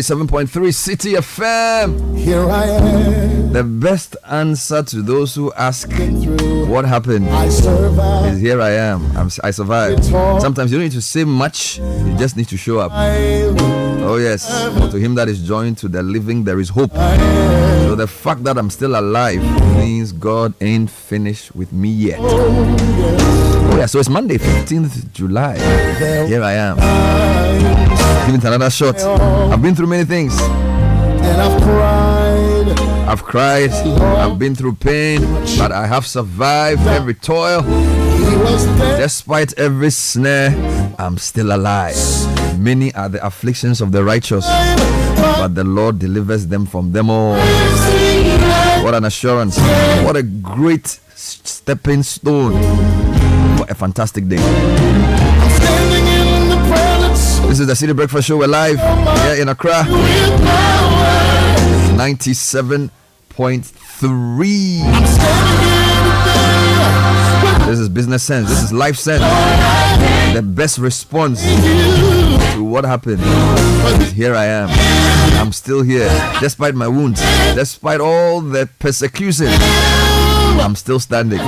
7.3 Citi FM. Here I am. The best answer to those who ask what happened I survived. is here I am. I survived. Sometimes you don't need to say much, you just need to show up. Oh yes, for to him that is joined to the living there is hope. So the fact that I'm still alive means God ain't finished with me yet. Oh yeah, so it's Monday 15th July. Here I am. Give it another shot. I've been through many things. And I've cried. I've been through pain, but I have survived every toil. Despite every snare, I'm still alive. Many are the afflictions of the righteous, but the Lord delivers them from them all. What an assurance. What a great stepping stone for a fantastic day. This is the Citi Breakfast Show. We're live here in Accra. 97.3. This is business sense. This is life sense. The best response to what happened is here I am. I'm still here. Despite my wounds, despite all the persecution, I'm still standing.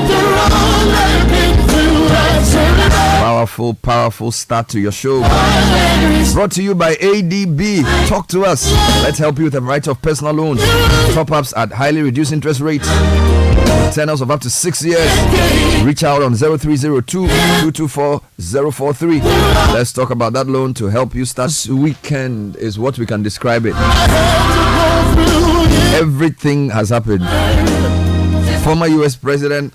Powerful start to your show. Brought to you by ADB. Talk to us. Let's help you with a variety of personal loans. Top-ups at highly reduced interest rates. Tenors of up to 6 years. Reach out on 0302-224-043. Let's talk about that loan to help you start. This weekend is what we can describe it. Everything has happened. Former US President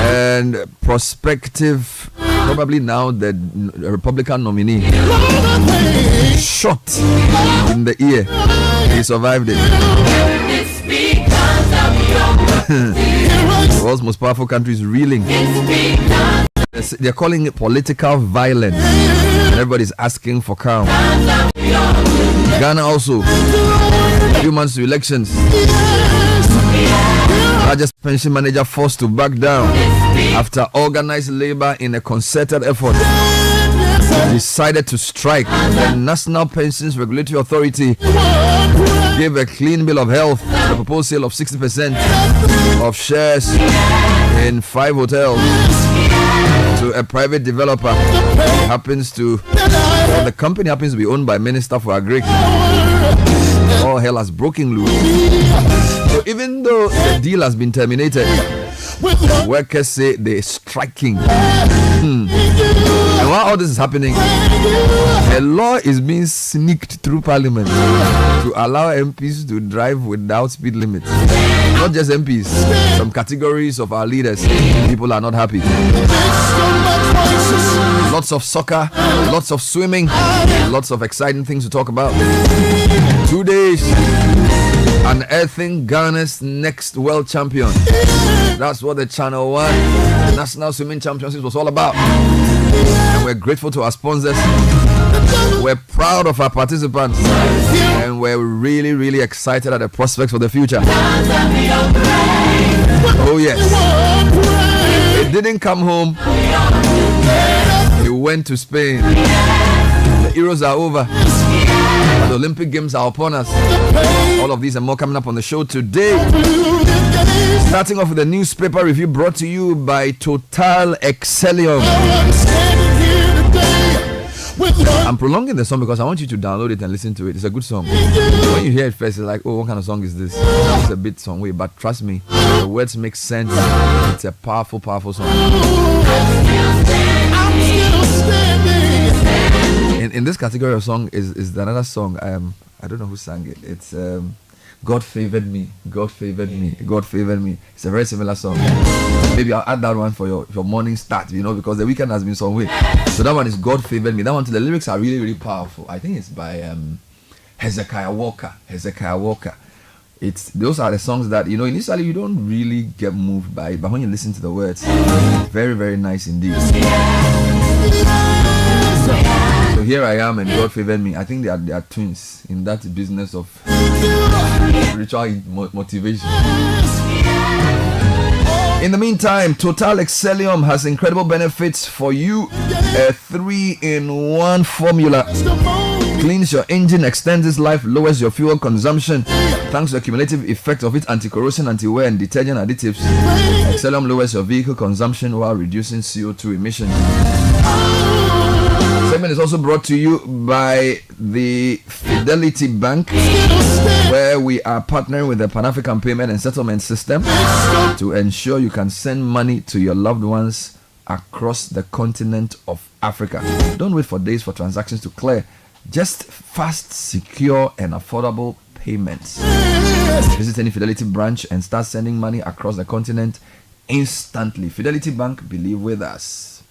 and prospective, probably now the Republican nominee, shot in the ear. He survived it. The world's most powerful country is reeling. They're calling it political violence. Everybody's asking for calm. Ghana also, a few months to elections. Largest pension manager forced to back down after organized labor in a concerted effort decided to strike. The National Pensions Regulatory Authority gave a clean bill of health to the proposed sale of 60% of shares in 5 hotels to a private developer. The company happens to be owned by Minister for Agri. All hell has broken loose. So even though the deal has been terminated, workers say they're striking. And while all this is happening, a law is being sneaked through Parliament to allow MPs to drive without speed limits. Not just MPs, some categories of our leaders, people are not happy. Lots of soccer, lots of swimming, lots of exciting things to talk about. 2 days, unearthing Ghana's next world champion. That's what the Channel 1 National Swimming Championship was all about. And we're grateful to our sponsors. We're proud of our participants. And we're really, really excited at the prospects for the future. Oh yes. It didn't come home. It went to Spain. The Euros are over. The Olympic Games are upon us. All of these and more coming up on the show today. Starting off with a newspaper review brought to you by Total Excellium. I'm prolonging the song because I want you to download it and listen to it. It's a good song. When you hear it first, it's like, oh, what kind of song is this? It's a bit song way, but trust me, the words make sense. It's a powerful song. In this category of song is another song. I don't know who sang it. It's God Favored Me, God Favored Me, God Favored Me. It's a very similar song. Maybe I'll add that one for your morning start, because the weekend has been some way. So that one is God Favored Me. That one, the lyrics are really, really powerful. I think it's by Hezekiah Walker. Those are the songs that, initially you don't really get moved by, but when you listen to the words, very, very nice indeed. So here I am and God Favored Me. I think they are twins in that business of spiritual motivation. In the meantime, Total Excellium has incredible benefits for you. A 3-in-1 formula Cleans your engine, extends its life, lowers your fuel consumption. Thanks to the cumulative effect of its anti-corrosion, anti-wear, and detergent additives, Excellium lowers your vehicle consumption while reducing CO2 emissions. Segment is also brought to you by the Fidelity Bank, where we are partnering with the Pan-African Payment and Settlement System to ensure you can send money to your loved ones across the continent of Africa. Don't wait for days for transactions to clear. Just fast, secure, and affordable payments. Visit any Fidelity branch and start sending money across the continent instantly. Fidelity Bank, believe with us.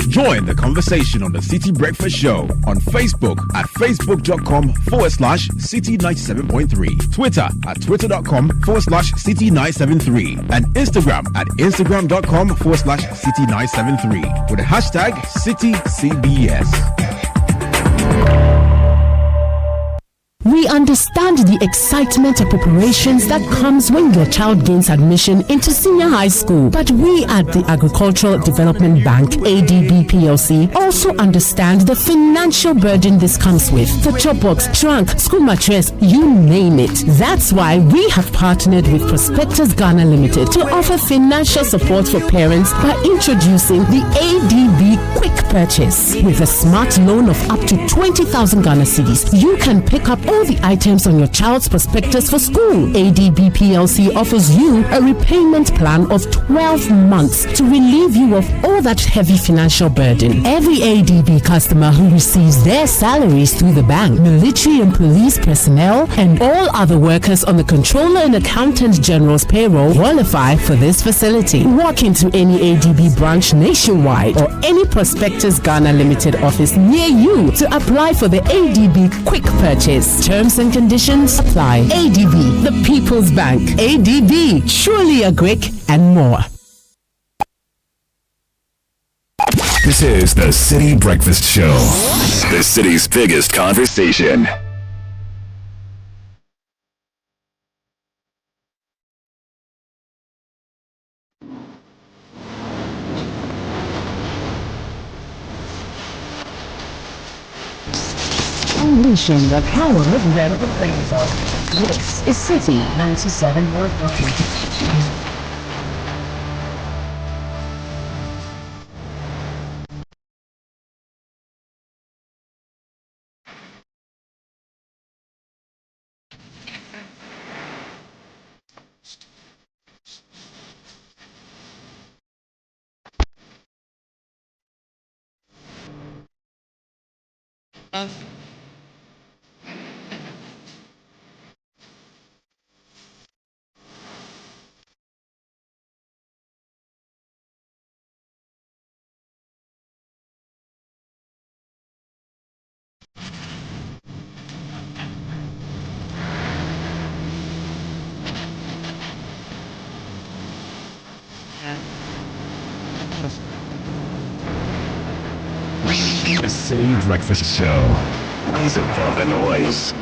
Join the conversation on the Citi Breakfast Show on Facebook at facebook.com/Citi 97.3, Twitter at twitter.com/Citi 973, and Instagram at instagram.com/Citi 973 with the hashtag CitiCBS. We understand the excitement of preparations that comes when your child gains admission into senior high school. But we at the Agricultural Development Bank, ADB PLC, also understand the financial burden this comes with. For chopbox, trunk, school mattress, you name it. That's why we have partnered with Prospectus Ghana Limited to offer financial support for parents by introducing the ADB Quick Purchase. With a smart loan of up to 20,000 Ghana cedis, you can pick up all the items on your child's prospectus for school. ADB PLC offers you a repayment plan of 12 months to relieve you of all that heavy financial burden. Every ADB customer who receives their salaries through the bank, military and police personnel, and all other workers on the Controller and Accountant General's payroll qualify for this facility. Walk into any ADB branch nationwide or any Prospectus Ghana Limited office near you to apply for the ADB Quick Purchase. Terms and conditions apply. ADB, the People's Bank. ADB, truly a quick and more. This is the Citi Breakfast Show, the city's biggest conversation. Unleashing the power of radical things. This is Citi 97.3. The Citi Breakfast Show. Is above the noise.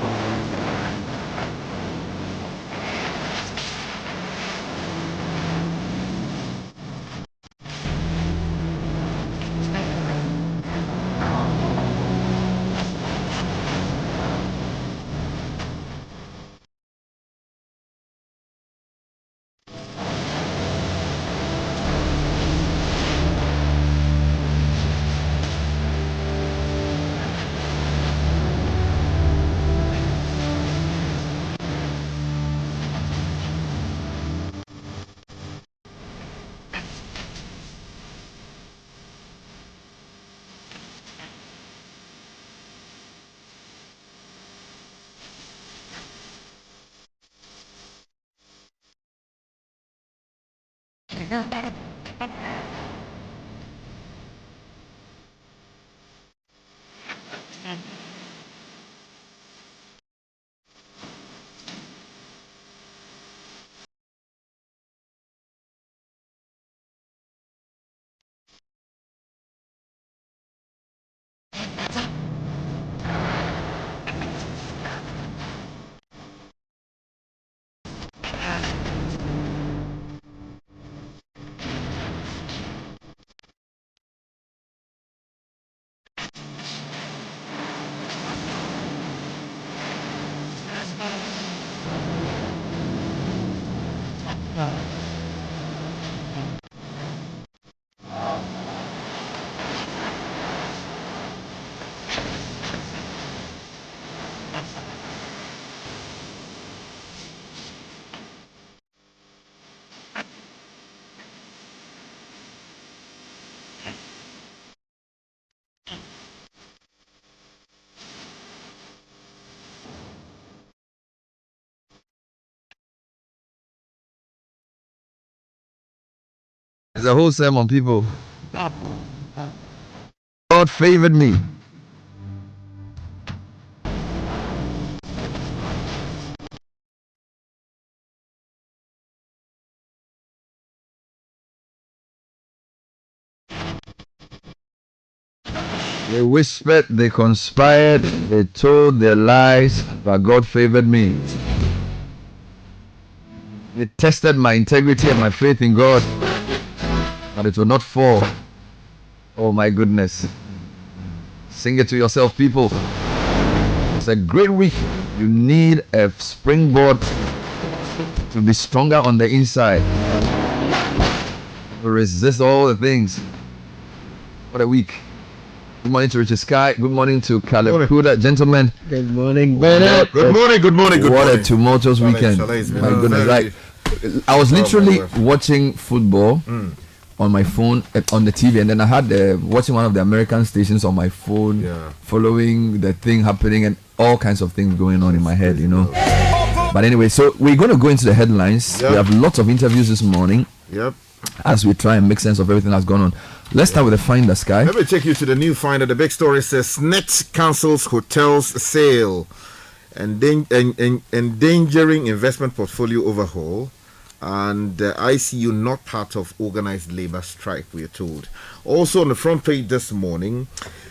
a whole sermon, people. God favored me. They whispered, they conspired, they told their lies, but God favored me. They tested my integrity and my faith in God, but it will not fall. Oh my goodness. Sing it to yourself, people. It's a great week. You need a springboard to be stronger on the inside. To resist all the things. What a week. Good morning to Richard Sky. Good morning to Caleb Kuda. Gentlemen. Good morning, Bernard. Good morning. What a tumultuous weekend. My goodness. Like, I was literally watching football on my phone, on the TV, and then I had watching one of the American stations on my phone, following the thing happening and all kinds of things going on in my head, you know. But anyway, so we're going to go into the headlines. We have lots of interviews this morning. As we try and make sense of everything that's gone on. Let's start with the Finder, Sky. Let me take you to the new Finder. The big story says SNIT cancels hotels sale, endangering investment portfolio overhaul, and ICU not part of organized labor strike, we are told. Also on the front page this morning,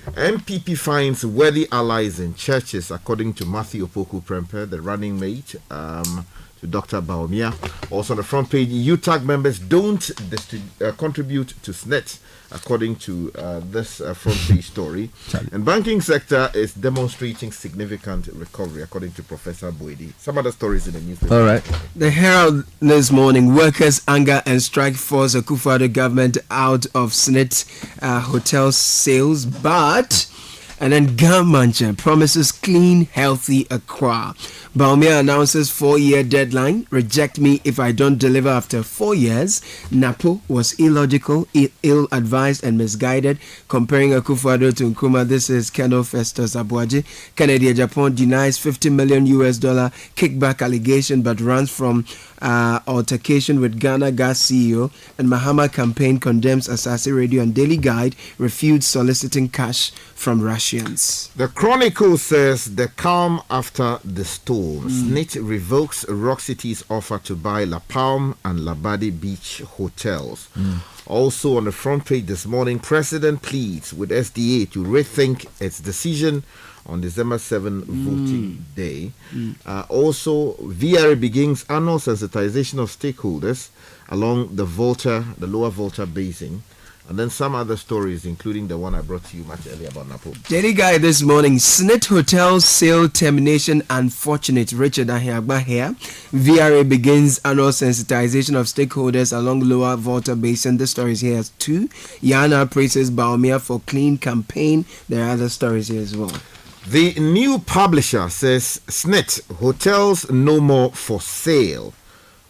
MPP finds worthy allies in churches, according to Matthew Opoku Prempeh, the running mate, to Dr. Baumia. Also on the front page, UTAG members don't contribute to SNIT, according to this front page story. And banking sector is demonstrating significant recovery, according to Professor Boedi. Some other stories in the newspaper. All right. The Herald this morning, workers' anger and strike force Akufo-Addo government out of SNIT hotel sales, but... And then Gamancha promises clean, healthy Accra. Baumia announces 4-year deadline. Reject me if I don't deliver after 4 years. Napo was illogical, ill-advised and misguided. Comparing Akufo-Addo to Nkrumah, this is Kenneth Festus Abuaji. Kennedy Japan denies $50 million kickback allegation but runs from altercation with Ghana Gas CEO. And Mahama campaign condemns Asase Radio and Daily Guide refutes soliciting cash from Russians. The Chronicle says the calm after the storm. SNIT revokes Rock City's offer to buy La Palm and Labadi Beach hotels. Also on the front page this morning, President pleads with SDA to rethink its decision on December 7 voting day. Also, VRA begins annual sensitization of stakeholders along the lower Volta basin. And then some other stories, including the one I brought to you much earlier about Napo. Daily Guide this morning, SNIT Hotel sale termination unfortunate. Richard Ahiagba here. VRA begins annual sensitization of stakeholders along lower Volta basin. The stories here too. Yana praises Baumia for clean campaign. There are other stories here as well. The new publisher says SNIT hotels no more for sale.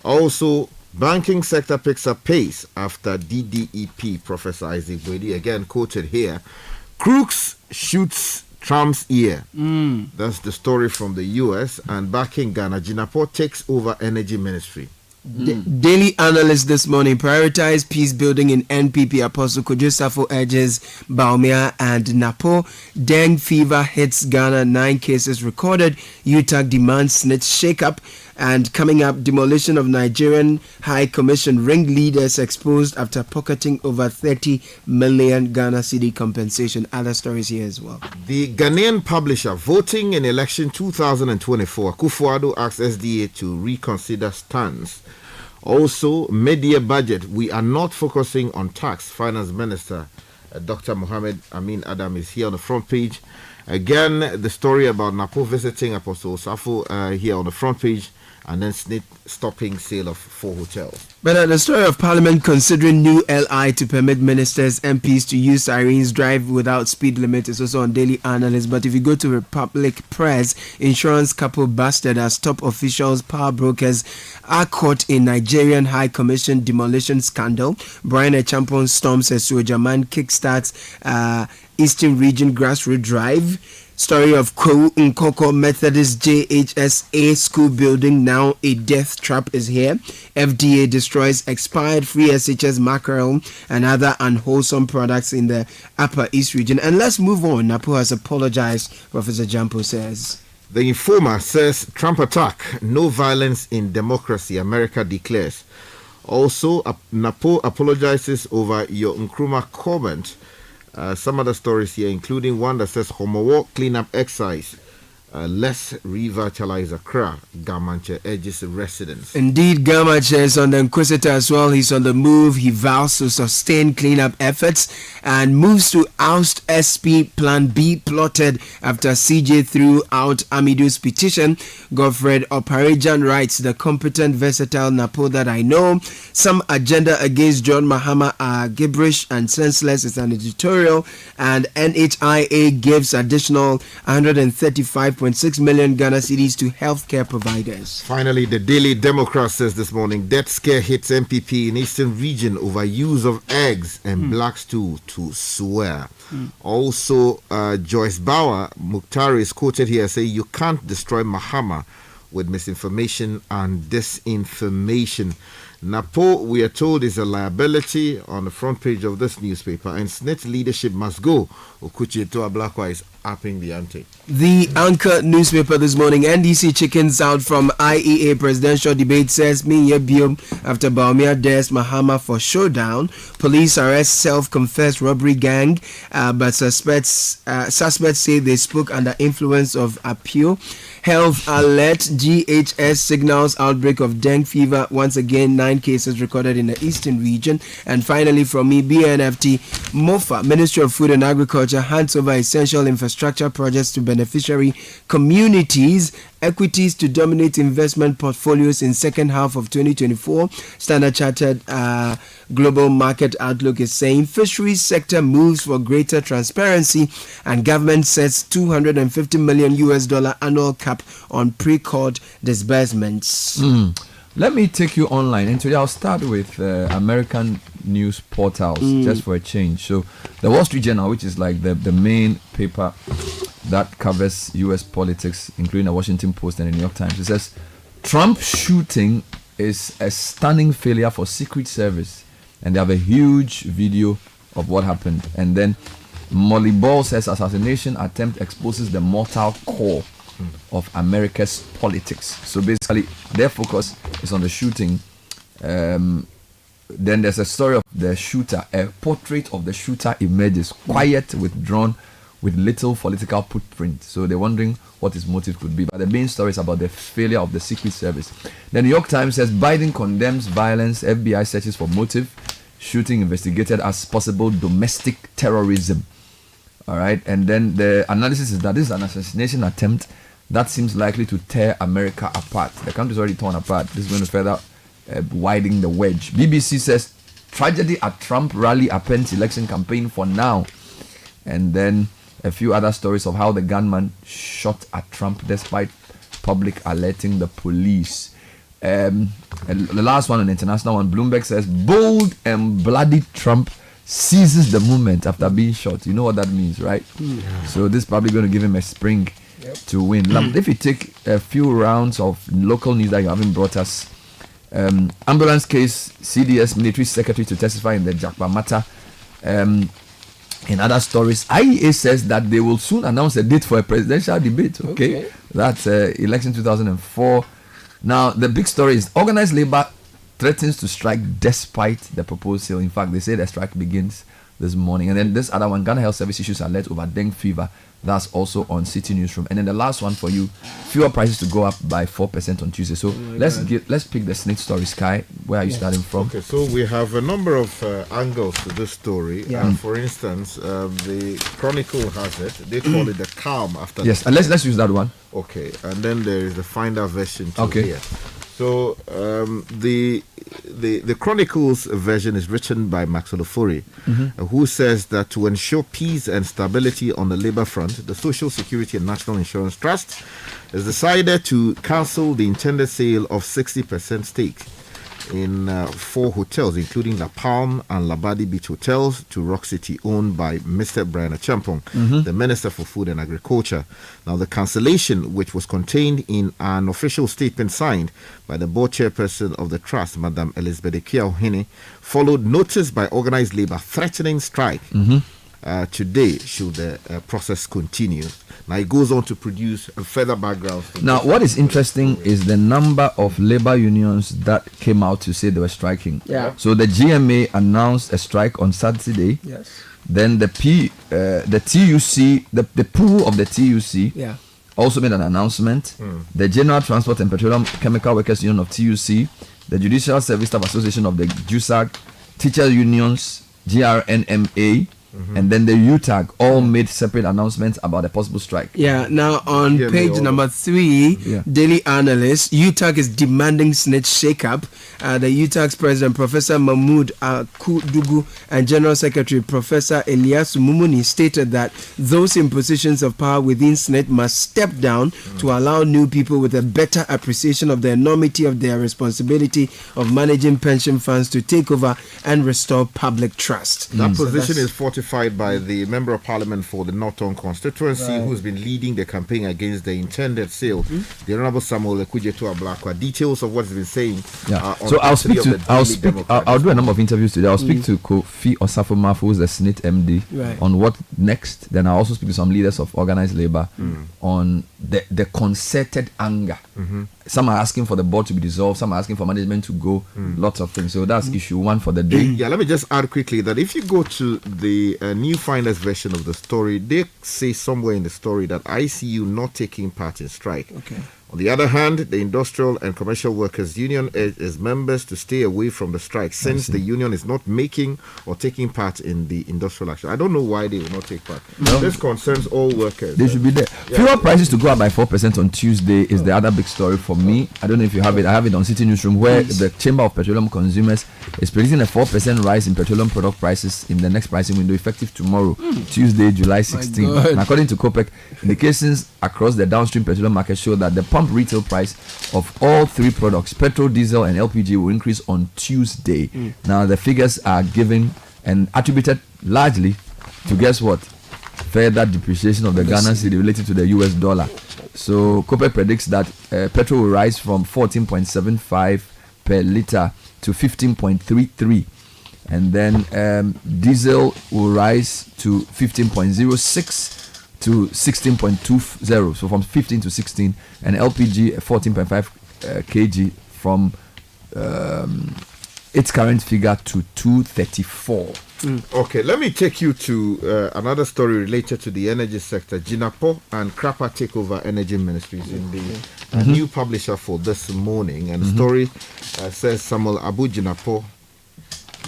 Also, banking sector picks up pace after DDEP. Professor Isaac Boedi, again quoted here. Crooks shoots Trump's ear. That's the story from the US. And back in Ghana, Jinapor takes over energy ministry. Daily Analyst this morning, prioritize peace building in NPP. Apostle Kojo Safo urges Baumia and Napo. Dengue fever hits Ghana, 9 cases recorded. UTAG demands SNIT shake-up. And coming up, demolition of Nigerian High Commission ringleaders exposed after pocketing over 30 million Ghana cedi compensation. Other stories here as well. The Ghanaian publisher voting in election 2024. Akufo-Addo asks SDA to reconsider stance. Also, mid-year budget. We are not focusing on tax. Finance Minister Dr. Mohammed Amin Adam is here on the front page. Again, the story about Napo visiting Apostle Safo here on the front page. And then SNIT stopping sale of 4 hotels. But the story of Parliament considering new LI to permit ministers, MPs to use sirens, drive without speed limit is also on Daily Analyst. But if you go to Republic Press, insurance couple busted as top officials, power brokers are caught in Nigerian High Commission demolition scandal. Brian Echampon storms a Sojaman kickstarts Eastern Region Grassroots Drive. Story of Kou Nkoko Methodist JHSA school building, now a death trap, is here. FDA destroys expired free SHS mackerel and other unwholesome products in the Upper East region. And let's move on. Napo has apologized, Professor Jampo says. The Informer says Trump attack, no violence in democracy, America declares. Also, Napo apologizes over your Nkrumah comment. Some other stories here, including one that says Homowo cleanup exercise. Let's revitalize Accra. Gamanche urges residents. Indeed, Gamanche is on the Inquisitor as well. He's on the move. He vows to sustain cleanup efforts and moves to oust SP Plan B plotted after CJ threw out Amidu's petition. Godfred Oparejan writes, the competent, versatile Napo that I know. Some agenda against John Mahama are gibberish and senseless is an editorial. And NHIA gives additional 135.6 million Ghana cedis to healthcare providers. Finally, the Daily Democrat says this morning, death scare hits MPP in Eastern Region over use of eggs and black stew to swear. Also, Joyce Bauer Mukhtar is quoted here saying, you can't destroy Mahama with misinformation and disinformation. Napo, we are told, is a liability on the front page of this newspaper, and SNIT leadership must go. Okuchi Toa Blakwa is upping the ante. The Anchor newspaper this morning, NDC chickens out from IEA presidential debate, says Minye Biom after Baumia dares Mahama for showdown. Police arrest self-confessed robbery gang, but suspects say they spoke under influence of appeal. Health alert, GHS signals outbreak of dengue fever. Once again, 9 cases recorded in the Eastern region. And finally, from me, BNFT, MOFA, Ministry of Food and Agriculture, hands over essential infrastructure projects to beneficiary communities. Equities to dominate investment portfolios in second half of 2024. Standard Chartered Global Market Outlook is saying fisheries sector moves for greater transparency, and government sets $250 million annual cap on pre-court disbursements. Let me take you online, and today I'll start with American news portals just for a change. So the Wall Street Journal, which is like the main paper that covers US politics, including the Washington Post and the New York Times, it says Trump shooting is a stunning failure for Secret Service, and they have a huge video of what happened. And then Molly Ball says assassination attempt exposes the mortal core of America's politics. So basically their focus is on the shooting. Then there's a story of the shooter. A portrait of the shooter emerges, quiet, withdrawn, with little political footprint. So they're wondering what his motive could be. But the main story is about the failure of the Secret Service. The New York Times says Biden condemns violence, FBI searches for motive, shooting investigated as possible domestic terrorism. All right, and then the analysis is that this is an assassination attempt that seems likely to tear America apart. The country is already torn apart. This is going to further widen the wedge. BBC says tragedy at Trump rally appends election campaign for now. And then a few other stories of how the gunman shot at Trump despite public alerting the police. And the last one, an international one, Bloomberg says bold and bloody Trump seizes the moment after being shot. You know what that means, right? So this is probably going to give him a spring to win. If you take a few rounds of local news that you haven't brought us, ambulance case, CDS military secretary to testify in the Jakpa matter. In other stories, IEA says that they will soon announce a date for a presidential debate. Okay. That's election 2004. Now the big story is organized labor threatens to strike despite the proposal. In fact, they say the strike begins this morning. And then this other one, Ghana Health Service issues alert over dengue fever. That's also on Citi Newsroom. And then the last one for you, fuel prices to go up by 4% on Tuesday. So let's pick the SNIT story. Sky, where are you starting from? Okay, so we have a number of angles to this story. For instance, the Chronicle has it. They call it the calm after. Yes, and let's use that one. Okay, and then there is the Finder version too. Okay. Here. So the Chronicles version is written by Max Olofori, who says that to ensure peace and stability on the labor front, the Social Security and National Insurance Trust has decided to cancel the intended sale of 60% stake in 4 hotels, including La Palm and Labadi Beach hotels, to Rock City, owned by Mr. Brian Achampong, the Minister for Food and Agriculture. Now, the cancellation, which was contained in an official statement signed by the board chairperson of the trust, Madam Elizabeth Ekiao-Hene, followed notice by organized labor threatening strike today should the process continue. Now, it goes on to produce further background. Now, what is interesting is the number of labor unions that came out to say they were striking. Yeah. So the GMA announced a strike on Saturday. Yes. Then the TUC, the pool of the TUC, also made an announcement. The General Transport and Petroleum Chemical Workers Union of TUC, the Judicial Service Staff Association of the JUSAG, Teacher Unions, GRNMA, and then the UTAG all made separate announcements about a possible strike. Yeah, now on page number 3, Daily Analyst, UTAG is demanding SNIT shake-up. The UTAG's president, Professor Mahmoud Akudugu, and General Secretary, Professor Eliasu Mumuni, stated that those in positions of power within SNIT must step down to allow new people with a better appreciation of the enormity of their responsibility of managing pension funds to take over and restore public trust. That position is fortified by the Member of Parliament for the Norton constituency, who's been leading the campaign against the intended sale, the Honorable Samuel Ekujetu Ablakwa. Details of what he's been saying. So I'll do a number of interviews today. I'll speak to Kofi Osafo-Mafu, who's the SNIT MD, on what next. Then I'll also speak to some leaders of organized labor on the concerted anger. Some are asking for the board to be dissolved. Some are asking for management to go. Lots of things. So that's issue 1 for the day. Yeah, let me just add quickly that if you go to the New Finest version of the story, they say somewhere in the story that ICU not taking part in strike. Okay. On the other hand, the Industrial and Commercial Workers Union urges members to stay away from the strike since the union is not making or taking part in the industrial action. I don't know why they will not take part. This concerns all workers. They should be there. Fuel prices to go up by 4% on Tuesday is the other big story for me. I don't know if you have it. I have it on Citi Newsroom, where the Chamber of Petroleum Consumers is predicting a 4% rise in petroleum product prices in the next pricing window, effective tomorrow, Tuesday, July 16th. And according to COPEC, indications across the downstream petroleum market show that the pump retail price of all 3 products, petrol, diesel, and LPG, will increase on Tuesday. Now, the figures are given and attributed largely to, guess what? Further depreciation of the Ghana cedi related to the US dollar. So, COPEC predicts that petrol will rise from 14.75 per litre to 15.33. And then diesel will rise to 15.06 to 16.20, so from 15 to 16, and LPG 14.5 kg from its current figure to 234. Okay, let me take you to another story related to the energy sector. Jinapo and Krapa take over energy ministries in the new publisher for this morning, and the story says Samuel Abu Jinapo.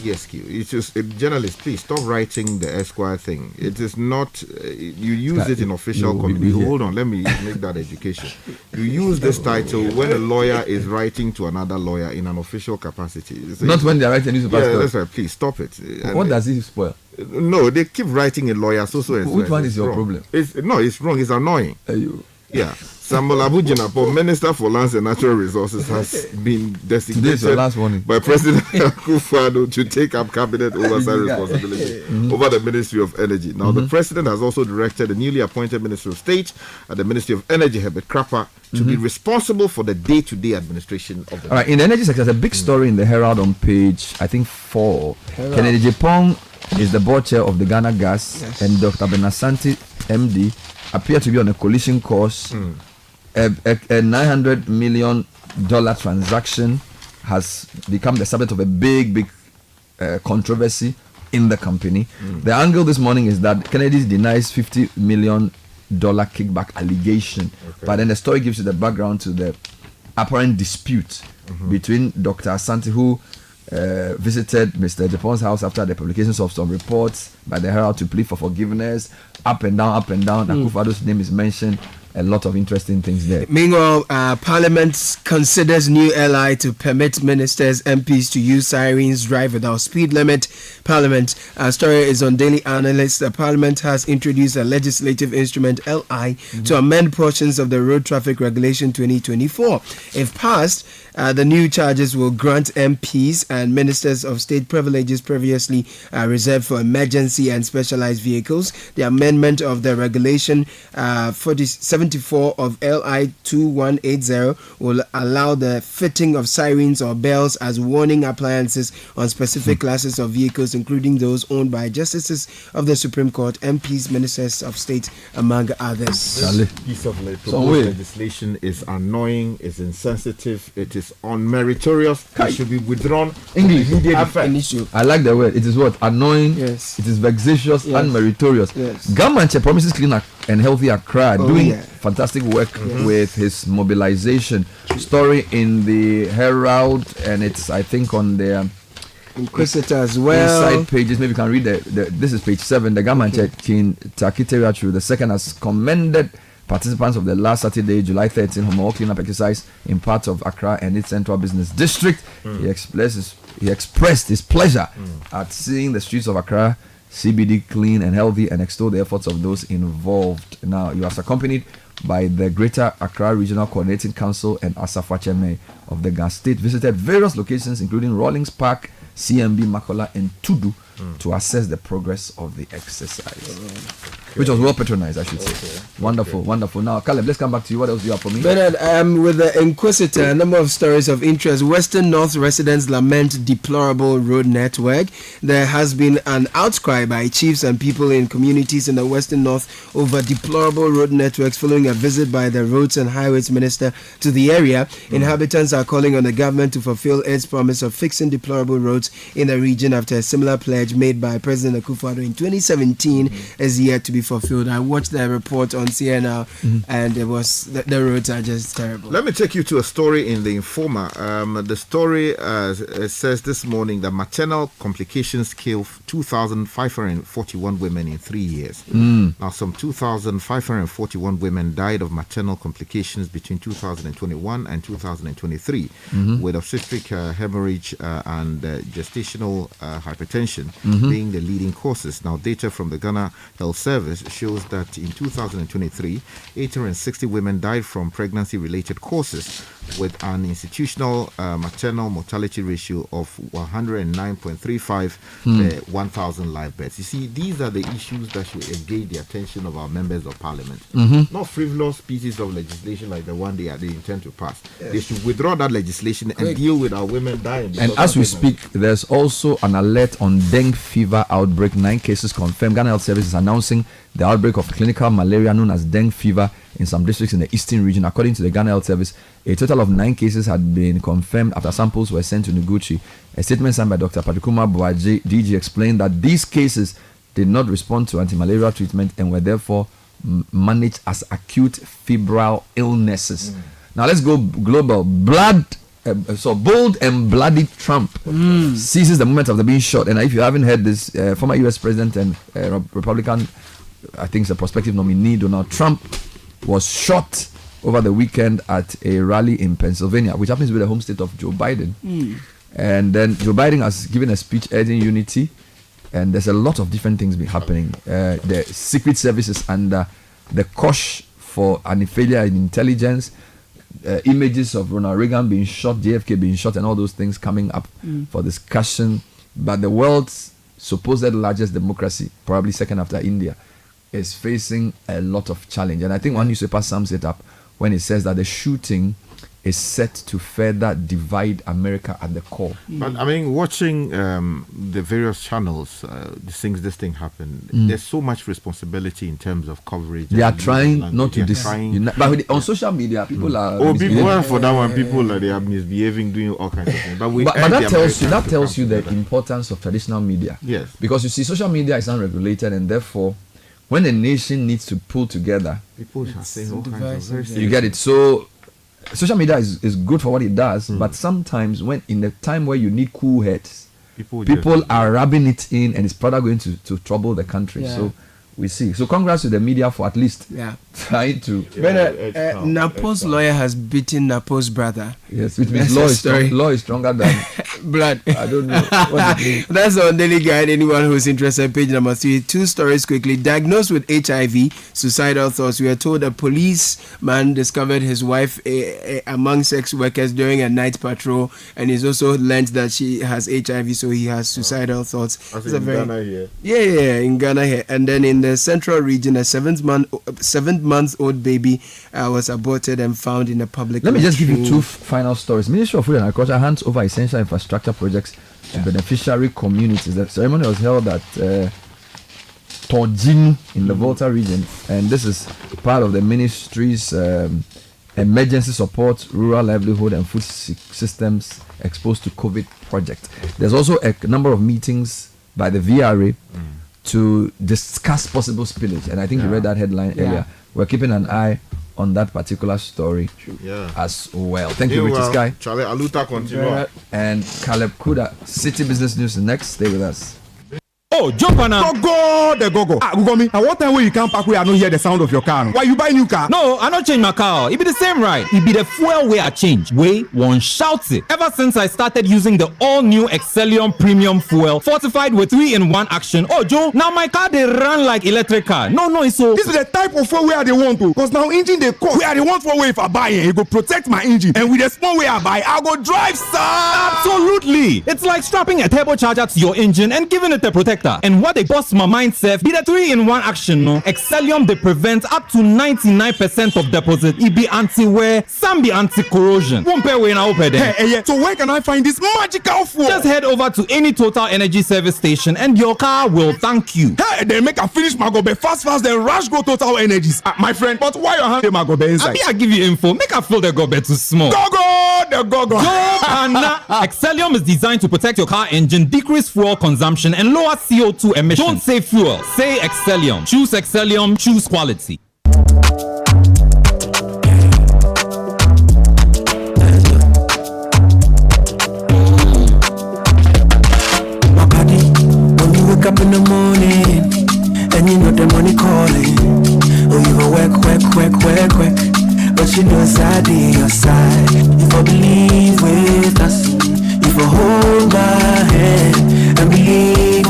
Yes, it's just journalists, please stop writing the Esquire thing. It is not. You use it in official communication. Hold on, let me make that education. You use this title when a lawyer is writing to another lawyer in an official capacity. Not when they are writing newspaper. Yeah, that's right. Please stop it. What does it spoil? No, they keep writing a lawyer. So which one is your problem? It's wrong. It's annoying. Yeah. Samuel Abu Jinapo, Minister for Lands and Natural Resources, has been designated by President Akufo-Addo to take up cabinet oversight responsibility over the Ministry of Energy. Now, the President has also directed the newly appointed Minister of State at the Ministry of Energy, Herbert Krapa, to be responsible for the day-to-day administration of the. All right, in the energy sector, there's a big story in the Herald on page, I think, 4. Kennedy Jepong is the board chair of the Ghana Gas, and Dr. Benasanti, MD, appear to be on a collision course. A $900 million transaction has become the subject of a big controversy in the company. The angle this morning is that Kennedy denies $50 million kickback allegation, but then the story gives you the background to the apparent dispute between Dr. Asante, who visited Mr. Japon's house after the publications of some reports by the Herald to plead for forgiveness, up and down. Akufo-Addo's name is mentioned, a lot of interesting things there. Meanwhile, Parliament considers new LI to permit ministers, MPs to use sirens, drive without speed limit. Parliament story is on Daily Analyst. Parliament has introduced a legislative instrument LI to amend portions of the Road Traffic Regulation 2024. If passed, the new charges will grant MPs and ministers of state privileges previously reserved for emergency and specialized vehicles. The amendment of the regulation 74 of LI 2180 will allow the fitting of sirens or bells as warning appliances on specific classes of vehicles, including those owned by justices of the Supreme Court, MPs, ministers of state, among others. This piece of legislation is annoying, is insensitive, it is unmeritorious. It should be withdrawn. English. I I like the word. It is what? Annoying. Yes. It is vexatious and meritorious. Yes. Gamanche promises clean and healthy Accra, doing fantastic work with his mobilization. Story in the Herald, and it's, I think, on the Inquisitor as well. Inside pages. Maybe you can read this is page 7. The Gamanche King Takiteria the second has commended participants of the last Saturday, July 13, Homo cleanup exercise in parts of Accra and its central business district. He expressed his pleasure at seeing the streets of Accra CBD clean and healthy, and extol the efforts of those involved. Now, he was accompanied by the Greater Accra Regional Coordinating Council and Asafa Cheme of the Gas State. Visited various locations, including Rawlings Park, CMB, Makola, and Tudu, to assess the progress of the exercise, which was well patronized, I should say. Wonderful. Now, Caleb, let's come back to you. What else do you have for me? Bernard, with the Inquisitor, a number of stories of interest. Western North residents lament deplorable road network. There has been an outcry by chiefs and people in communities in the Western North over deplorable road networks following a visit by the Roads and Highways Minister to the area. Inhabitants are calling on the government to fulfill its promise of fixing deplorable roads in the region after a similar pledge made by President Akufo-Addo in 2017 is yet to be fulfilled. I watched the report on CNR and it was the roads are just terrible. Let me take you to a story in the Informer. The story says this morning that maternal complications killed 2,541 women in 3 years. Now, some 2,541 women died of maternal complications between 2021 and 2023, with obstetric hemorrhage and gestational hypertension being the leading causes. Now, data from the Ghana Health Service shows that in 2023, 860 women died from pregnancy-related causes, with an institutional maternal mortality ratio of 109.35 per 1,000 live births. You see, these are the issues that should engage the attention of our members of parliament. Not frivolous pieces of legislation like the one they intend to pass. Yes. They should withdraw that legislation and deal with our women dying. And as we speak, there's also an alert on dengue fever outbreak. 9 cases confirmed. Ghana Health Service is announcing the outbreak of clinical malaria known as dengue fever in some districts in the eastern region. According to the Ghana Health Service, a total of 9 cases had been confirmed after samples were sent to Noguchi. A statement signed by Dr. Patukuma Boaji, DG, explained that these cases did not respond to anti-malaria treatment and were therefore managed as acute febrile illnesses. Now let's go global. Bold and bloody Trump seizes the moment of the being shot. And if you haven't heard this, former U.S. President and Republican, I think it's a prospective nominee, Donald Trump, was shot over the weekend at a rally in Pennsylvania, which happens to be the home state of Joe Biden. And then Joe Biden has given a speech urging unity, and there's a lot of different things been happening. The Secret Services under the cosh for an failure in intelligence, images of Ronald Reagan being shot, JFK being shot, and all those things coming up for discussion. But the world's supposed largest democracy, probably second after India, is facing a lot of challenge. And I think one newspaper sums it up when it says that the shooting is set to further divide America at the core. But I mean, watching the various channels, this thing happened. There's so much responsibility in terms of coverage. They are trying not to but on social media, people are. People for that one. People they are misbehaving, doing all kinds of things. But that tells you the importance of traditional media. Yes. Because you see, social media is unregulated, and therefore, when a nation needs to pull together, people are saying all kinds of you get it. So social media is good for what it does, but sometimes when in the time where you need cool heads, people are rubbing it in, and it's probably going to trouble the country. So we see. So congrats to the media for at least trying to. Napo's lawyer has beaten Napo's brother. Yes, which means law is stronger than blood. I don't know. What That's on Daily Guide. Anyone who's interested, page number 3. 2 stories quickly. Diagnosed with HIV, suicidal thoughts. We are told a policeman discovered his wife among sex workers during a night patrol, and he's also learned that she has HIV, so he has suicidal thoughts. Ghana here. Yeah, in Ghana here. And then in the central region, a 7-month-old baby was aborted and found in a public. Let me just give you 2 final stories. Ministry of Food and Agriculture hands over essential infrastructure projects to beneficiary communities. The ceremony was held at Tojin in the Volta region, and this is part of the ministry's emergency support, rural livelihood and food systems exposed to COVID project. There's also a number of meetings by the VRA to discuss possible spillage, and I think you read that headline earlier. We're keeping an eye on that particular story as well. Thank you, Richard Sky. Charlie Aluta continue. And Caleb Kuda. City Business News next. Stay with us. Oh, jump on now. Go. Google me. At what time will you come back where I don't hear the sound of your car? Why you buy new car? No, I don't change my car. It be the same, right? It be the fuel where I change. Way one shouts it. Ever since I started using the all-new Excellium Premium Fuel, fortified with 3-in-1 action. Oh, Joe, now my car they run like electric car. No, so this is the type of fuel where they want to. Cause now engine they cost. Where they want for way if I buy it, go protect my engine. And with the small way I buy, I go drive, sir. Absolutely. It's like strapping a turbocharger to your engine and giving it a protector. And what they bust my mind self be the 3-in-1 action, no? Excellium they prevent up to 99% of deposit. It be anti-wear, some be anti-corrosion. One pair way now open there. Hey, so where can I find this magical fuel? Just head over to any Total Energy service station and your car will thank you. Hey, they make a finish my gobe fast, then rush go Total Energies. My friend, but why you hand my gobe inside? I give you info. Make a fill the gobe too small. Go! Excellium is designed to protect your car engine, decrease fuel consumption, and lower CO2 emissions. Don't say fuel, say Excellium. Choose Excellium, choose quality. When you wake up in the morning and you know the money calling, oh you go work, but you know side your side. If I believe with us, if I hold my hand and believe,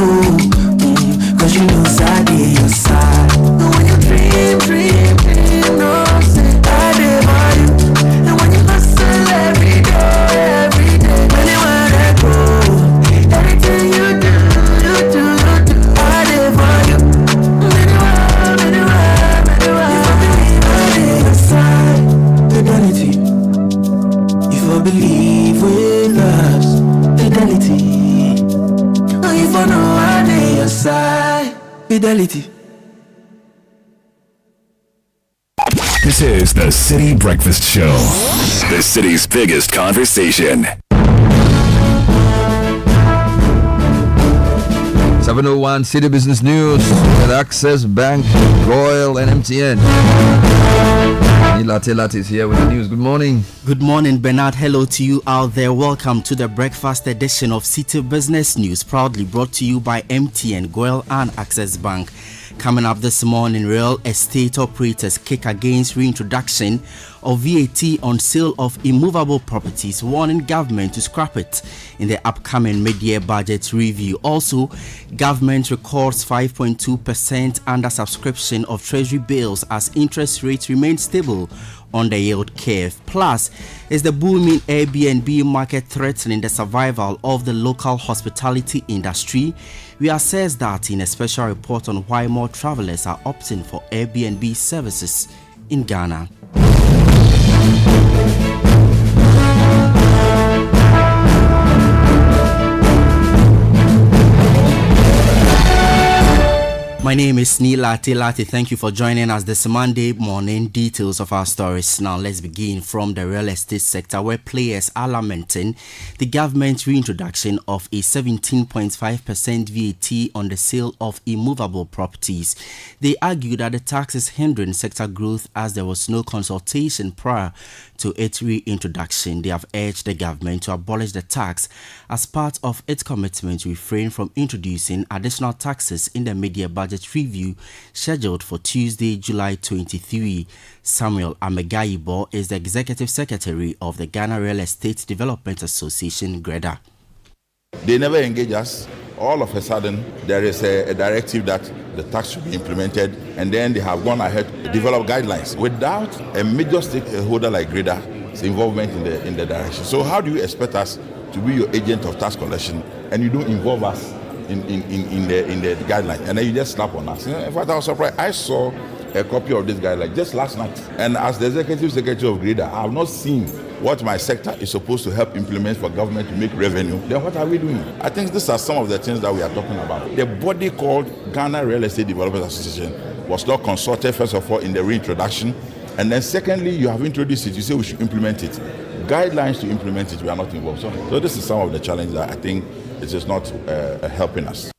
cause you know side your side. And when you dream, no say I live for you. And when you hustle every day, when you wanna go, everything you do, I live for you. Fidelity. If I believe with us, fidelity. Oh, if I know I need your side, fidelity. This is the Citi Breakfast Show, the city's biggest conversation. 701 City Business News with Access Bank, Royal and MTN. Latte is here with the news. Good morning. Good morning, Bernard. Hello to you out there. Welcome to the breakfast edition of City Business News, proudly brought to you by MTN, Royal and Access Bank. Coming up this morning, real estate operators kick against reintroduction of VAT on sale of immovable properties, warning government to scrap it in the upcoming mid-year budget review. Also, government records 5.2% under subscription of treasury bills as interest rates remain stable on the yield curve. Plus, is the booming Airbnb market threatening the survival of the local hospitality industry? We assess that in a special report on why more travelers are opting for Airbnb services in Ghana. My name is SNIT MD. Thank you for joining us this Monday morning. Details of our stories. Now let's begin from the real estate sector, where players are lamenting the government's reintroduction of a 17.5% VAT on the sale of immovable properties. They argue that the tax is hindering sector growth as there was no consultation prior to its reintroduction. They have urged the government to abolish the tax as part of its commitment to refrain from introducing additional taxes in the mid-year budget budget review scheduled for Tuesday, July 23. Samuel Amegayibo is the Executive Secretary of the Ghana Real Estate Development Association, GREDA. They never engage us. All of a sudden, there is a directive that the tax should be implemented, and then they have gone ahead to develop guidelines without a major stakeholder like GREDA's involvement in the direction. So how do you expect us to be your agent of tax collection and you don't involve us in the guidelines, and then you just slap on us? In fact, I was surprised. I saw a copy of this guideline just last night, and as the Executive Secretary of GREDA, I have not seen what my sector is supposed to help implement for government to make revenue. Then what are we doing? I think these are some of the things that we are talking about. The body called Ghana Real Estate Development Association was not consulted, first of all, in the reintroduction. And then secondly, you have introduced it. You say we should implement it. Guidelines to implement it, we are not involved. So this is some of the challenges that I think it is not helping us.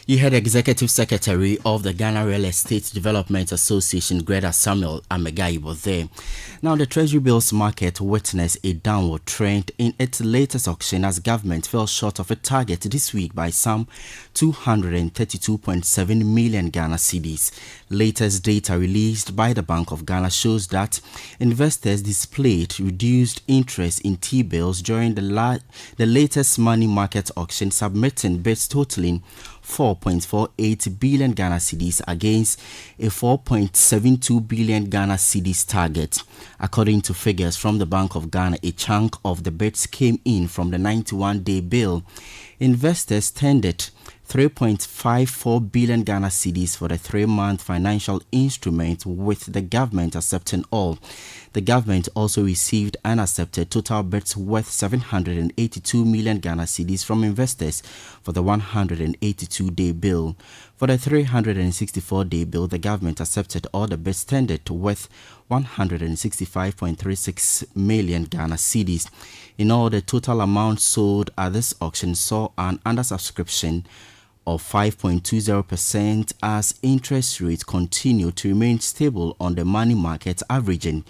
You heard Executive Secretary of the Ghana Real Estate Development Association, GREDA, Samuel Amegayibo there. Now, the Treasury bills market witnessed a downward trend in its latest auction as government fell short of a target this week by some 232.7 million Ghana cedis. Latest data released by the Bank of Ghana shows that investors displayed reduced interest in T-bills during the latest money market auction, submitting bids totaling 4.48 billion Ghana cedis against a 4.72 billion Ghana cedis target. According to figures from the Bank of Ghana, a chunk of the bids came in from the 91-day bill. Investors tendered 3.54 billion Ghana cedis for the 3-month financial instrument, with the government accepting all. The government also received and accepted total bids worth 782 million Ghana cedis from investors for the 182-day bill. For the 364-day bill, the government accepted all the bids tendered worth 165.36 million Ghana cedis. In all, the total amount sold at this auction saw an undersubscription of 5.20% as interest rates continue to remain stable on the money market, averaging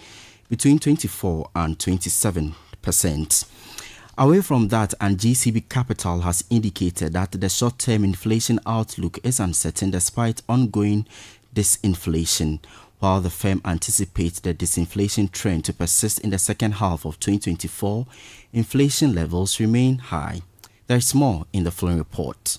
between 24 and 27%. Away from that, and GCB Capital has indicated that the short-term inflation outlook is uncertain despite ongoing disinflation. While the firm anticipates the disinflation trend to persist in the second half of 2024, inflation levels remain high. There is more in the following report.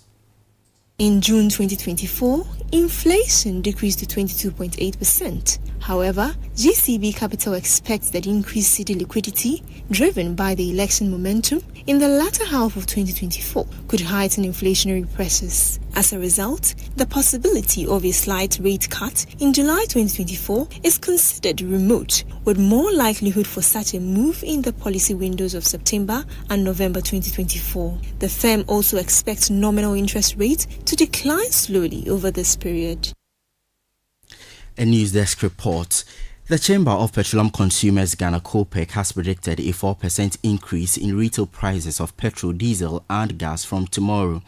In June 2024, inflation decreased to 22.8%. However, GCB Capital expects that increased city liquidity, driven by the election momentum in the latter half of 2024, could heighten inflationary pressures. As a result, the possibility of a slight rate cut in July 2024 is considered remote, with more likelihood for such a move in the policy windows of September and November 2024. The firm also expects nominal interest rates to decline slowly over this period. A news desk report. The Chamber of Petroleum Consumers Ghana (COPEC) has predicted a 4% increase in retail prices of petrol, diesel and gas from tomorrow.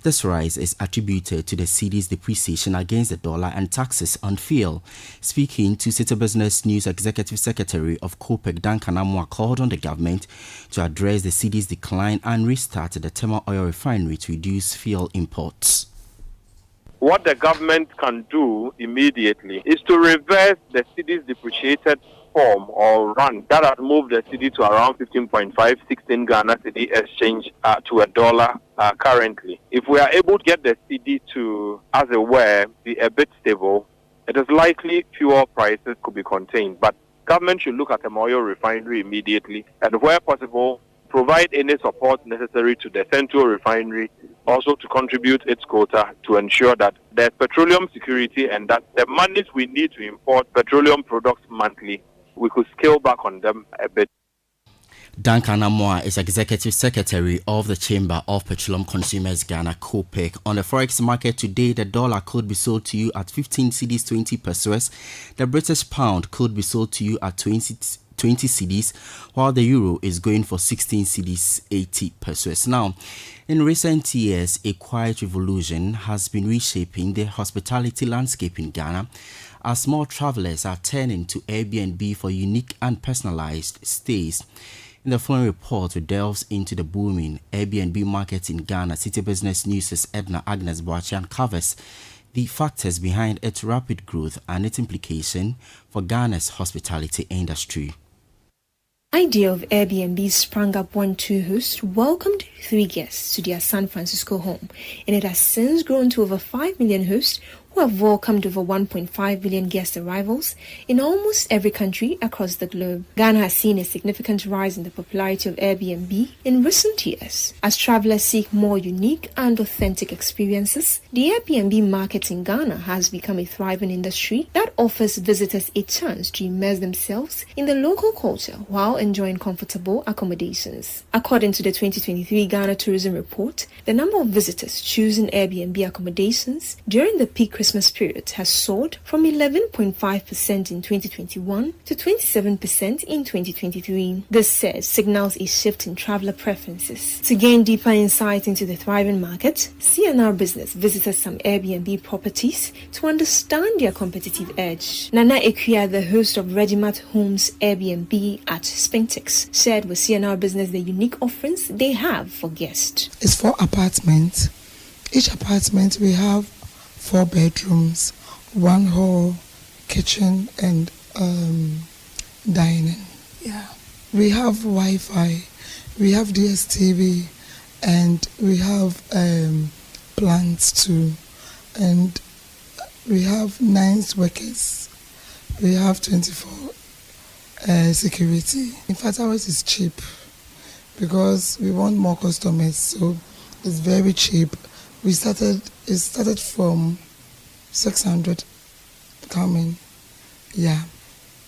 This rise is attributed to the cedi's depreciation against the dollar and taxes on fuel. Speaking to Citi Business News, Executive Secretary of COPEC Duncan Amoah called on the government to address the cedi's decline and restart the Tema oil refinery to reduce fuel imports. What the government can do immediately is to reverse the cedi's depreciated form or run that has moved the cedi to around 15.5, 16 Ghana cedi exchange to a dollar currently. If we are able to get the cedi to, as it were, be a bit stable, it is likely fuel prices could be contained. But government should look at the oil refinery immediately and, where possible, provide any support necessary to the central refinery, also to contribute its quota to ensure that there's petroleum security and that the monies we need to import petroleum products monthly, we could scale back on them a bit. Duncan Amoah is Executive Secretary of the Chamber of Petroleum Consumers Ghana (COPEC). On the forex market today, the dollar could be sold to you at 15 cedis 20 pesos. The British pound could be sold to you at 20 cedis, while the euro is going for 16 cedis 80 pesos. Now, in recent years, a quiet revolution has been reshaping the hospitality landscape in Ghana, as more travelers are turning to Airbnb for unique and personalized stays. In the following report, we delves into the booming Airbnb market in Ghana. Citi Business News' Edna Agnes Boachian covers the factors behind its rapid growth and its implication for Ghana's hospitality industry. Idea of Airbnb sprang up when two hosts welcomed 3 guests to their San Francisco home, and it has since grown to over 5 million hosts who have welcomed over 1.5 billion guest arrivals in almost every country across the globe. Ghana has seen a significant rise in the popularity of Airbnb in recent years. As travelers seek more unique and authentic experiences, the Airbnb market in Ghana has become a thriving industry that offers visitors a chance to immerse themselves in the local culture while enjoying comfortable accommodations. According to the 2023 Ghana Tourism Report, the number of visitors choosing Airbnb accommodations during the peak Christmas period has soared from 11.5% in 2021 to 27% in 2023. This signals a shift in traveler preferences. To gain deeper insight into the thriving market, CNR Business visited some Airbnb properties to understand their competitive edge. Nana Ekwia, the host of Regimat Homes Airbnb at Spintex, shared with CNR Business the unique offerings they have for guests. It's 4 apartments. Each apartment we have 4 bedrooms, 1 hall, kitchen, and dining. Yeah, we have Wi-Fi, we have DSTV, and we have plants too, and we have 9 workers. We have 24 security. In fact, ours is cheap because we want more customers, so it's very cheap. It started from 600 coming. Yeah.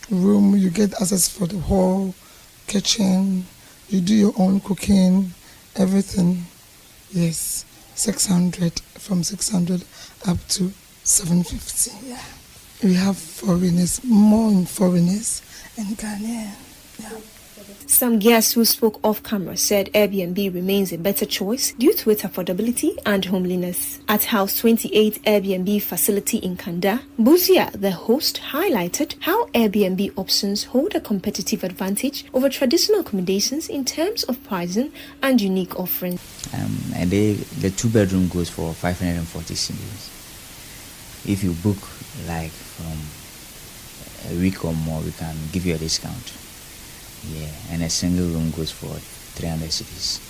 Room, you get access for the whole kitchen, you do your own cooking, everything. Yes. 600, from 600 up to 750. Yeah. We have foreigners, more foreigners and Ghanaian. Yeah. Some guests who spoke off camera said Airbnb remains a better choice due to its affordability and homeliness. At House 28 Airbnb facility in Kanda, Buzia, the host, highlighted how Airbnb options hold a competitive advantage over traditional accommodations in terms of pricing and unique offerings. And the 2-bedroom goes for 540 cedis. If you book like from a week or more, we can give you a discount. Yeah, and a single room goes for 300 cedis.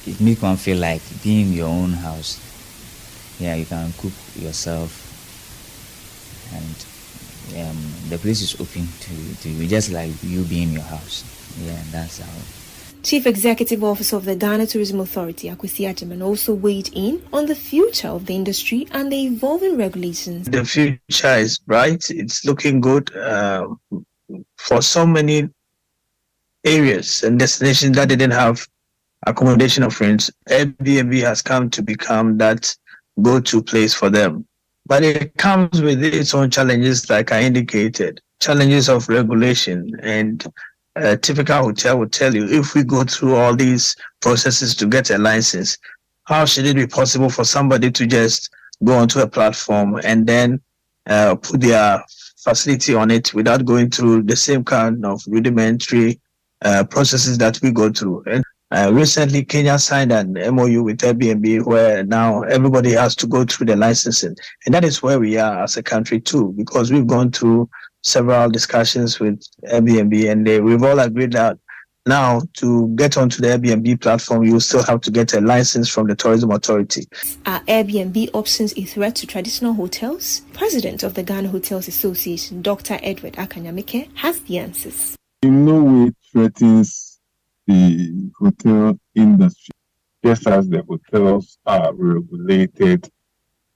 It makes one feel like being in your own house. Yeah, you can cook yourself, and the place is open to you, just like you being in your house. Yeah, that's how. Chief Executive Officer of the Ghana Tourism Authority, Akwesi Agyemang, also weighed in on the future of the industry and the evolving regulations. The future is bright. It's looking good for so many areas and destinations that didn't have accommodation offerings. Airbnb has come to become that go-to place for them. But it comes with its own challenges, like I indicated, challenges of regulation. And a typical hotel will tell you, if we go through all these processes to get a license, how should it be possible for somebody to just go onto a platform and then put their facility on it without going through the same kind of rudimentary processes that we go through? And recently, Kenya signed an MOU with Airbnb where now everybody has to go through the licensing. And that is where we are as a country too, because we've gone through several discussions with Airbnb, and we've all agreed that now to get onto the Airbnb platform, you still have to get a license from the Tourism Authority. Are Airbnb options a threat to traditional hotels? President of the Ghana Hotels Association, Dr. Edward Akanyamike, has the answers. In no way threatens the hotel industry. Just as the hotels are regulated,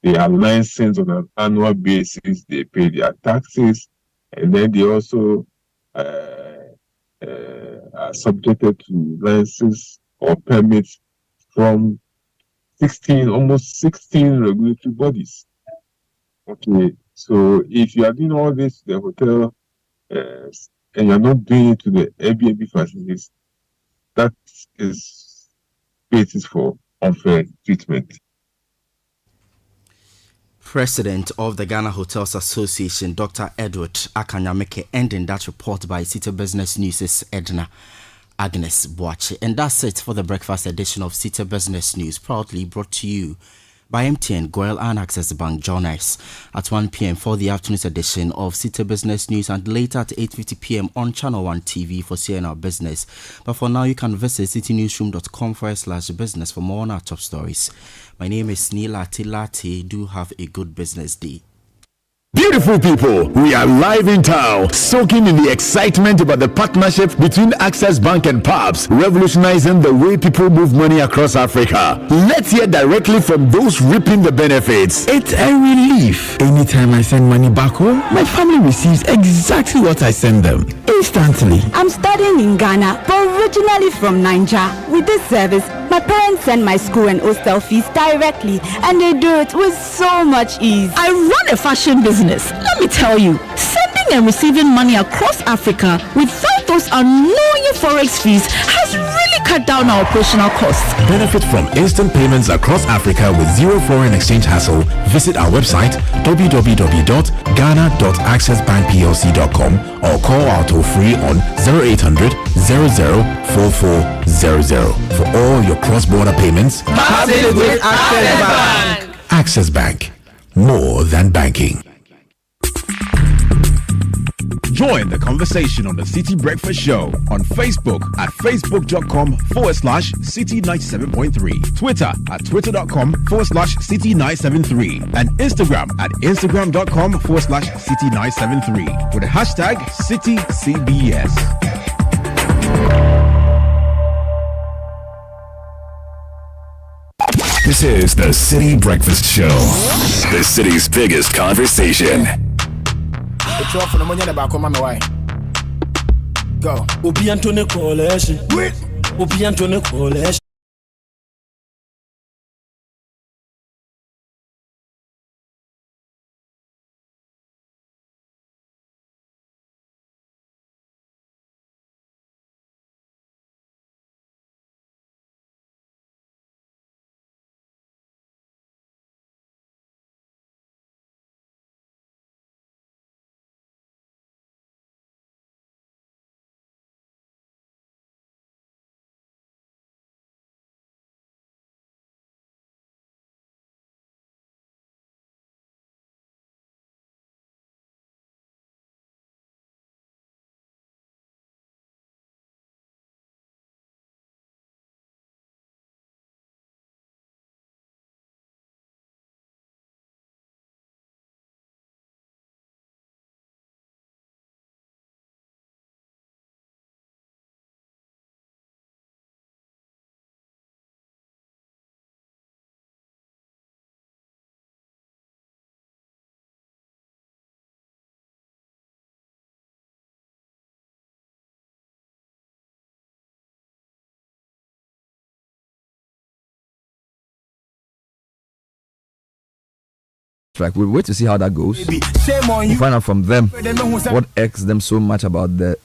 they are licensed on an annual basis, they pay their taxes, and then they also are subjected to license or permits from almost 16 regulatory bodies. Okay, so if you are doing all this to the hotel and you're not doing it to the Airbnb facilities, that is basis for unfair treatment. President of the Ghana Hotels Association, Dr. Edward Akanyamike, ending that report by Citi Business News' Edna Agnes Boache. And that's it for the breakfast edition of Citi Business News, proudly brought to you by MTN, Goyle and Access Bank. Join us at 1 p.m. for the afternoon edition of Citi Business News, and later at 8:50 p.m. on Channel 1 TV for CNR Business. But for now, you can visit citinewsroom.com/business for more on our top stories. My name is Neela Tilati. Do have a good business day. Beautiful people, we are live in town, soaking in the excitement about the partnership between Access Bank and PABS, revolutionizing the way people move money across Africa. Let's hear directly from those reaping the benefits. It's a relief. Anytime I send money back home, my family receives exactly what I send them, instantly. I'm studying in Ghana, but originally from Nigeria. With this service, my parents send my school and hostel fees directly, and they do it with so much ease. I run a fashion business. Let me tell you, sending and receiving money across Africa without those annoying forex fees has really cut down our operational costs. Benefit from instant payments across Africa with zero foreign exchange hassle. Visit our website www.ghana.accessbankplc.com or call our toll free on 0800 004400 for all your cross-border payments. Pass with Access Bank. Access Bank, more than banking. Join the conversation on the Citi Breakfast Show on Facebook at facebook.com/Citi97.3, Twitter at twitter.com/Citi973, and Instagram at instagram.com/Citi973 with the hashtag CitiCBS. This is the Citi Breakfast Show, the city's biggest conversation. Go. Obi Antone Coalition. Obi Antone Coalition. We'll wait to see how that goes. We'll find out from them what irks them so much about the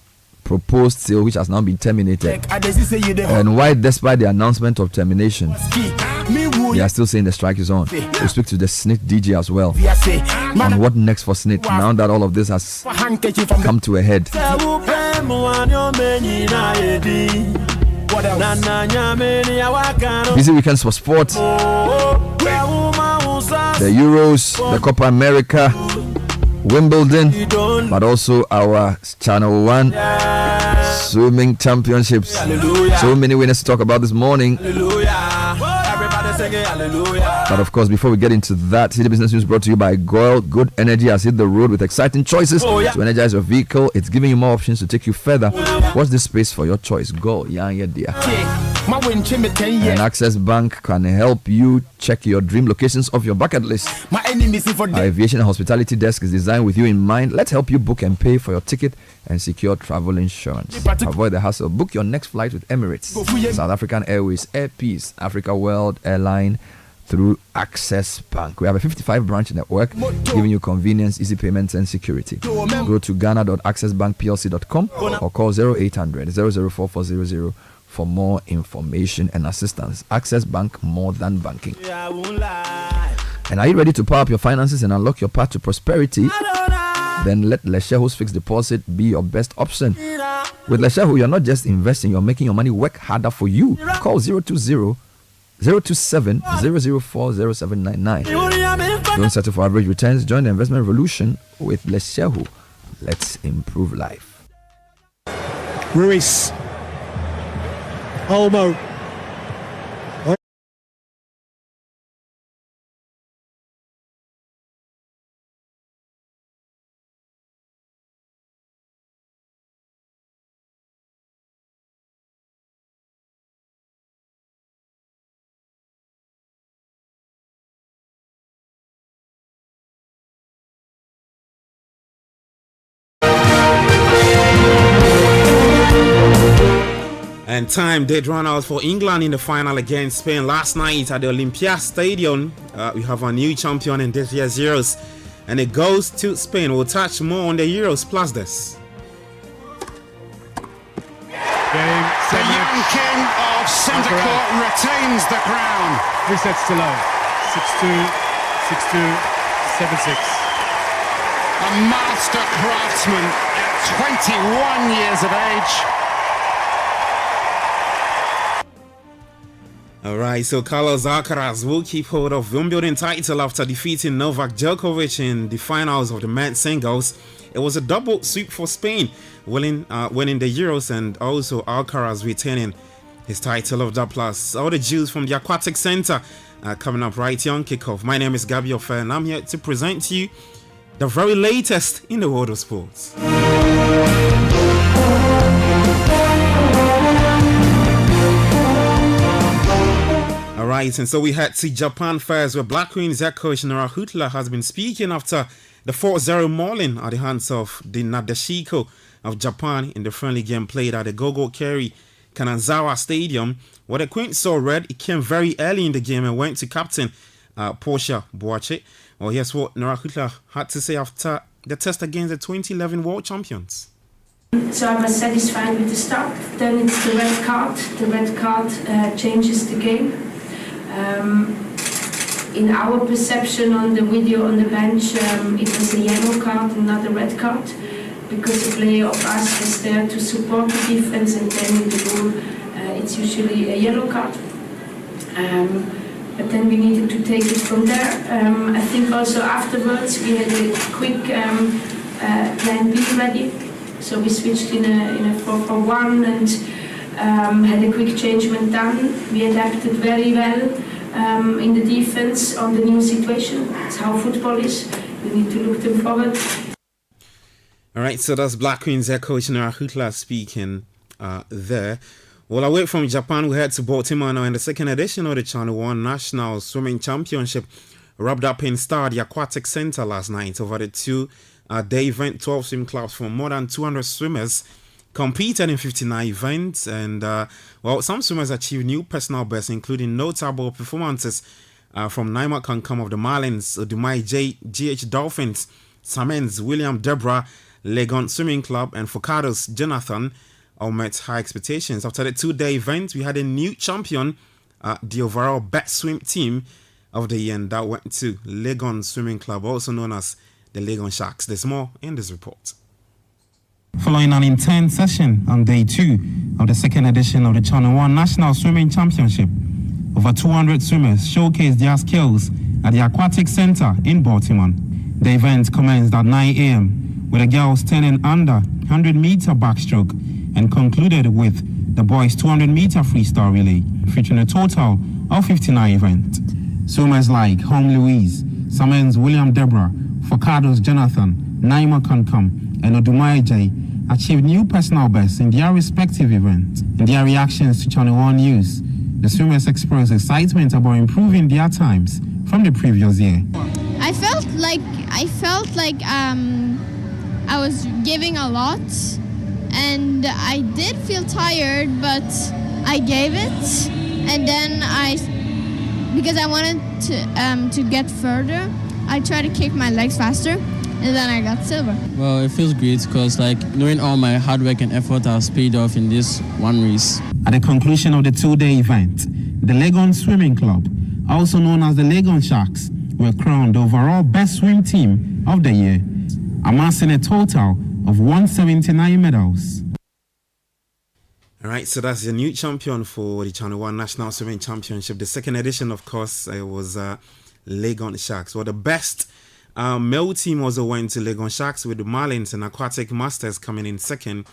proposed sale, which has now been terminated, and why, despite the announcement of termination, they are still saying the strike is on. We'll speak to the SNIT DG as well on what next for SNIT now that all of this has come to a head. Busy weekends for sports. The Euros, the Copa America, Wimbledon, but also our Channel 1 swimming championships. So many winners to talk about this morning. But of course, before we get into that, Citi Business News brought to you by Goyle. Good energy has hit the road with exciting choices to energize your vehicle. It's giving you more options to take you further. Watch this space for your choice. Goyle, yeah, dear. And Access Bank can help you check your dream locations off your bucket list. Our aviation and hospitality desk is designed with you in mind. Let's help you book and pay for your ticket and secure travel insurance. Avoid the hassle. Book your next flight with Emirates, South African Airways, Air Peace, Africa World Airline through Access Bank. We have a 55 branch network giving you convenience, easy payments and security. Go to ghana.accessbankplc.com or call 0800 004400 for more information and assistance. Access Bank, more than banking. And are you ready to power up your finances and unlock your path to prosperity? then let Lesheho's fixed deposit be your best option. With Lesheho, you're not just investing, you're making your money work harder for you. Call 020 027 004 0799. Don't settle for average returns. Join the investment revolution with Lesheho. Let's improve life. Ruiz. Olmo. And time did run out for England in the final against Spain last night at the Olympia Stadium. We have a new champion in this year's Euros, and it goes to Spain. We'll touch more on the Euros plus this. The young king of centre court retains the crown. 3 sets to love. 6-2, 6-2, 7-6. A master craftsman at 21 years of age. Alright, so Carlos Alcaraz will keep hold of Wimbledon title after defeating Novak Djokovic in the finals of the men's singles. It was a double sweep for Spain, winning the Euros, and also Alcaraz retaining his title of that plus. All the Jews from the Aquatic Center coming up right here on kickoff. My name is Gabi Ofer, and I'm here to present to you the very latest in the world of sports. Alright, and so we head to Japan first, where Black Queens head coach Nora Hutler has been speaking after the 4-0 mauling at the hands of the Nadeshiko of Japan in the friendly game played at the Gogo Keri Kanazawa Stadium. What the Queens saw red, it came very early in the game and went to captain Portia Boache. Well, here's what Nora Hutler had to say after the test against the 2011 world champions. So I was satisfied with the start. Then it's the red card. The red card changes the game. In our perception on the video on the bench, it was a yellow card and not a red card, because the player of us is there to support the defense, and then in the goal it's usually a yellow card. But then we needed to take it from there. I think also afterwards we had a quick plan B ready, so we switched in a 4-4-1 and had a quick changement done. We adapted very well in the defense on the new situation. It's how football is. We need to look them forward. Alright, so that's Black Queens head coach Nora Hutler speaking there. Well, away from Japan, we head to Baltimore now, and the second edition of the Channel 1 National Swimming Championship wrapped up in Star, the Aquatic Center, last night. Over the two-day event, 12 swim clubs from more than 200 swimmers competed in 59 events, and some swimmers achieved new personal bests, including notable performances from Naima Kankam of the Marlins, Odumai GH Dolphins, Samens William Deborah Legon Swimming Club, and Focados Jonathan all met high expectations. After the two-day event, we had a new champion, the overall best swim team of the year, and that went to Legon Swimming Club, also known as the Legon Sharks. There's more in this report. Following an intense session on day 2 of the second edition of the Channel 1 National Swimming Championship, over 200 swimmers showcased their skills at the Aquatic Center in Baltimore. The event commenced at 9 a.m. with the girls turning under 100-meter backstroke and concluded with the boys' 200-meter freestyle relay, featuring a total of 59 events. Swimmers like Home Louise, Samens William Deborah, Focados Jonathan, Naima Kankam, and Odumai J achieved new personal bests in their respective events. In their reactions to Channel 1 News, the swimmers expressed excitement about improving their times from the previous year. I felt like I was giving a lot, and I did feel tired, but I gave it, and then because I wanted to get further, I tried to kick my legs faster. And then I got silver. Well, it feels great because knowing all my hard work and effort has paid off in this one race. At the conclusion of the two-day event, the Legon Swimming Club, also known as the Legon Sharks, were crowned the overall best swim team of the year. amassing a total of 179 medals. All right, so that's the new champion for the Channel 1 National Swimming Championship. The second edition, of course, was Legon Sharks. Well, the best male team also went to Legon Sharks, with the Marlins and Aquatic Masters coming in second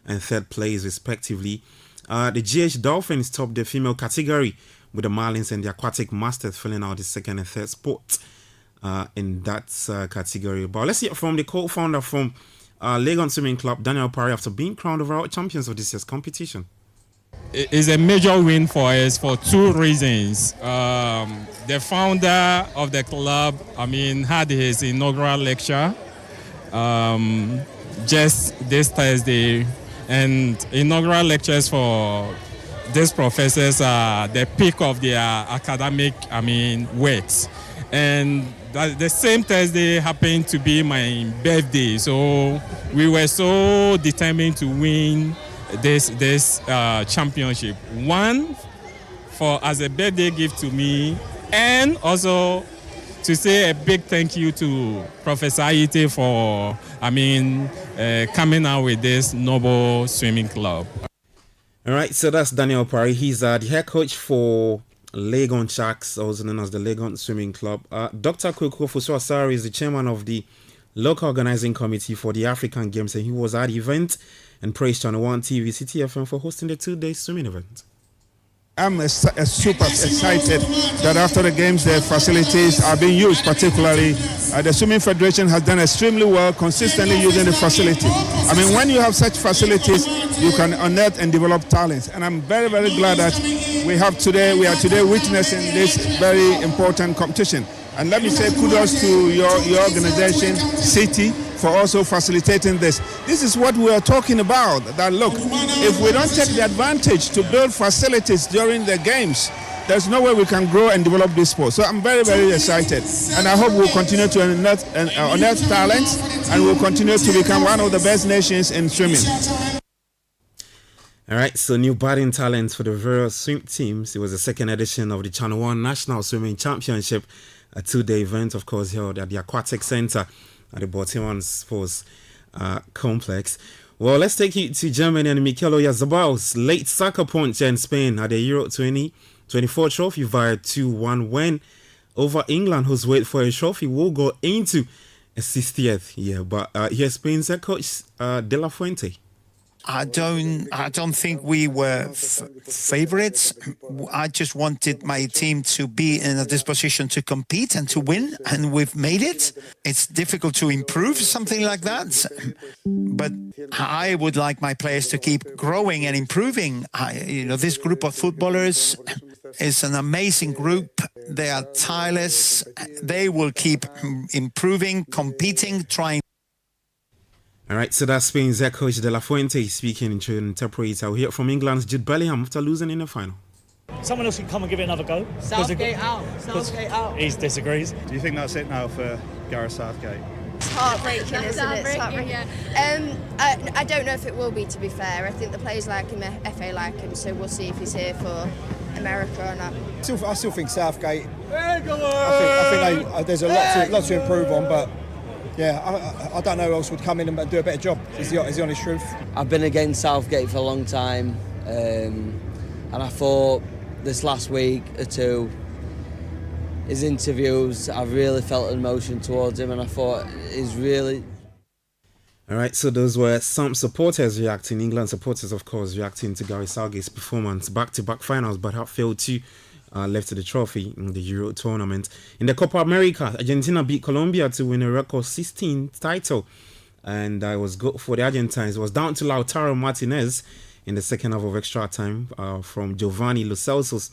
and third place, respectively. The GH Dolphins topped the female category, with the Marlins and the Aquatic Masters filling out the second and third spot in that category. But let's hear from the co-founder from Legon Swimming Club, Daniel Parry, after being crowned overall champions of this year's competition. It's a major win for us for two reasons. The founder of the club, had his inaugural lecture just this Thursday, and inaugural lectures for these professors are the peak of their academic, works. And the same Thursday happened to be my birthday, so we were so determined to win this championship. One, as a birthday gift to me, and also to say a big thank you to Professor Ayite for, coming out with this noble swimming club. All right, so that's Daniel Parry. He's the head coach for Legon Sharks, also known as the Legon Swimming Club. Dr. Koko Fuso-Asari is the chairman of the local organizing committee for the African Games, and he was at the event and praised Channel 1 TV Citi FM for hosting the two-day swimming event. I'm super excited that after the games, the facilities are being used. Particularly, the Swimming Federation has done extremely well, consistently using the facility. When you have such facilities, you can unearth and develop talents. And I'm very, very glad that we are today witnessing this very important competition. And let me say kudos to your organization, Citi, for also facilitating this. This is what we are talking about, that look, if we don't take the advantage to build facilities during the games, there's no way we can grow and develop this sport. So I'm very, very excited. And I hope we'll continue to unearth talents, and we'll continue to become one of the best nations in swimming. All right, so new batting talents for the various swim teams. It was the second edition of the Channel 1 National Swimming Championship, a two-day event, of course, held at the Aquatic Center at the Botiman Sports Complex. Well, let's take you to Germany, and Mikel Oyarzabal's late sucker punch in Spain at the Euro 2024 trophy via 2-1 win over England, whose wait for a trophy will go into a 60th year. But here's Spain's head coach De La Fuente. I don't think we were favorites. I just wanted my team to be in a disposition to compete and to win, and we've made it. It's difficult to improve something like that, but I would like my players to keep growing and improving. This group of footballers is an amazing group. They are tireless. They will keep improving, competing, trying. All right, so that's Spain's head coach De La Fuente speaking in interpreter. We'll hear from England's Jude Bellingham after losing in the final. Someone else can come and give it another go. Southgate out. Southgate out. He disagrees. Do you think that's it now for Gareth Southgate? It's heartbreaking, isn't it? It's heartbreaking. Yeah. I don't know if it will be, to be fair. I think the players like him, FA like him, so we'll see if he's here for America or not. I still think Southgate. I think there's a lot to improve on, but. Yeah, I don't know who else would come in and do a better job, is the honest truth. I've been against Southgate for a long time, and I thought this last week or two, his interviews, I've really felt an emotion towards him, and I thought he's really... All right, so those were some supporters reacting, England supporters, of course, reacting to Gareth Southgate's performance, back-to-back finals, but have failed to left the trophy in the Euro tournament. In the Copa America, Argentina beat Colombia to win a record 16th title, and it was good for the Argentines. It was down to Lautaro Martinez in the second half of extra time from Giovanni Lo Celso's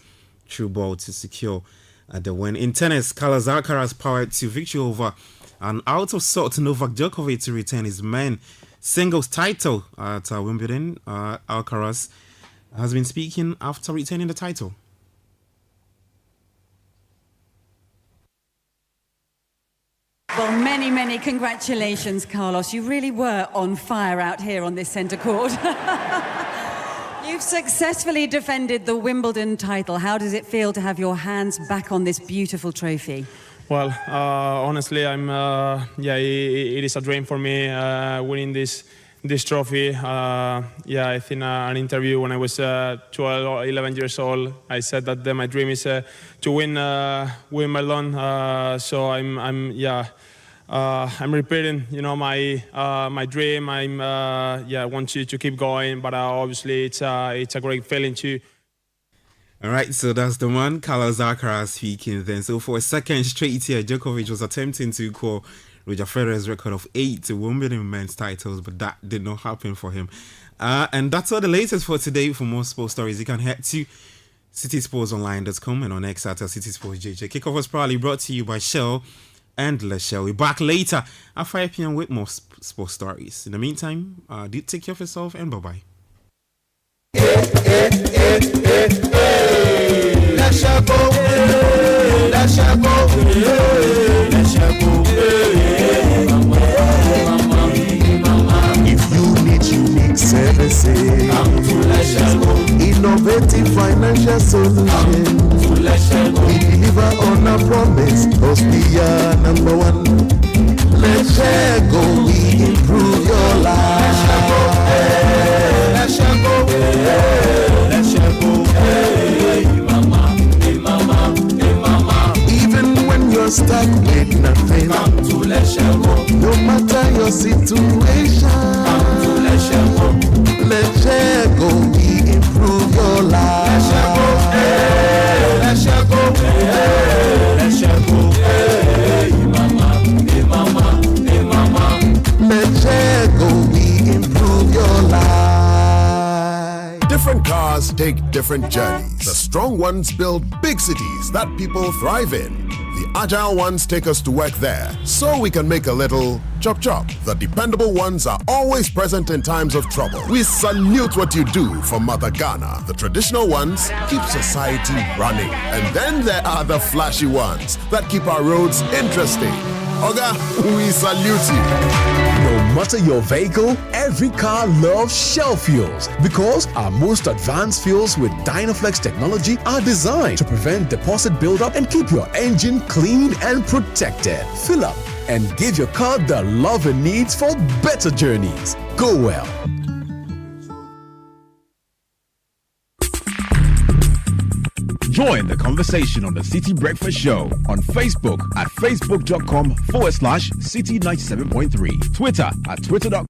true ball to secure the win. In tennis, Carlos Alcaraz powered to victory over an out-of-sort Novak Djokovic to retain his men's singles title at Wimbledon. Alcaraz has been speaking after retaining the title. Well, many congratulations, Carlos. You really were on fire out here on this centre court. You've successfully defended the Wimbledon title. How does it feel to have your hands back on this beautiful trophy? Well, honestly, I'm. It is a dream for me winning this trophy. I think an interview when I was 12 or 11 years old, I said that my dream is to win Wimbledon. So I'm repeating, my dream. I want to keep going, but obviously it's a great feeling too. All right, so that's the man, Carlos Alcaraz speaking then. So for a second straight year, Djokovic was attempting to equal Roger Federer's record of 8 Wimbledon men's titles, but that did not happen for him. And that's all the latest for today. For more sports stories, you can head to citisportsonline.com and on X at Citi Sports JJ. Kickoff was proudly brought to you by Shell and Shell. We're back later at 5 p.m. with more sports stories. In the meantime, do take care of yourself and bye-bye. If you need unique services, innovative financial solutions, we deliver on our promise, cause we are number one. Let's go, we improve your life. Let's go, even when you're stuck with nothing, no matter your situation, let's go, we improve your life. Let's go, we improve your life. Different cars take different journeys. The strong ones build big cities that people thrive in. The agile ones take us to work there, so we can make a little chop chop. The dependable ones are always present in times of trouble. We salute what you do for Mother Ghana. The traditional ones keep society running. And then there are the flashy ones that keep our roads interesting. Oga, we salute you. No matter your vehicle, every car loves Shell fuels because our most advanced fuels with Dynaflex technology are designed to prevent deposit buildup and keep your engine clean and protected. Fill up and give your car the love it needs for better journeys. Go well. Join the conversation on the Citi Breakfast Show on Facebook at facebook.com/Citi 97.3, Twitter at twitter.com.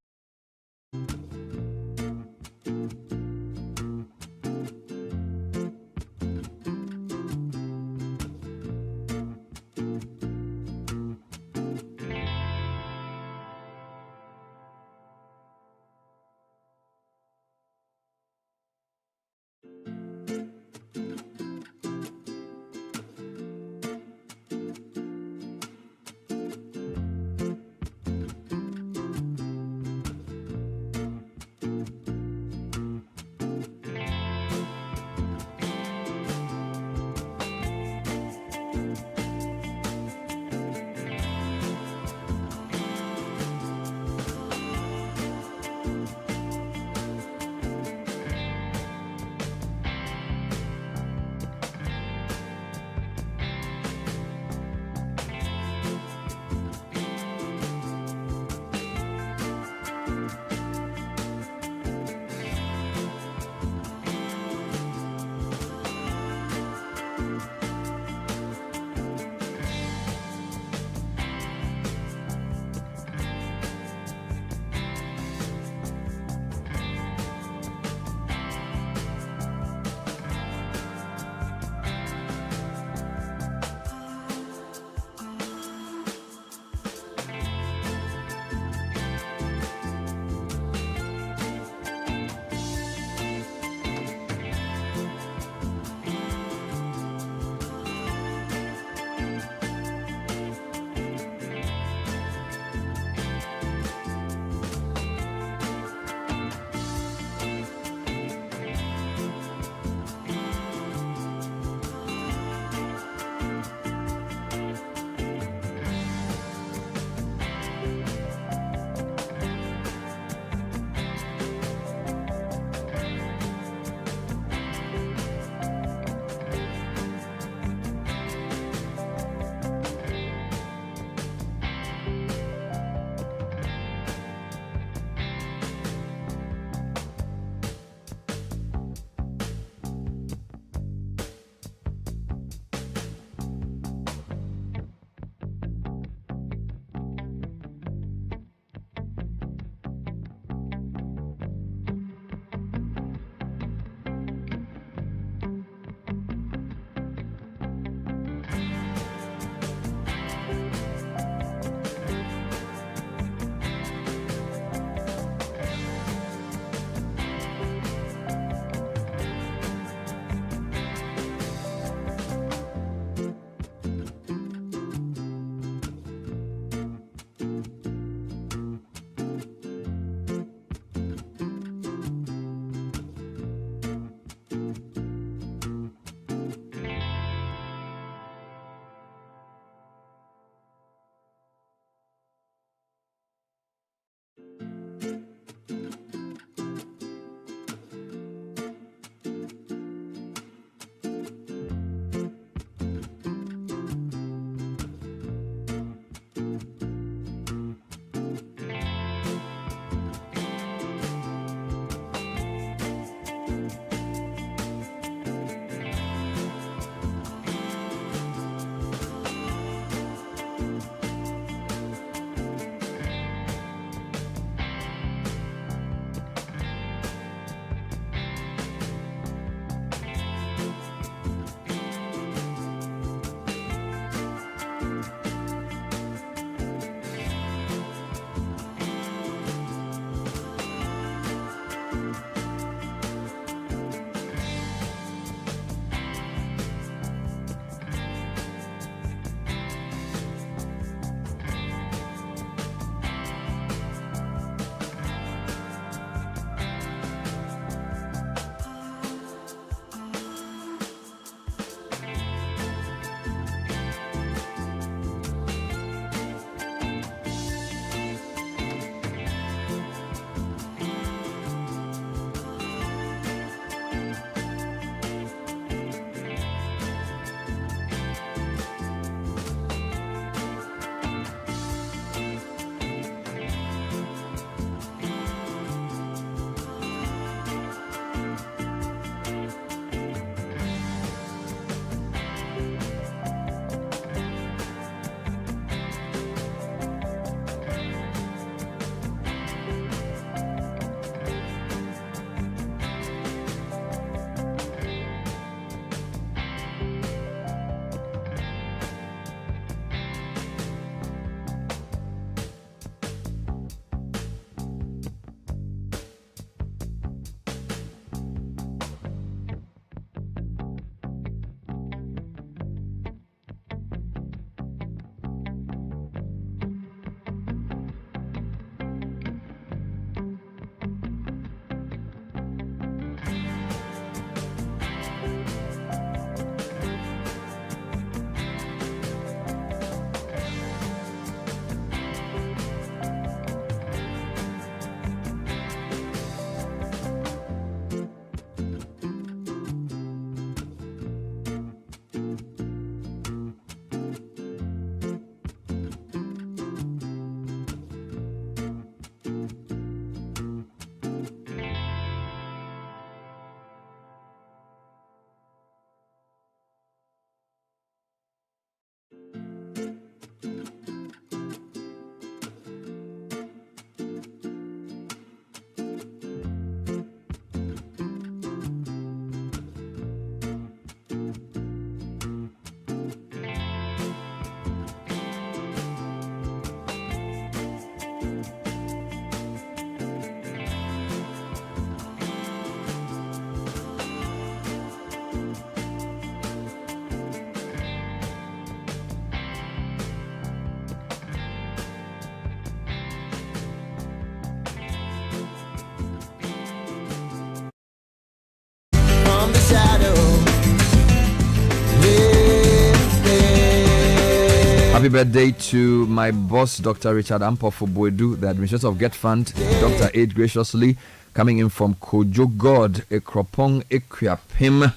birthday to my boss, Dr. Richard Ampofo Boedu, the administrator of Get Fund. Dr. Aid graciously coming in from Kojo God, Ekropong Equiapim.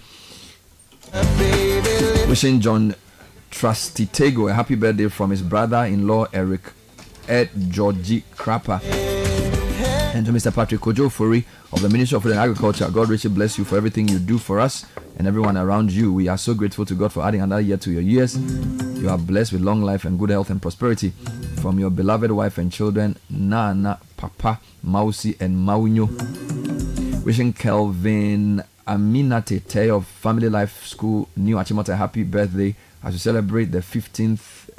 Wishing John Trustitego a happy birthday from his brother-in-law Eric Ed Georgie Crapper. And to Mr. Patrick Kojo Furi of the Ministry of Food and Agriculture. God richly bless you for everything you do for us and everyone around you. We are so grateful to God for adding another year to your years. You are blessed with long life and good health and prosperity from your beloved wife and children, Nana, Papa, Mausi, and Maunyo. Wishing Kelvin Aminate Te of Family Life School, New Achimota, a happy birthday as you celebrate the 15th.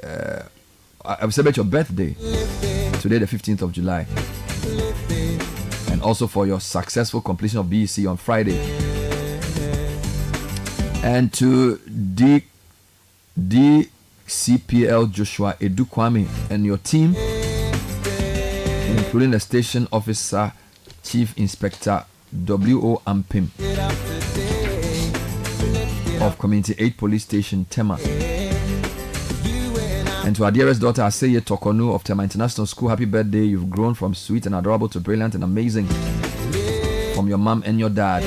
I will celebrate your birthday today, the 15th of July. And also for your successful completion of BEC on Friday. And to DCPL Joshua Edukwame and your team, including the station officer, Chief Inspector W.O. Ampim of Community 8 Police Station, Tema. And to our dearest daughter, Aseye Tokonu of Tema International School, happy birthday. You've grown from sweet and adorable to brilliant and amazing from your mom and your dad.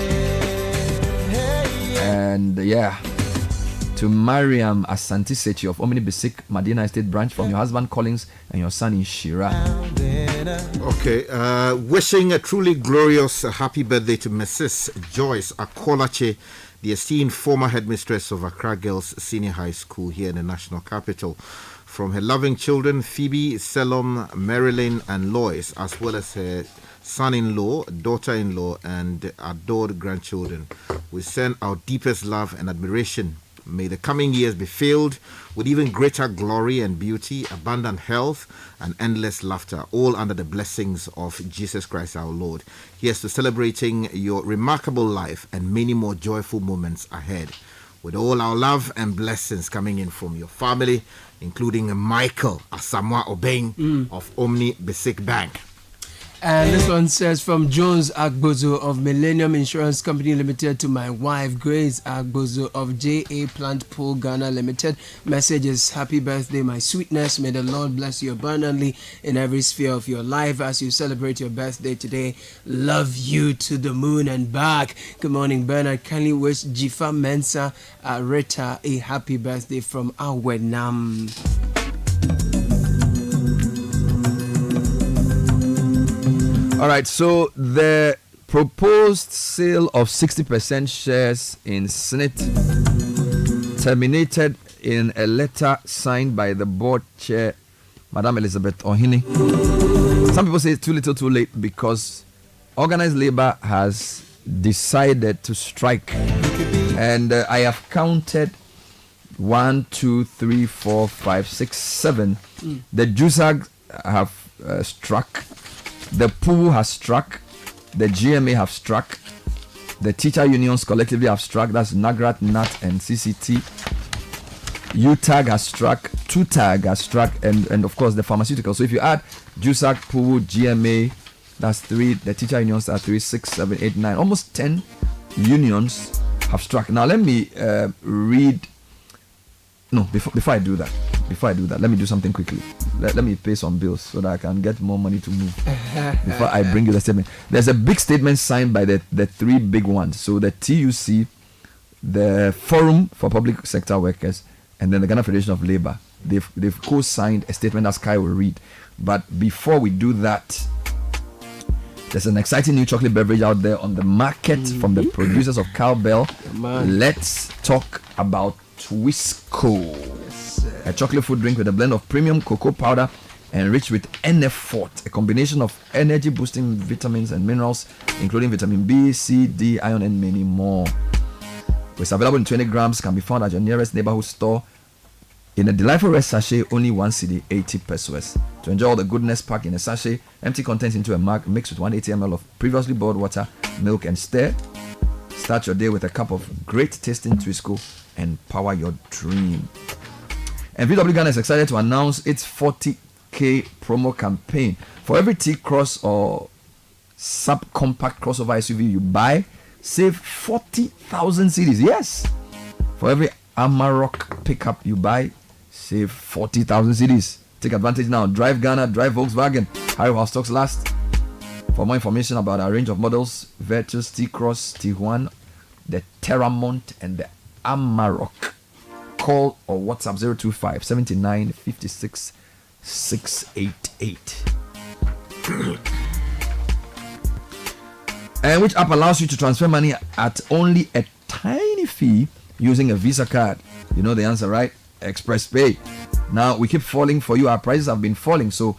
And to Mariam Asante Sechi of Omni Bisik, Madina Estate Branch, from your husband Collins and your son Inshira. Okay, wishing a truly glorious happy birthday to Mrs. Joyce Akolache, the esteemed former headmistress of Accra Girls Senior High School here in the national capital. From her loving children, Phoebe, Selom, Marilyn, and Lois, as well as her son-in-law, daughter-in-law, and adored grandchildren. We send our deepest love and admiration. May the coming years be filled with even greater glory and beauty, abundant health, and endless laughter, all under the blessings of Jesus Christ our Lord. Here's to celebrating your remarkable life and many more joyful moments ahead. With all our love and blessings coming in from your family, including Michael Asamoah Obeng of Omni Basic Bank. And this one says, from Jones Agbozo of Millennium Insurance Company Limited to my wife Grace Agbozo of JA Plant Pool Ghana Limited. Message is, happy birthday my sweetness. May the Lord bless you abundantly in every sphere of your life as you celebrate your birthday today. Love you to the moon and back. Good morning, Bernard. Kindly wish Jifa Mensa Rita a happy birthday from Awenam. All right, so the proposed sale of 60% shares in SNIT terminated in a letter signed by the board chair, Madam Elizabeth Ohini. Some people say it's too little, too late, because organized labor has decided to strike. And I have counted 1, 2, 3, 4, 5, 6, 7. The JUSAG have struck. The POO has struck, the GMA have struck, the teacher unions collectively have struck, that's NAGRAT, NAT, and CCT. UTAG has struck, TUTAG has struck, and of course the pharmaceuticals. So if you add JUSAG, POO, GMA, that's 3, the teacher unions are 3, 6, 7, 8, 9, almost 10 unions have struck. Now let me read. No, before I do that, let me do something quickly. Let me pay some bills so that I can get more money to move before I bring you the statement. There's a big statement signed by the 3 big ones. So the TUC, the Forum for Public Sector Workers, and then the Ghana Federation of Labour. They've co-signed a statement that Sky will read. But before we do that, there's an exciting new chocolate beverage out there on the market from the producers of Cowbell. Let's talk about Twisco, a chocolate food drink with a blend of premium cocoa powder enriched with NF4, a combination of energy boosting vitamins and minerals, including vitamin B, C, D, iron, and many more. It's available in 20 grams, can be found at your nearest neighborhood store. In a delightful red sachet, only 1 cedi, 80 pesos. To enjoy all the goodness packed in a sachet, empty contents into a mug, mixed with 180 ml of previously boiled water, milk, and stir. Start your day with a cup of great tasting Twisco and power your dream. And VW Ghana is excited to announce its 40k promo campaign. For every T-Cross or subcompact crossover SUV you buy, save 40,000 cedis. Yes. For every Amarok pickup you buy, Save 40,000 cedis. Take advantage now. Drive Ghana, drive Volkswagen. Hurry while stocks last. For more information about our range of models, Virtus, T-Cross, T1, the Terramont, and the Amarok, call or WhatsApp 025 79 56 688. And which app allows you to transfer money at only a tiny fee using a Visa card? You know the answer, right? Express Pay. Now we keep falling for you. Our prices have been falling, so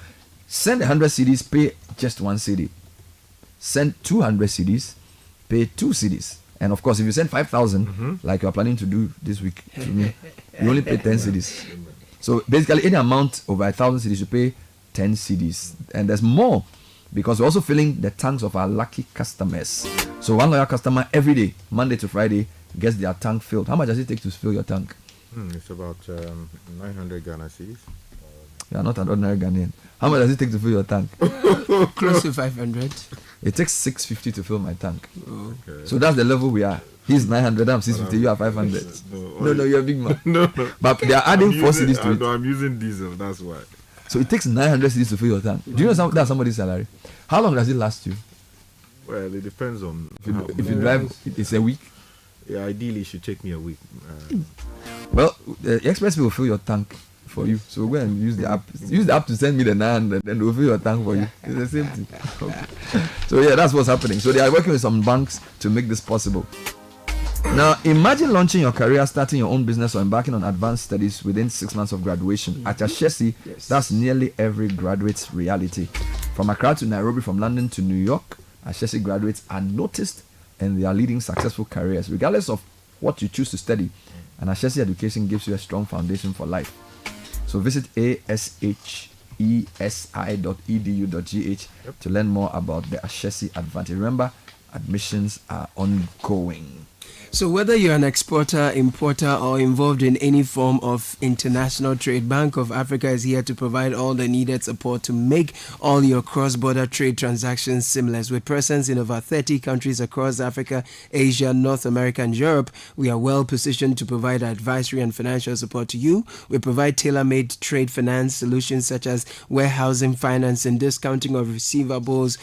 send 100 CDs, pay just 1 CD. Send 200 CDs, pay 2 CDs. And of course, if you send 5,000, like you're planning to do this week, you only pay 10 CDs. So basically, any amount over 1,000 CDs, you pay 10 CDs. And there's more, because we're also filling the tanks of our lucky customers. So one loyal customer every day, Monday to Friday, gets their tank filled. How much does it take to fill your tank? It's about 900 Ghana cedis. You are not an ordinary Ghanaian. How much does it take to fill your tank? Close to 500. It takes 650 to fill my tank. Okay. So that's the level we are. He's 900, I'm 650, you are 500. No, you're a big man. No. But they are adding 4 CDs to it. No, I'm using diesel, that's why. So it takes 900 CDs to fill your tank. Do you know that's somebody's salary? How long does it last you? Well, it depends on... If you drive, it's a week? Yeah, ideally it should take me a week. Well, the express will fill your tank for you. So go and use the app. Use the app to send me the 900 and we'll fill your tank for you. It's the same thing. Okay. So yeah, that's what's happening. So they are working with some banks to make this possible. Now, imagine launching your career, starting your own business, or embarking on advanced studies within 6 months of graduation. At Ashesi, that's nearly every graduate's reality. From Accra to Nairobi, from London to New York, Ashesi graduates are noticed and they are leading successful careers, regardless of what you choose to study. And Ashesi Education gives you a strong foundation for life. So visit ashesi.edu.gh to learn more about the Ashesi Advantage. Remember, admissions are ongoing. So whether you're an exporter, importer, or involved in any form of international trade, Bank of Africa is here to provide all the needed support to make all your cross-border trade transactions seamless. With presence in over 30 countries across Africa, Asia, North America, and Europe, we are well positioned to provide advisory and financial support to you. We provide tailor-made trade finance solutions such as warehousing, financing, discounting of receivables,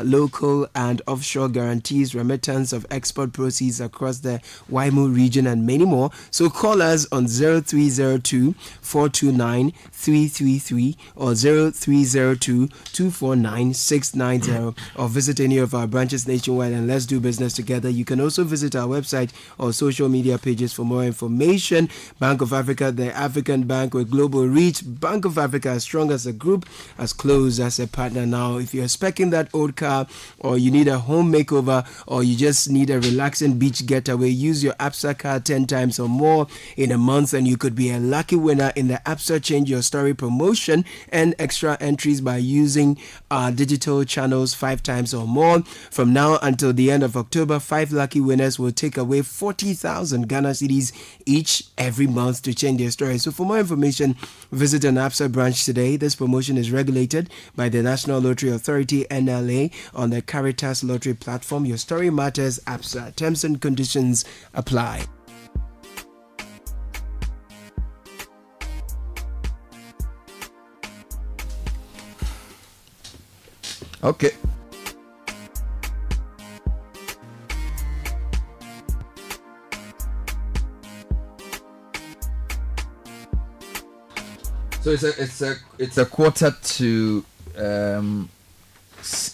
local and offshore guarantees, remittance of export proceeds across the Waimu region, and many more. So call us on 0302 429 333 or 0302 249 690 or visit any of our branches nationwide and let's do business together. You can also visit our website or social media pages for more information. Bank of Africa, the African bank with global reach. Bank of Africa, as strong as a group, as close as a partner. Now, if you're speccing that old car, or you need a home makeover, or you just need a relaxing beach getaway, use your ABSA card 10 times or more in a month and you could be a lucky winner in the ABSA Change Your Story promotion, and extra entries by using our digital channels 5 times or more. From now until the end of October, 5 lucky winners will take away 40,000 Ghana cedis each every month to change their story. So for more information, visit an ABSA branch today. This promotion is regulated by the National Lottery Authority, NLA, on the Caritas Lottery platform. Your story matters, ABSA. Terms and conditions apply. Okay. So it's a quarter to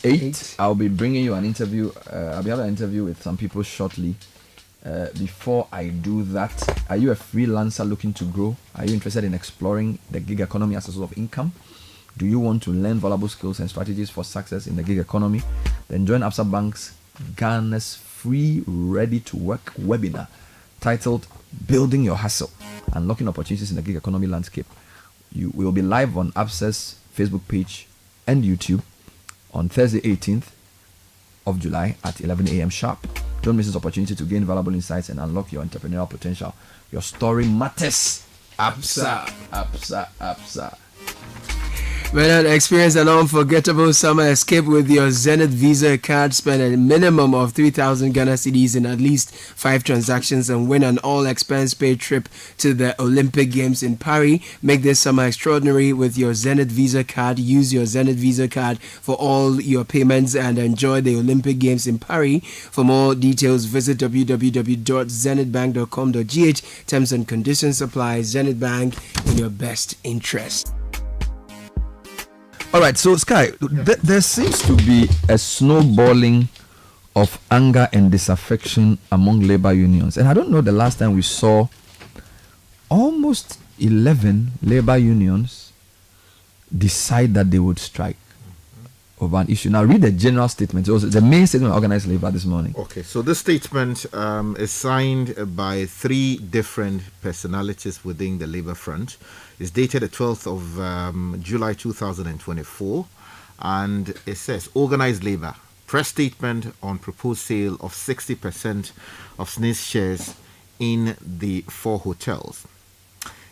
8. I'll be bringing you an interview. I'll be having an interview with some people shortly. Before I do that, are you a freelancer looking to grow? Are you interested in exploring the gig economy as a source of income? Do you want to learn valuable skills and strategies for success in the gig economy? Then join Absa Bank's Ghana's free ready-to-work webinar titled Building Your Hustle, Unlocking Opportunities in the Gig Economy Landscape. You will be live on Absa's Facebook page and YouTube on Thursday 18th of July at 11 a.m. sharp. Don't miss this opportunity to gain valuable insights and unlock your entrepreneurial potential. Your story matters. Absa, Absa, Absa. Why not experience an unforgettable summer escape with your Zenith Visa card? Spend a minimum of 3,000 Ghana cedis in at least 5 transactions and win an all-expense-paid trip to the Olympic Games in Paris. Make this summer extraordinary with your Zenith Visa card. Use your Zenith Visa card for all your payments and enjoy the Olympic Games in Paris. For more details, visit www.zenithbank.com.gh. Terms and conditions apply. Zenith Bank, in your best interest. All right, so Sky, there seems to be a snowballing of anger and disaffection among labor unions. And I don't know the last time we saw almost 11 labor unions decide that they would strike over an issue. Now, read the general statement. It was the main statement of organized labor this morning. Okay, so this statement is signed by 3 different personalities within the labor front. It's dated the 12th of July 2024, and it says, organized labor, press statement on proposed sale of 60% of SNIT shares in the 4 hotels.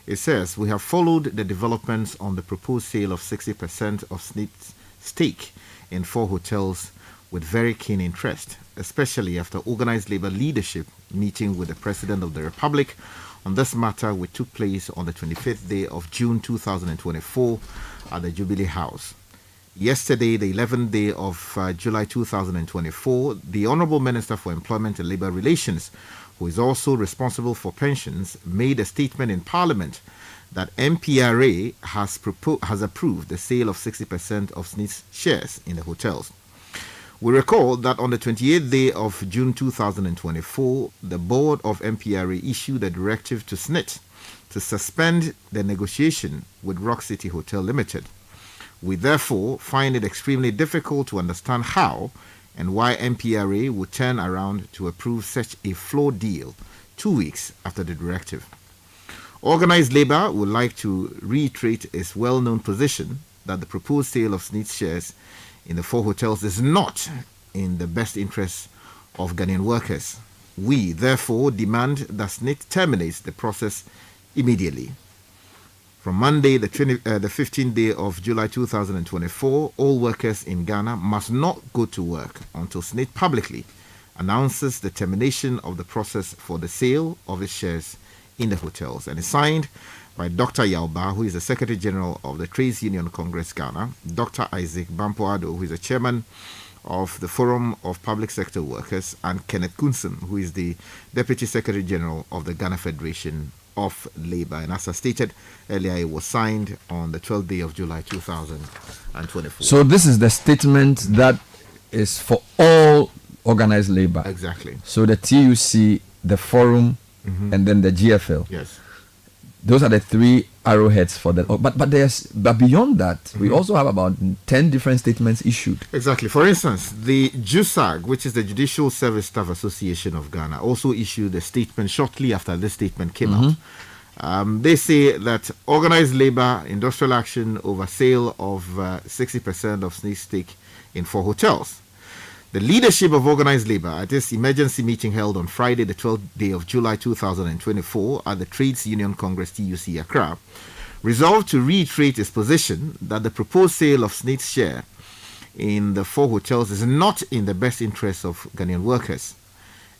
It says, we have followed the developments on the proposed sale of 60% of SNIT's stake in 4 hotels with very keen interest, especially after organized labor leadership meeting with the President of the Republic on this matter, which took place on the 25th day of June 2024 at the Jubilee House. Yesterday, the 11th day of July 2024, the Honorable Minister for Employment and Labor Relations, who is also responsible for pensions, made a statement in Parliament that MPRA has approved the sale of 60% of SNIT's shares in the hotels. We recall that on the 28th day of June 2024, the board of MPRA issued a directive to SNIT to suspend the negotiation with Rock City Hotel Limited. We therefore find it extremely difficult to understand how and why MPRA would turn around to approve such a flawed deal 2 weeks after the directive. Organized labor would like to reiterate its well-known position that the proposed sale of SNIT shares in the 4 hotels is not in the best interest of Ghanaian workers. We, therefore, demand that SNIT terminates the process immediately. From Monday, the 15th day of July 2024, all workers in Ghana must not go to work until SNIT publicly announces the termination of the process for the sale of its shares in the hotels, and is signed by Dr. Yauba, who is the Secretary General of the Trades Union Congress Ghana, Dr. Isaac Bampoado, who is the Chairman of the Forum of Public Sector Workers, and Kenneth Kunsen, who is the Deputy Secretary General of the Ghana Federation of Labour. And as I stated earlier, it was signed on the 12th day of July 2024. So this is the statement that is for all organized labour. Exactly. So the TUC, the Forum, and then the GFL. Yes. Those are the 3 arrowheads for that. But beyond that, we also have about 10 different statements issued. Exactly. For instance, the JUSAG, which is the Judicial Service Staff Association of Ghana, also issued a statement shortly after this statement came out. They say that organized labor, industrial action over sale of 60% of SNIT stake in 4 hotels. The leadership of organized labor at this emergency meeting held on Friday, the 12th day of July 2024 at the Trades Union Congress TUC Accra, resolved to reiterate its position that the proposed sale of SNIT's share in the 4 hotels is not in the best interest of Ghanaian workers.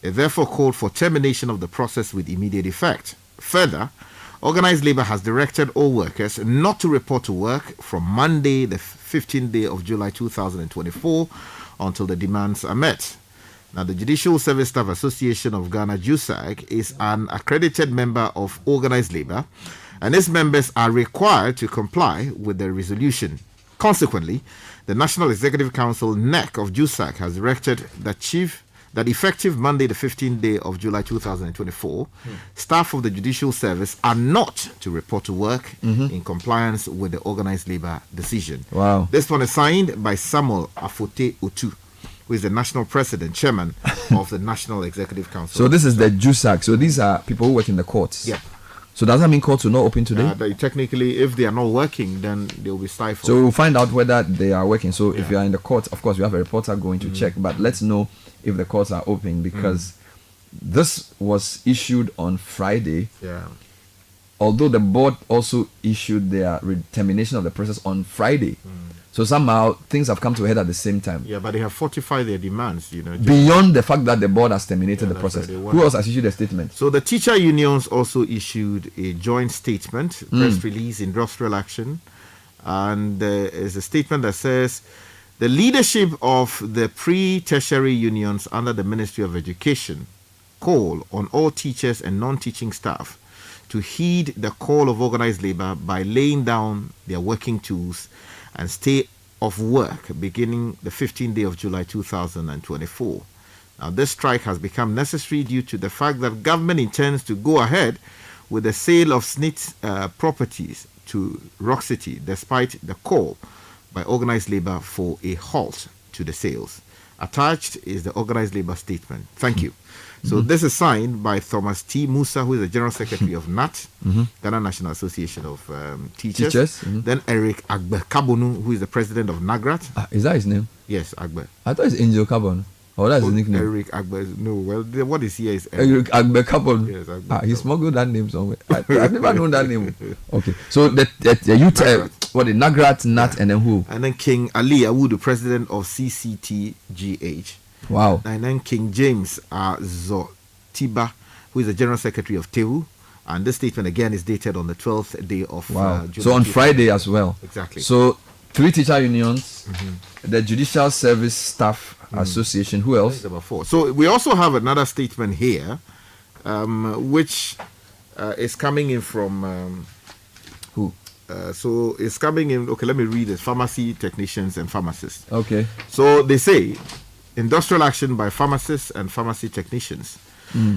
It therefore called for termination of the process with immediate effect. Further, organized labor has directed all workers not to report to work from Monday, the 15th day of July 2024, until the demands are met. Now, the Judicial Service Staff Association of Ghana, JUSAG, is an accredited member of organized labor, and its members are required to comply with the resolution. Consequently, the National Executive Council, NEC, of JUSAG has directed that effective Monday, the 15th day of July 2024, staff of the Judicial Service are not to report to work in compliance with the organized labor decision. Wow. This one is signed by Samuel Afote Otu, who is the National President, Chairman of the National Executive Council. So this is the JUSAG. So these are people who work in the courts. Yeah. So does that mean courts will not open today? Technically, if they are not working, then they will be stifled. So we'll find out whether they are working. So if you are in the court, of course, we have a reporter going to check. But let's know if the courts are open, because this was issued on Friday. Yeah. although the board also issued their termination of the process on Friday. So somehow things have come to a head at the same time. Yeah, but they have fortified their demands, Beyond the fact that the board has terminated the process. Right. Who else has issued a statement? So the teacher unions also issued a joint statement, press release, industrial action. And there is a statement that says, the leadership of the pre-tertiary unions under the Ministry of Education call on all teachers and non-teaching staff to heed the call of organized labor by laying down their working tools and stay off work beginning the 15th day of July 2024. Now, this strike has become necessary due to the fact that government intends to go ahead with the sale of SNIT properties to Rock City, despite the call by organized labor for a halt to the sales. Attached is the organized labor statement. Thank you. So this is signed by Thomas T. Musa, who is the General Secretary of NAT, Ghana National Association of Teachers. Then Eric Agbe Kabonu, who is the President of NAGRAT. Is that his name? Yes, Agbe. I thought it's Angel Kabon. Oh, that's his nickname. Eric Agbe. No, well, what is here is Eric Agbe Kabon. Yes, Agbe. He smuggled that name somewhere. I've never known that name. Okay, so the youth, the NAGRAT, NAT, and then who? And then King Ali Awu, the President of CCTGH. Wow. And then King James Zotiba, who is the General Secretary of TEU. And this statement again is dated on the 12th day of July. So on Friday as well. Exactly. So 3 teacher unions, the Judicial Service Staff Association. Who else? Number 4. So we also have another statement here, which is coming in from who? So it's coming in. Okay, let me read it. Pharmacy technicians and pharmacists. Okay. So they say industrial action by pharmacists and pharmacy technicians.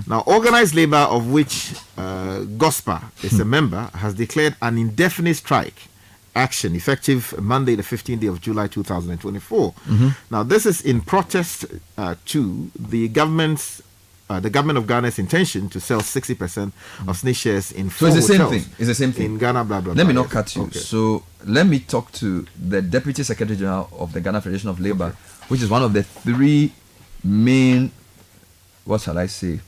Now, organized labor, of which GOSPA is a member, has declared an indefinite strike action effective Monday, the 15th day of July 2024. Now, this is in protest to the government of Ghana's intention to sell 60% of SNIT shares in 4 hotels. So it's the same thing. It's the same thing. In Ghana, blah, blah, Let blah. me not cut you. Okay. So let me talk to the Deputy Secretary General of the Ghana Federation of Labour, which is one of the 3 main, what shall I say?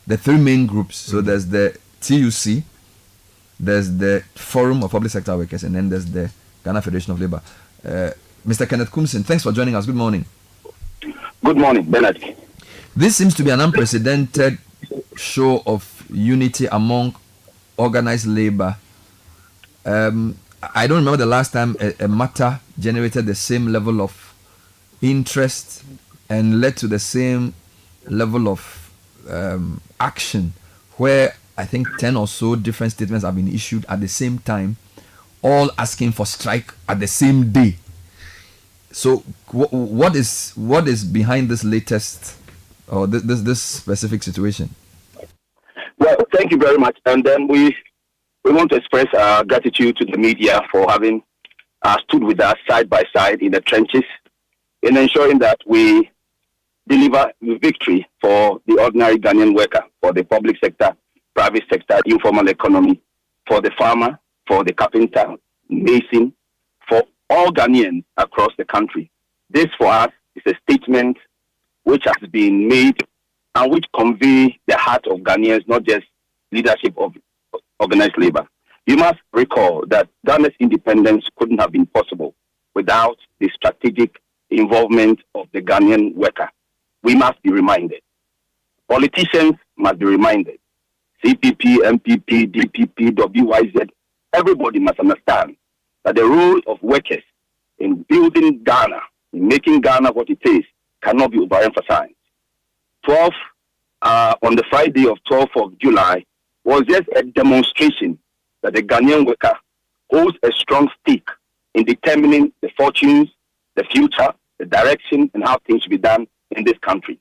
The 3 main groups. So there's the TUC, there's the Forum of Public Sector Workers, and then there's the Ghana Federation of Labour. Mr. Kenneth Kumsin, thanks for joining us. Good morning. Good morning, Bernard. This seems to be an unprecedented show of unity among organized labor. I don't remember the last time a matter generated the same level of interest and led to the same level of action, where I think 10 or so different statements have been issued at the same time, all asking for strike at the same day. So what is behind this latest or this specific situation? Well, thank you very much. And then we want to express our gratitude to the media for having stood with us side by side in the trenches in ensuring that we deliver victory for the ordinary Ghanaian worker, for the public sector, private sector, informal economy, for the farmer, for the carpenter, mason, for all Ghanaians across the country. This for us is a statement which has been made and which convey the heart of Ghanaians, not just leadership of organized labor. You must recall that Ghana's independence couldn't have been possible without the strategic involvement of the Ghanaian worker. We must be reminded. Politicians must be reminded. CPP, MPP, DPP, WYZ, everybody must understand that the role of workers in building Ghana, in making Ghana what it is, cannot be overemphasized. On the Friday of 12th of July was just a demonstration that the Ghanaian worker holds a strong stake in determining the fortunes, the future, the direction, and how things should be done in this country.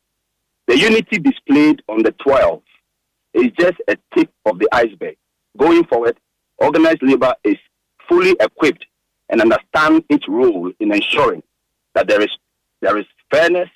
The unity displayed on the 12th is just a tip of the iceberg. Going forward, organized labor is fully equipped and understands its role in ensuring that there is fairness,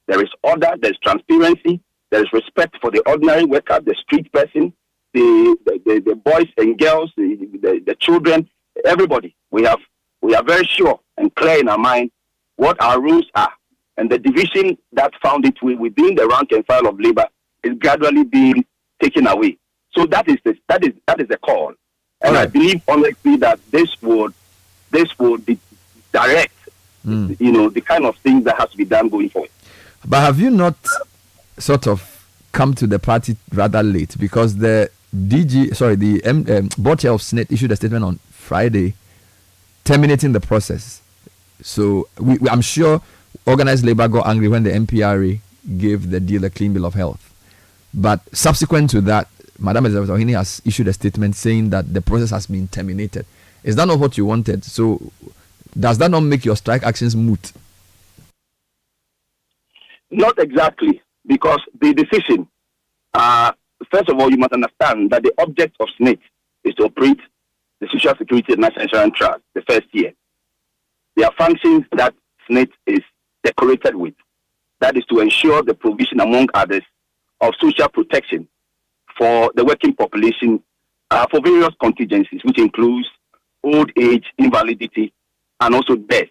there is order, there is transparency, there is respect for the ordinary worker, the street person, the boys and girls, the children, everybody. We are very sure and clear in our mind what our rules are. And the division that found its way within the rank and file of labor is gradually being taken away. So that is the call. And I believe honestly that this would direct, the kind of things that has to be done going forward. But have you not sort of come to the party rather late? Because the board chair of SNIT issued a statement on Friday terminating the process. So I'm sure organized labor got angry when the MPRA gave the deal a clean bill of health. But subsequent to that, Madam Elizabeth Ohini has issued a statement saying that the process has been terminated. Is that not what you wanted? So does that not make your strike actions moot? Not exactly, because the decision, first of all, you must understand that the object of SNIT is to operate the Social Security and National Insurance Trust the first year. There are functions that SNIT is decorated with. That is to ensure the provision, among others, of social protection for the working population for various contingencies, which includes old age, invalidity, and also death.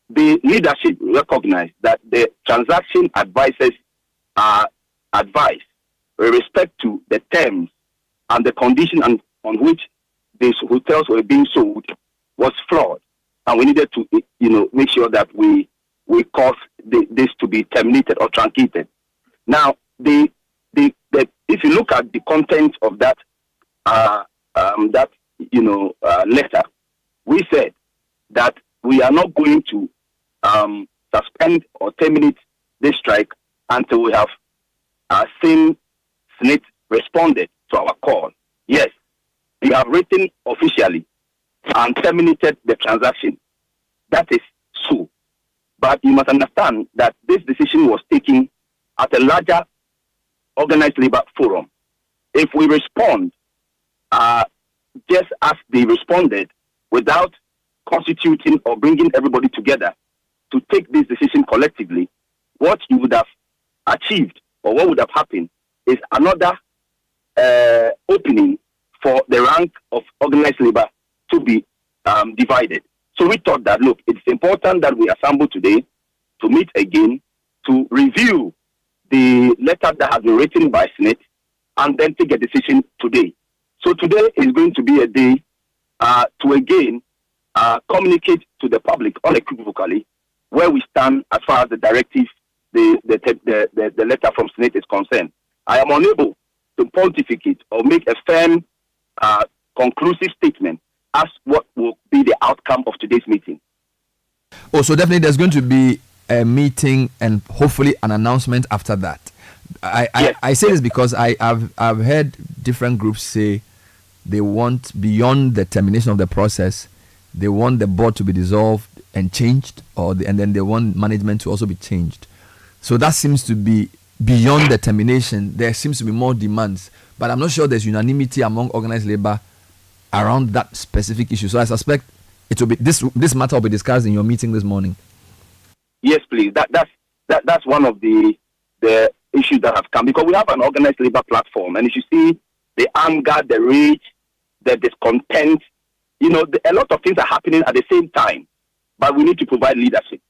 The leadership recognized that the transaction advisors advice with respect to the terms and the condition on which these hotels were being sold was flawed, and we needed to, make sure that we cause this to be terminated or truncated. Now, if you look at the content of that letter, we said that we are not going to suspend or terminate this strike until we have seen SNIT responded to our call. Yes, we have written officially and terminated the transaction. That is so. But you must understand that this decision was taken at a larger organized labor forum. If we respond just as they responded without constituting or bringing everybody together to take this decision collectively, what you would have achieved or what would have happened is another opening for the rank of organized labor to be divided. So we thought that, look, it's important that we assemble today to meet again, to review the letter that has been written by SNIT, and then take a decision today. So today is going to be a day to again communicate to the public unequivocally where we stand as far as the directive, the letter from SNIT is concerned. I am unable to pontificate or make a firm, conclusive statement as what will be the outcome of today's meeting. Oh, so definitely there's going to be a meeting and hopefully an announcement after that. I say this because I've heard different groups say they want, beyond the termination of the process, they want the board to be dissolved and changed, and then they want management to also be changed. So that seems to be beyond the termination. There seems to be more demands, but I'm not sure there's unanimity among organized labor around that specific issue. So I suspect it will be this matter will be discussed in your meeting this morning. Yes, please. That's one of the issues that have come, because we have an organized labor platform, and if you see the anger, the rage, the discontent, a lot of things are happening at the same time, but we need to provide leadership.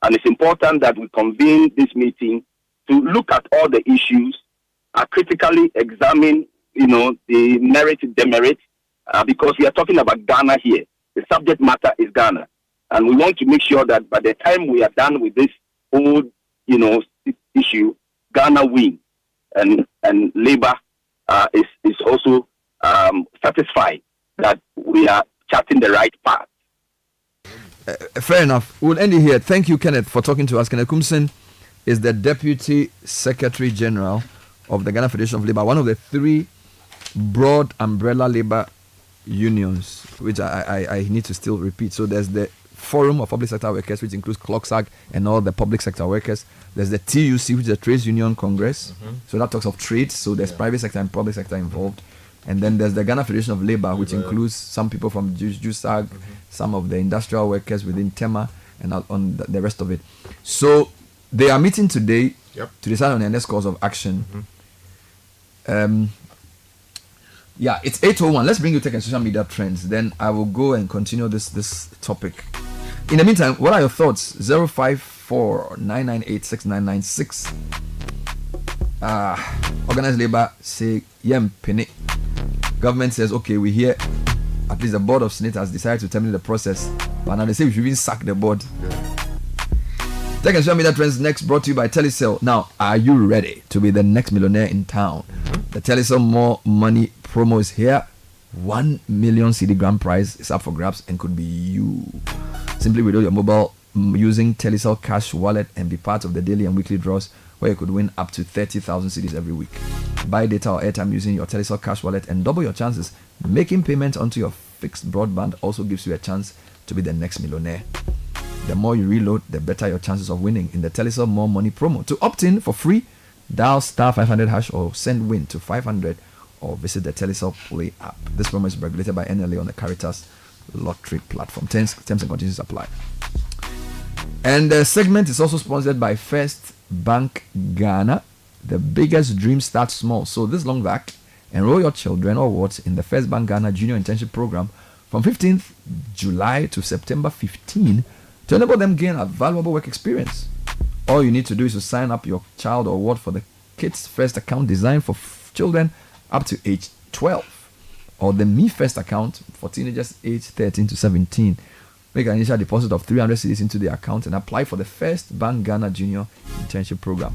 And it's important that we convene this meeting to look at all the issues, critically examine, the merit, demerit, because we are talking about Ghana here. The subject matter is Ghana. And we want to make sure that by the time we are done with this whole, issue, Ghana wins, and labor is also satisfied that we are charting the right path. Fair enough. We'll end it here. Thank you, Kenneth, for talking to us. Kenneth Kumsen is the Deputy Secretary General of the Ghana Federation of Labour, one of the three broad umbrella labour unions, which I need to still repeat. So there's the Forum of Public Sector Workers, which includes CLOCSAG and all the public sector workers. There's the TUC, which is the Trades Union Congress. So that talks of trades. So there's private sector and public sector involved. And then there's the Ghana Federation of Labour, which includes some people from JUSAG, some of the industrial workers within TEMA, and on the rest of it. So they are meeting today to decide on the next course of action. It's 8:01. Let's bring you tech and social media trends. Then I will go and continue this topic. In the meantime, what are your thoughts? 054-998-6996. Organized labor say, Yem Penny. Government says, okay, we hear At least the board of SNIT has decided to terminate the process. But now they say we should even sack the board. Tech and social media trends next, brought to you by Telecel. Now, are you ready to be the next millionaire in town? The Telecel More Money promo is here. 1 million Citi grand prize is up for grabs and could be you. Simply withdraw your mobile using Telecel Cash Wallet and be part of the daily and weekly draws where you could win up to 30,000 Cedis every week. Buy data or airtime using your Telecel Cash Wallet and double your chances. Making payments onto your fixed broadband also gives you a chance to be the next millionaire. The more you reload, the better your chances of winning in the Telecel More Money promo. To opt in for free, dial star 500 hash or send WIN to 500 or visit the Telecel Play app. This promo is regulated by NLA on the Caritas Lottery platform. Terms and conditions apply. And the segment is also sponsored by First Bank Ghana. The biggest dream starts small. So this long back, enroll your children or what in the First Bank Ghana Junior Internship Program from 15th July to September 15 to enable them gain a valuable work experience. All you need to do is to sign up your child or what for the Kids First account designed for children up to age 12, or the Me First account for teenagers aged 13 to 17. Make an initial deposit of 300 cedis into the account and apply for the First Bank Ghana Junior Internship Program.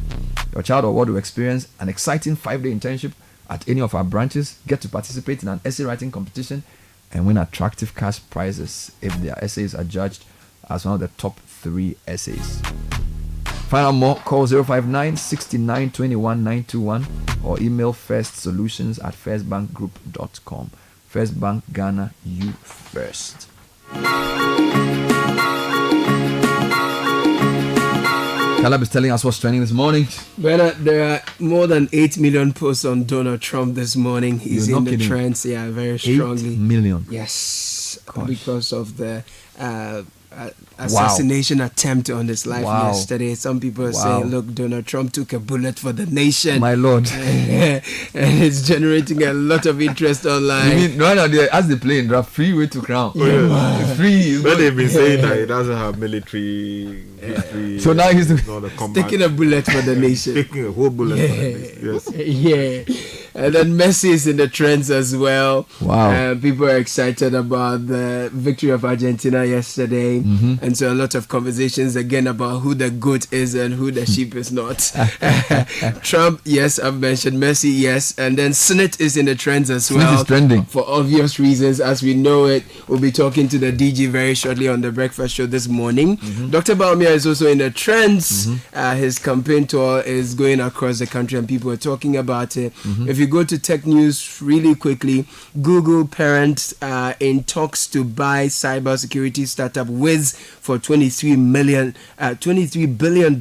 Your child or what will experience an exciting 5-day internship at any of our branches, get to participate in an essay writing competition, and win attractive cash prizes if their essays are judged as one of the top 3 essays. Find out more, call 059 69 21 921 or email firstsolutions@firstbankgroup.com. First Bank Ghana, you first. Caleb is telling us what's trending this morning. Well, there are more than 8 million posts on Donald Trump this morning. He's in the trends, very strongly. 8 million. Yes, because of the assassination attempt on his life yesterday. Some people are saying, look, Donald Trump took a bullet for the nation. My lord. And it's generating a lot of interest online. You mean, as the plane, there are free way to crown. Free. But they've been saying that it doesn't have military history. So now he's taking a bullet for the nation. Taking a whole bullet for the nation. Yes. And then Messi is in the trends as well. Wow. People are excited about the victory of Argentina yesterday. And so a lot of conversations again about who the goat is and who the sheep is not. Trump, yes, I've mentioned. Messi, yes. And then SNIT is in the trends as well. SNIT is trending. For obvious reasons, as we know it. We'll be talking to the DG very shortly on the breakfast show this morning. Dr. Baumia is also in the trends. His campaign tour is going across the country and people are talking about it. If you go to tech news really quickly, Google parent in talks to buy cybersecurity startup Wiz for $23 billion.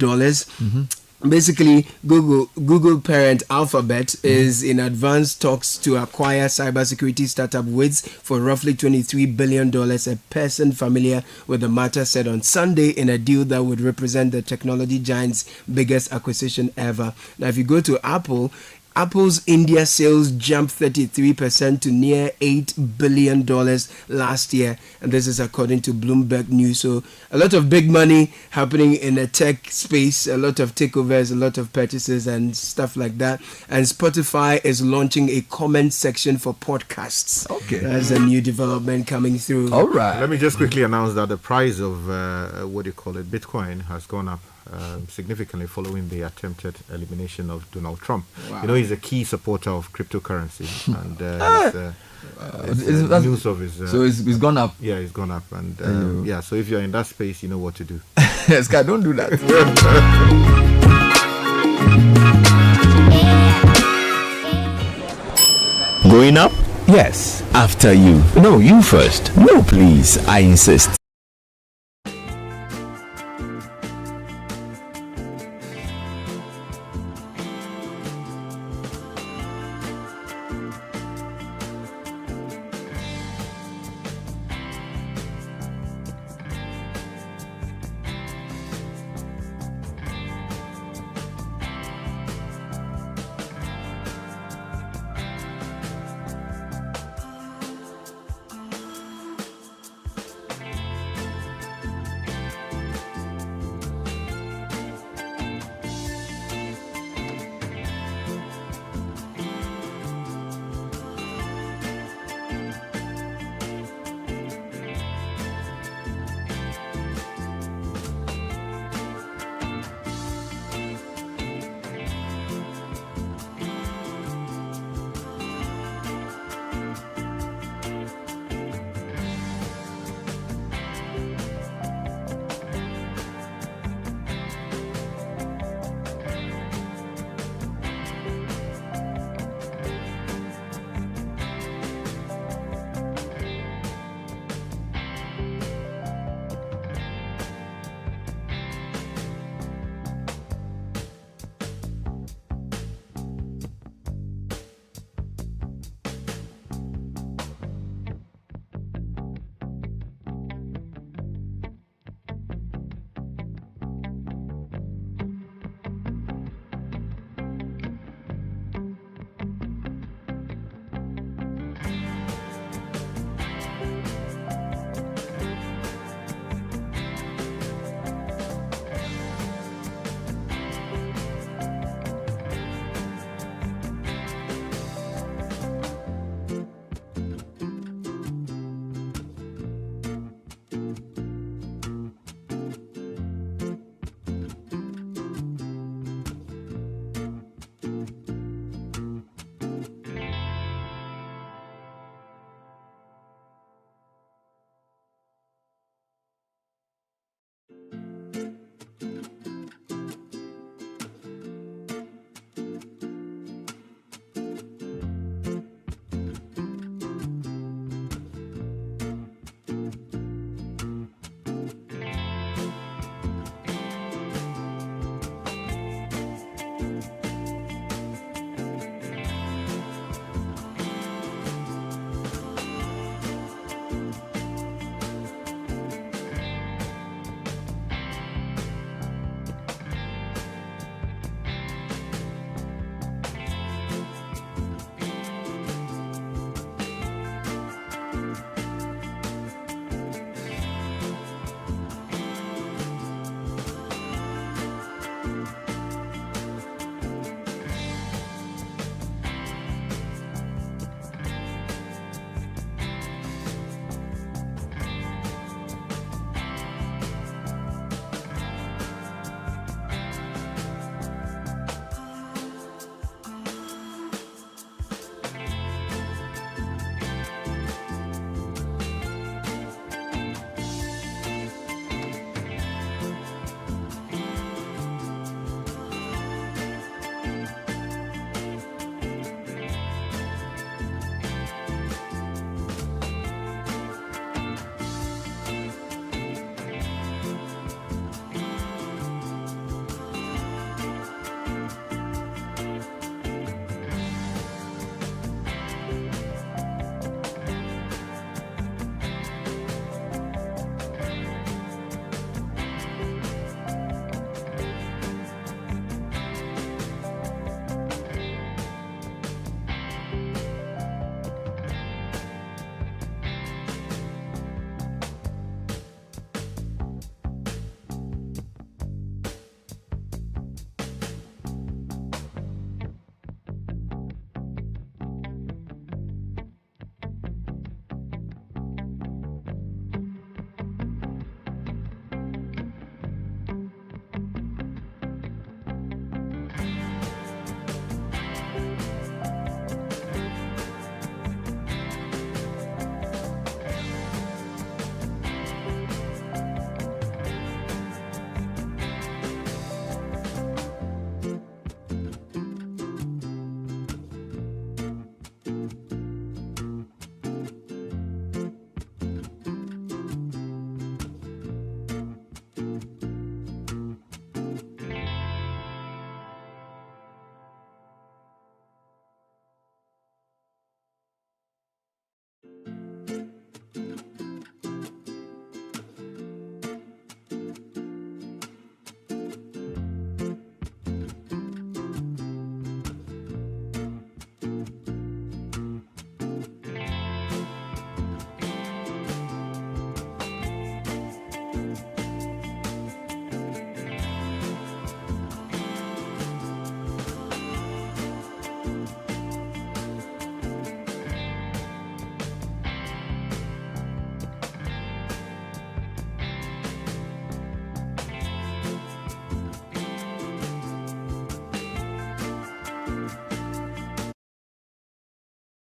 Basically, Google parent Alphabet is in advanced talks to acquire cybersecurity startup Wiz for roughly $23 billion. A person familiar with the matter said on Sunday in a deal that would represent the technology giant's biggest acquisition ever. Now, if you go to Apple's India sales jumped 33% to near $8 billion last year. And this is according to Bloomberg News. So a lot of big money happening in the tech space, a lot of takeovers, a lot of purchases and stuff like that. And Spotify is launching a comment section for podcasts. Okay. That's a new development coming through. All right. Let me just quickly announce that the price of, Bitcoin has gone up significantly following the attempted elimination of Donald Trump. Wow. You know, he's a key supporter of cryptocurrency, and news of his. So it's gone up. Yeah, it's gone up, and so if you're in that space, you know what to do. Yes, guy, don't do that. Going up? Yes. After you. No, you first. No, please. I insist.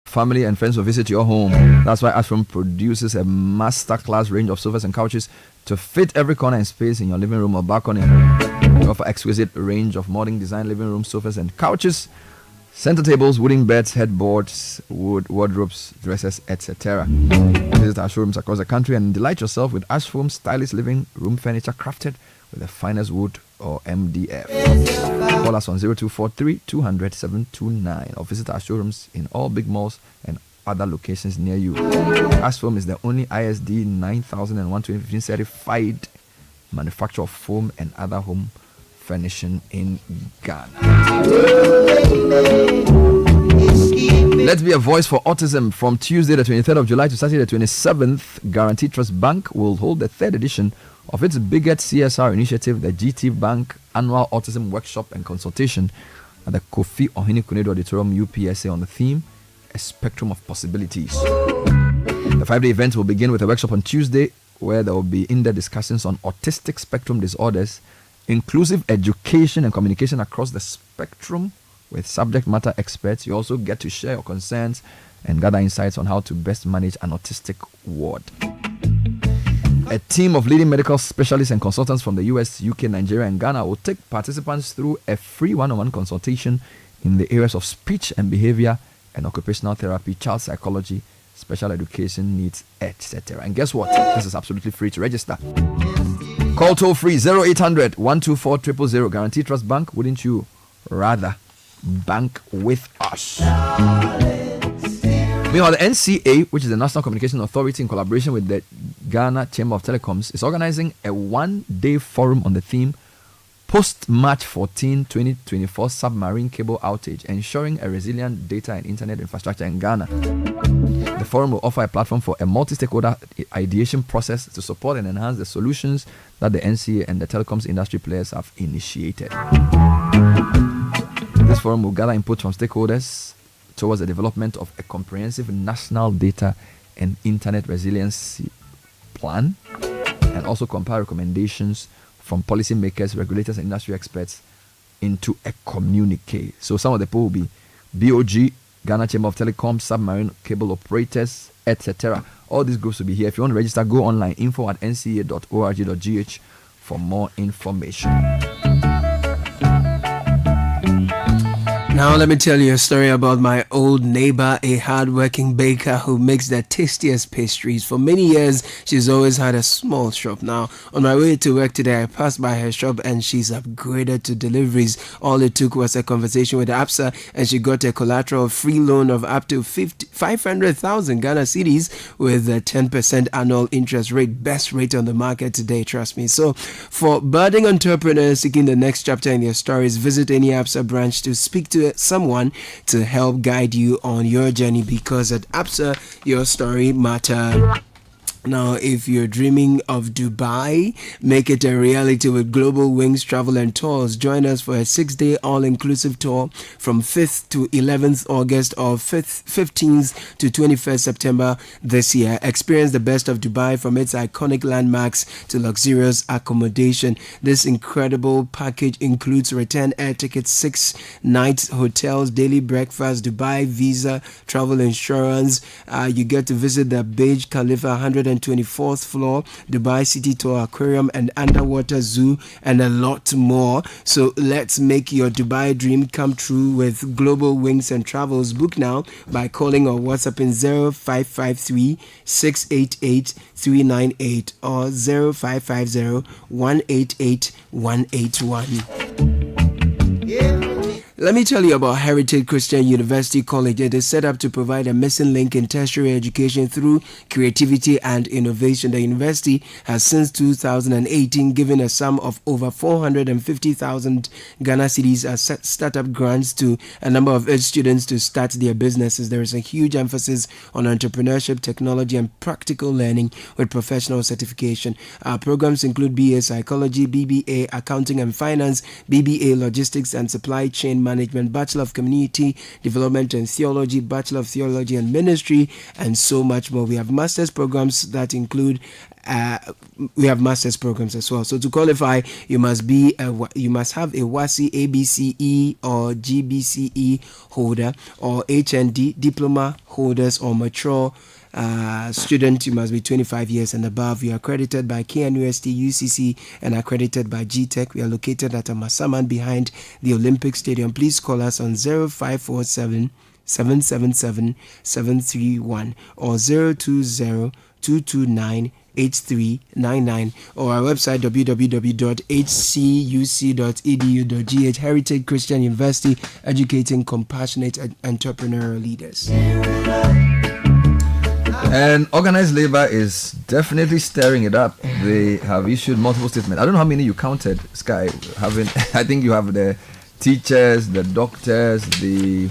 family and friends will visit your home. That's why Ashfrom produces a masterclass range of sofas and couches to fit every corner and space in your living room or balcony. We offer exquisite range of modern design living room sofas and couches, center tables, wooden beds, headboards, wood wardrobes, dresses, etc. Visit our showrooms across the country and delight yourself with Ashfrom stylish living room furniture crafted with the finest wood or MDF. Call us on 0243 200 729 or visit our showrooms in all big malls and other locations near you. Ashfrom is the only ISD 9001 2015 certified manufacturer of foam and other home furnishing in Ghana. Let's be a voice for autism. From Tuesday the 23rd of July to Saturday the 27th, Guaranty Trust Bank will hold the third edition of its biggest CSR initiative, the GT Bank Annual Autism Workshop and Consultation at the Kofi Ohene Kunedo Auditorium UPSA on the theme, A Spectrum of Possibilities. The 5-day event will begin with a workshop on Tuesday where there will be in-depth discussions on autistic spectrum disorders, inclusive education and communication across the spectrum with subject matter experts. You also get to share your concerns and gather insights on how to best manage an autistic ward. A team of leading medical specialists and consultants from the US, UK, Nigeria, and Ghana will take participants through a free one-on-one consultation in the areas of speech and behavior and occupational therapy, child psychology, special education needs, etc. And guess what? This is absolutely free to register. Call toll free 0800 124 000. Guarantee Trust Bank. Wouldn't you rather bank with us? Meanwhile, the NCA, which is the National Communication Authority in collaboration with the Ghana Chamber of Telecoms, is organizing a one-day forum on the theme Post-March 14, 2024 Submarine Cable Outage, Ensuring a Resilient Data and Internet Infrastructure in Ghana. The forum will offer a platform for a multi-stakeholder ideation process to support and enhance the solutions that the NCA and the telecoms industry players have initiated. This forum will gather input from stakeholders towards the development of a comprehensive national data and internet resiliency plan, and also compile recommendations from policymakers, regulators, and industry experts into a communique. So some of the people will be BOG, Ghana Chamber of Telecom, submarine cable operators, etc. All these groups will be here. If you want to register, go online, info@nca.org.gh for more information. Now let me tell you a story about my old neighbor, a hard-working baker who makes the tastiest pastries. For many years, she's always had a small shop. Now, on my way to work today, I passed by her shop and she's upgraded to deliveries. All it took was a conversation with ABSA and she got a collateral free loan of up to 500,000 Ghana cedis with a 10% annual interest rate. Best rate on the market today, trust me. So, for budding entrepreneurs seeking the next chapter in their stories, visit any ABSA branch to speak to someone to help guide you on your journey, because at ABSA, your story matters. Now, if you're dreaming of Dubai, make it a reality with Global Wings Travel and Tours. Join us for a 6-day all-inclusive tour from 5th to 11th August or 15th to 21st September this year. Experience the best of Dubai, from its iconic landmarks to luxurious accommodation. This incredible package includes return air tickets, 6 nights hotels, daily breakfast, Dubai visa, travel insurance. You get to visit the Burj Khalifa 124th floor, Dubai City Tour, Aquarium and Underwater Zoo, and a lot more. So let's make your Dubai dream come true with Global Wings and Travels. Book now by calling or WhatsApp in 0553 688 398 or 0550 188 181. Let me tell you about Heritage Christian University College. It is set up to provide a missing link in tertiary education through creativity and innovation. The university has since 2018 given a sum of over 450,000 Ghana cedis as startup grants to a number of its students to start their businesses. There is a huge emphasis on entrepreneurship, technology, and practical learning with professional certification. Our programs include BA Psychology, BBA Accounting and Finance, BBA Logistics and Supply Chain Management, Bachelor of Community Development and Theology, Bachelor of Theology and Ministry, and so much more. We have master's programs that include we have master's programs as well. So to qualify, you must have a WASI ABCE or GBCE holder, or HND diploma holders, or mature student. You must be 25 years and above. You are accredited by KNUST, UCC, and accredited by GTech. We are located at Amasaman behind the Olympic Stadium. Please call us on 0547 777 731 or 020 229 8399, or our website www.hcuc.edu.gh. Heritage Christian University, educating compassionate entrepreneurial leaders. And organized labor is definitely stirring it up. They have issued multiple statements. I don't know how many you counted, Sky. I think you have the teachers, the doctors, the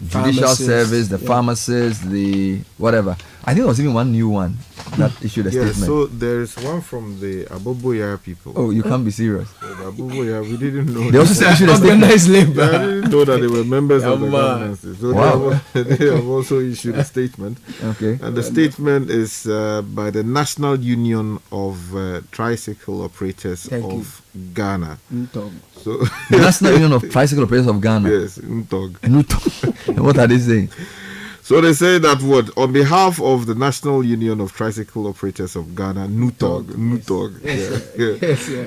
judicial service, the pharmacists, the whatever. I think there was even one new one that issued a statement. So there's one from the Aboboya people. Oh, you can't be serious. The Aboboya, we didn't know. They also said issued a statement. I didn't know that they were members of the governance. So they have also issued a statement. Okay. And the statement is by the National Union of Tricycle Operators of Ghana. So the National Union of Tricycle Operators of Ghana. Yes, NUTOG. And what are they saying? So they say that on behalf of the National Union of Tricycle Operators of Ghana, NUTOG,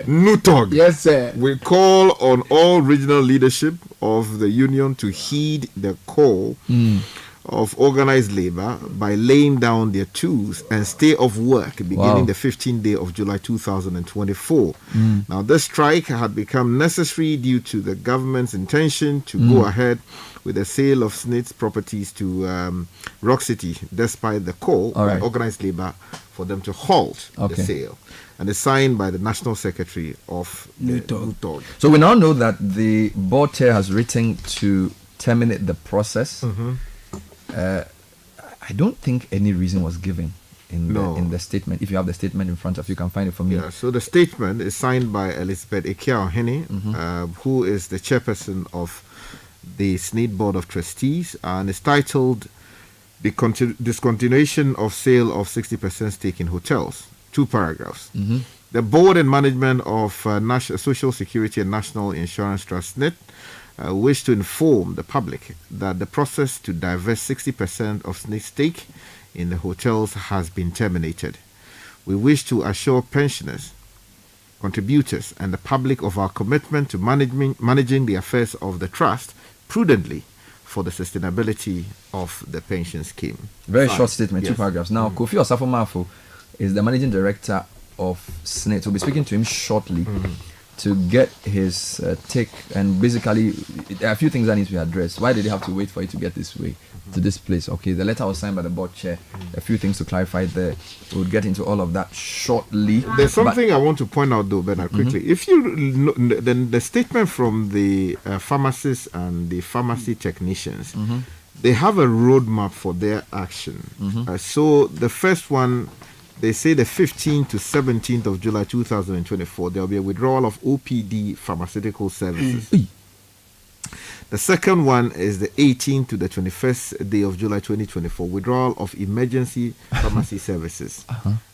NUTOG, yes, sir. We call on all regional leadership of the union to heed the call of organized labor by laying down their tools and stay off work beginning the 15th day of July 2024. Now, this strike had become necessary due to the government's intention to go ahead with the sale of SNIT properties to Rock City, despite the call by organized labor for them to halt the sale. And it's signed by the National Secretary of NUTOG. So we now know that the board chair has written to terminate the process. I don't think any reason was given in the statement. If you have the statement in front of you, can find it for me. Yeah, so the statement is signed by Elizabeth Ekia-Ohene, who is the chairperson of the SNIT Board of Trustees, and is titled "The Discontinuation of Sale of 60% Stake in Hotels." 2 paragraphs. The board and management of Social Security and National Insurance Trust SNIT wish to inform the public that the process to divest 60% of SNIT stake in the hotels has been terminated. We wish to assure pensioners, contributors, and the public of our commitment to managing the affairs of the trust prudently for the sustainability of the pension scheme. Very short statement, 2 paragraphs. Now, Kofi Osafo-Maafo is the managing director of SNIT. We'll be speaking to him shortly to get his take. And basically, there are a few things that need to be addressed. Why did they have to wait for it to get this way, to this place? Okay, the letter was signed by the board chair. A few things to clarify there. We'll get into all of that shortly. There's something I want to point out, though, Bernard, quickly. If you know, the statement from the pharmacists and the pharmacy technicians, they have a roadmap for their action. So the first one, they say the 15th to 17th of July 2024, there will be a withdrawal of OPD pharmaceutical services. The second one is the 18th to the 21st day of July 2024, withdrawal of emergency pharmacy services.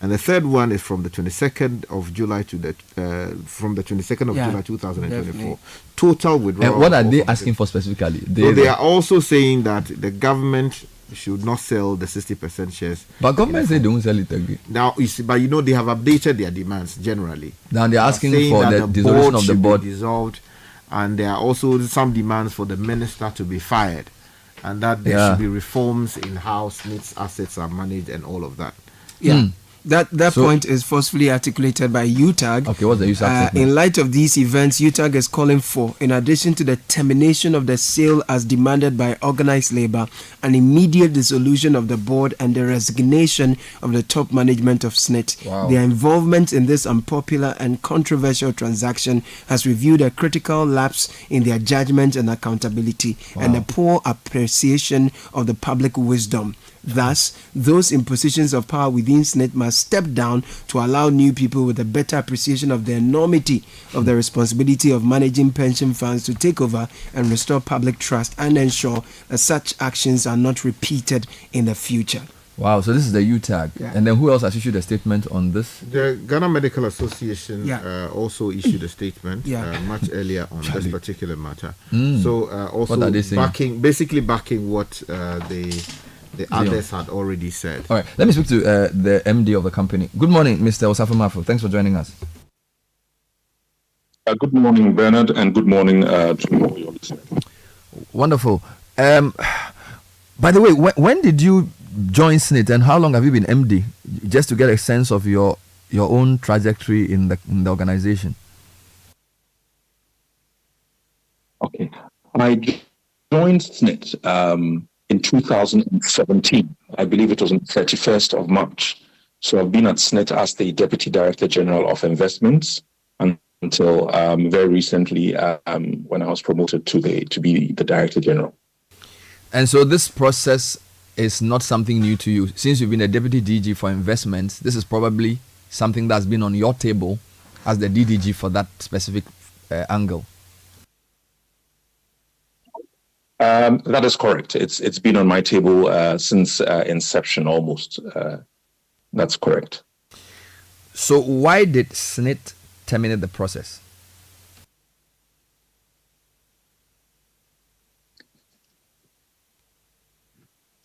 And the third one is from the 22nd of July to the July 2024. Definitely. Total withdrawal. And what are they asking for specifically? They are also saying that the government should not sell the 60% shares. But government say they won't sell it again. Now, you see, but you know, they have updated their demands generally. Now they're asking for the dissolution of the board. Be dissolved, and there are also some demands for the minister to be fired, and that there should be reforms in how SNIT's assets are managed and all of that. That point is forcefully articulated by UTAG. Okay, what's the UTAG statement? In light of these events, UTAG is calling for, in addition to the termination of the sale as demanded by organized labor, an immediate dissolution of the board and the resignation of the top management of SNIT. Their involvement in this unpopular and controversial transaction has revealed a critical lapse in their judgment and accountability and a poor appreciation of the public wisdom. Thus, those in positions of power within SNIT must step down to allow new people with a better appreciation of the enormity of the responsibility of managing pension funds to take over and restore public trust and ensure that such actions are not repeated in the future. Wow, so this is the UTAG. Yeah. And then who else has issued a statement on this? The Ghana Medical Association also issued a statement much earlier on this particular matter. So also what are they saying? basically backing what the others had already said. All right, let me speak to the MD of the company. Good morning, Mr. Osafo. Thanks for joining us. Good morning, Bernard, and good morning to all your listeners. Wonderful. By the way, when did you join SNIT, and how long have you been MD? Just to get a sense of your own trajectory in the organization. Okay, I joined SNIT in 2017. I believe it was on the 31st of March. So I've been at SNIT as the Deputy Director General of Investments until very recently when I was promoted to be the Director General. And so this process is not something new to you. Since you've been a Deputy DG for Investments, this is probably something that's been on your table as the DDG for that specific angle. That is correct. It's been on my table since inception almost. That's correct. So why did SNIT terminate the process?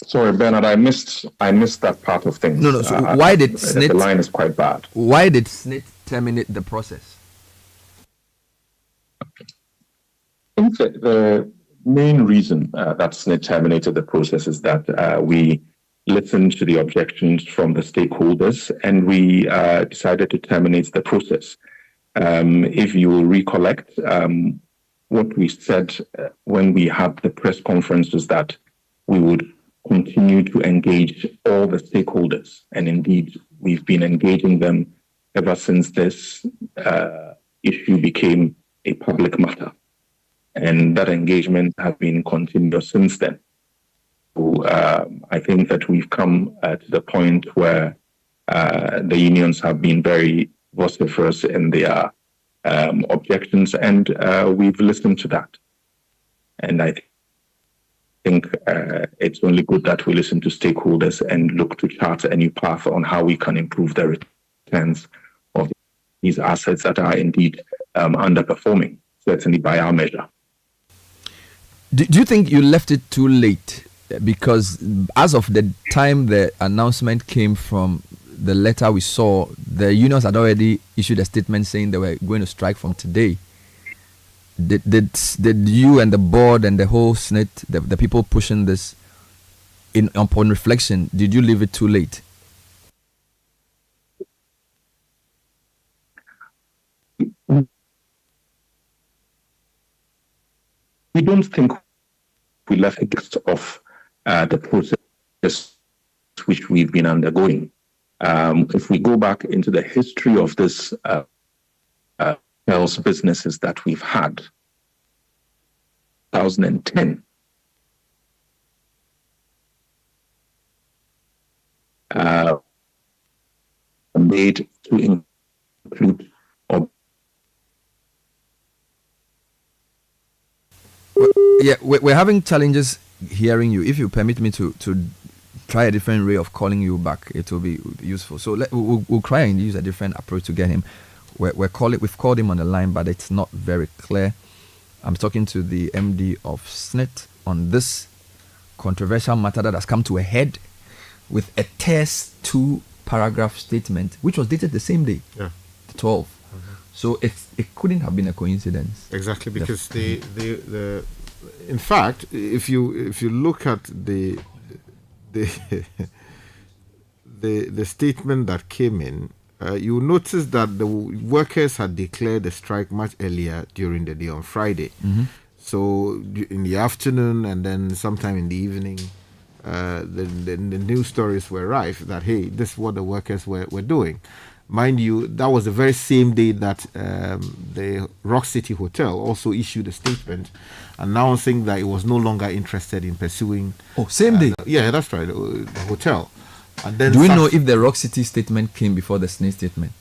Sorry, Bernard, I missed that part of things. No. So why did SNIT? The line is quite bad. Why did SNIT terminate the process? I think the main reason that SNIT terminated the process is that we listened to the objections from the stakeholders and we decided to terminate the process. If you will recollect, what we said when we had the press conference was that we would continue to engage all the stakeholders. And indeed, we've been engaging them ever since this issue became a public matter. And that engagement has been continuous since then. So, I think that we've come to the point where the unions have been very vociferous in their objections, and we've listened to that. And I think it's only good that we listen to stakeholders and look to chart a new path on how we can improve the returns of these assets that are indeed underperforming, certainly by our measure. Do you think you left it too late? Because as of the time the announcement came from the letter we saw, the unions had already issued a statement saying they were going to strike from today. Did you and the board and the whole SNIT, the people pushing this, upon reflection, did you leave it too late? We don't think we left a gift of the process which we've been undergoing. If we go back into the history of this sales businesses that we've had, 2010, made to include we're having challenges hearing you. If you permit me to try a different way of calling you back, it will be useful. So we'll try and use a different approach to get him. We've called him on the line, but it's not very clear. I'm talking to the MD of SNIT on this controversial matter that has come to a head with a test 2-paragraph statement, which was dated the same day, the 12th. So it couldn't have been a coincidence. Exactly, because the in fact, if you look at the statement that came in, you notice that the workers had declared a strike much earlier during the day on Friday. So in the afternoon and then sometime in the evening, the news stories were rife that, hey, this is what the workers were doing. Mind you, that was the very same day that the Rock City Hotel also issued a statement announcing that it was no longer interested in pursuing. Oh, same day? Yeah, that's right, the hotel. And then do we know if the Rock City statement came before the SNIT statement?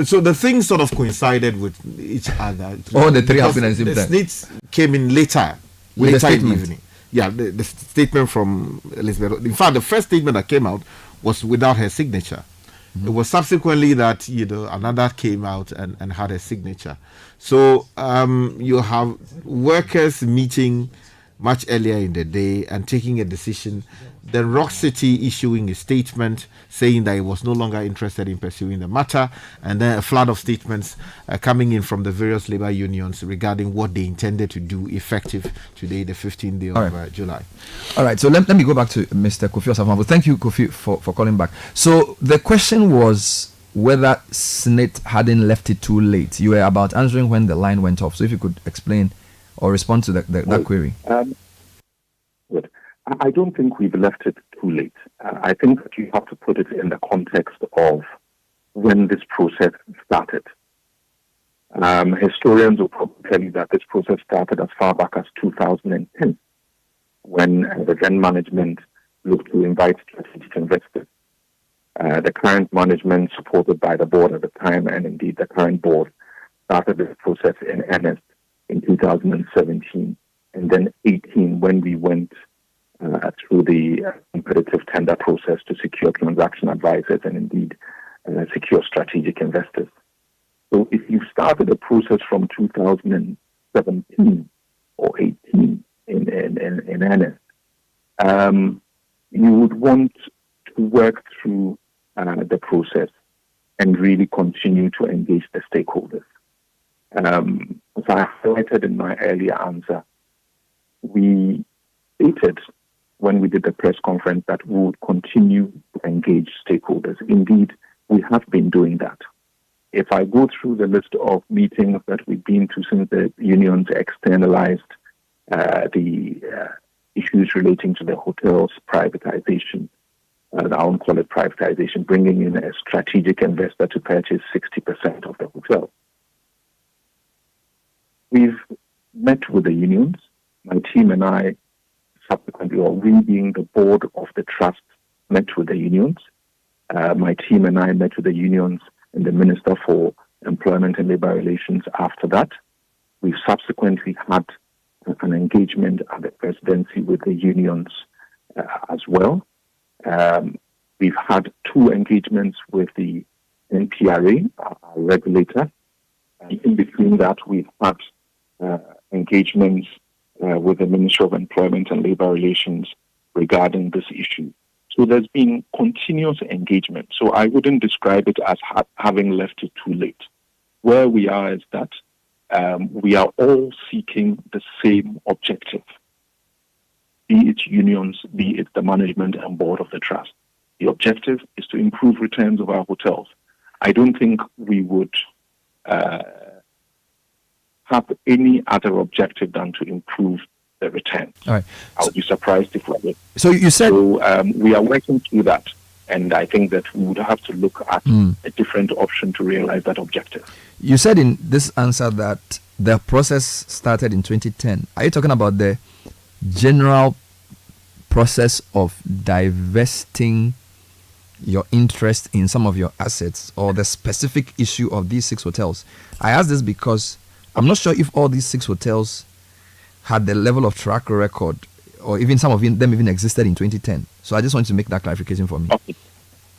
So the things sort of coincided with each other. All the three happened at the same time. The SNIT came in later with the in the statement. evening. Yeah, the statement from Elizabeth. In fact, the first statement that came out was without her signature. Mm-hmm. It was subsequently that another came out and had a signature. So you have workers meeting much earlier in the day and taking a decision. Then Rock City issuing a statement saying that it was no longer interested in pursuing the matter, and then a flood of statements coming in from the various labor unions regarding what they intended to do effective today, the 15th day of July. All right, so let me go back to Mr. Kofi Osafo. Thank you, Kofi, for calling back. So the question was whether SNIT hadn't left it too late. You were about answering when the line went off. So if you could explain or respond to that query. Good. I don't think we've left it too late. I think that you have to put it in the context of when this process started. Historians will probably tell you that this process started as far back as 2010, when the then management looked to invite strategic investors. The current management, supported by the board at the time, and indeed the current board, started this process in earnest in 2017, and then 18 when we went through the competitive tender process to secure transaction advisors and indeed secure strategic investors. So if you started a process from 2017 or 18 in earnest, you would want to work through the process and really continue to engage the stakeholders. As I highlighted in my earlier answer, we stated when we did the press conference that we would continue to engage stakeholders. Indeed, we have been doing that. If I go through the list of meetings that we've been to since the unions externalized the issues relating to the hotel's privatization, I won't call it privatization, bringing in a strategic investor to purchase 60% of the hotel. We've met with the unions. My team and I subsequently, or we being the board of the trust, met with the unions. My team and I met with the unions and the Minister for Employment and Labour Relations after that. We've subsequently had an engagement at the presidency with the unions as well. We've had 2 engagements with the NPRA, our regulator. And in between that, we've had engagements with the Ministry of Employment and Labour Relations regarding this issue. So there's been continuous engagement. So I wouldn't describe it as having left it too late. Where we are is that we are all seeking the same objective, be it unions, be it the management and board of the trust. The objective is to improve returns of our hotels. I don't think we would have any other objective than to improve the return. All right. I would be surprised if we did. So you said... So we are working through that, and I think that we would have to look at a different option to realize that objective. You said in this answer that the process started in 2010. Are you talking about the general process of divesting your interest in some of your assets, or the specific issue of these 6 hotels? I ask this because I'm not sure if all these 6 hotels had the level of track record, or even some of them even existed in 2010. So I just want to make that clarification for me. Okay.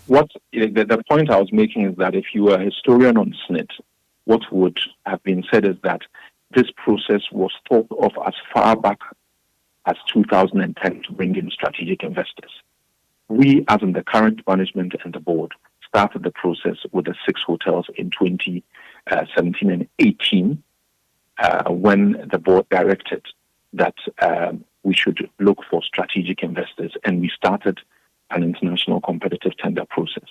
The point I was making is that if you were a historian on SNIT, what would have been said is that this process was thought of as far back as 2010 to bring in strategic investors. We, as in the current management and the board, started the process with the 6 hotels in 2017 and 18, when the board directed that we should look for strategic investors, and we started an international competitive tender process.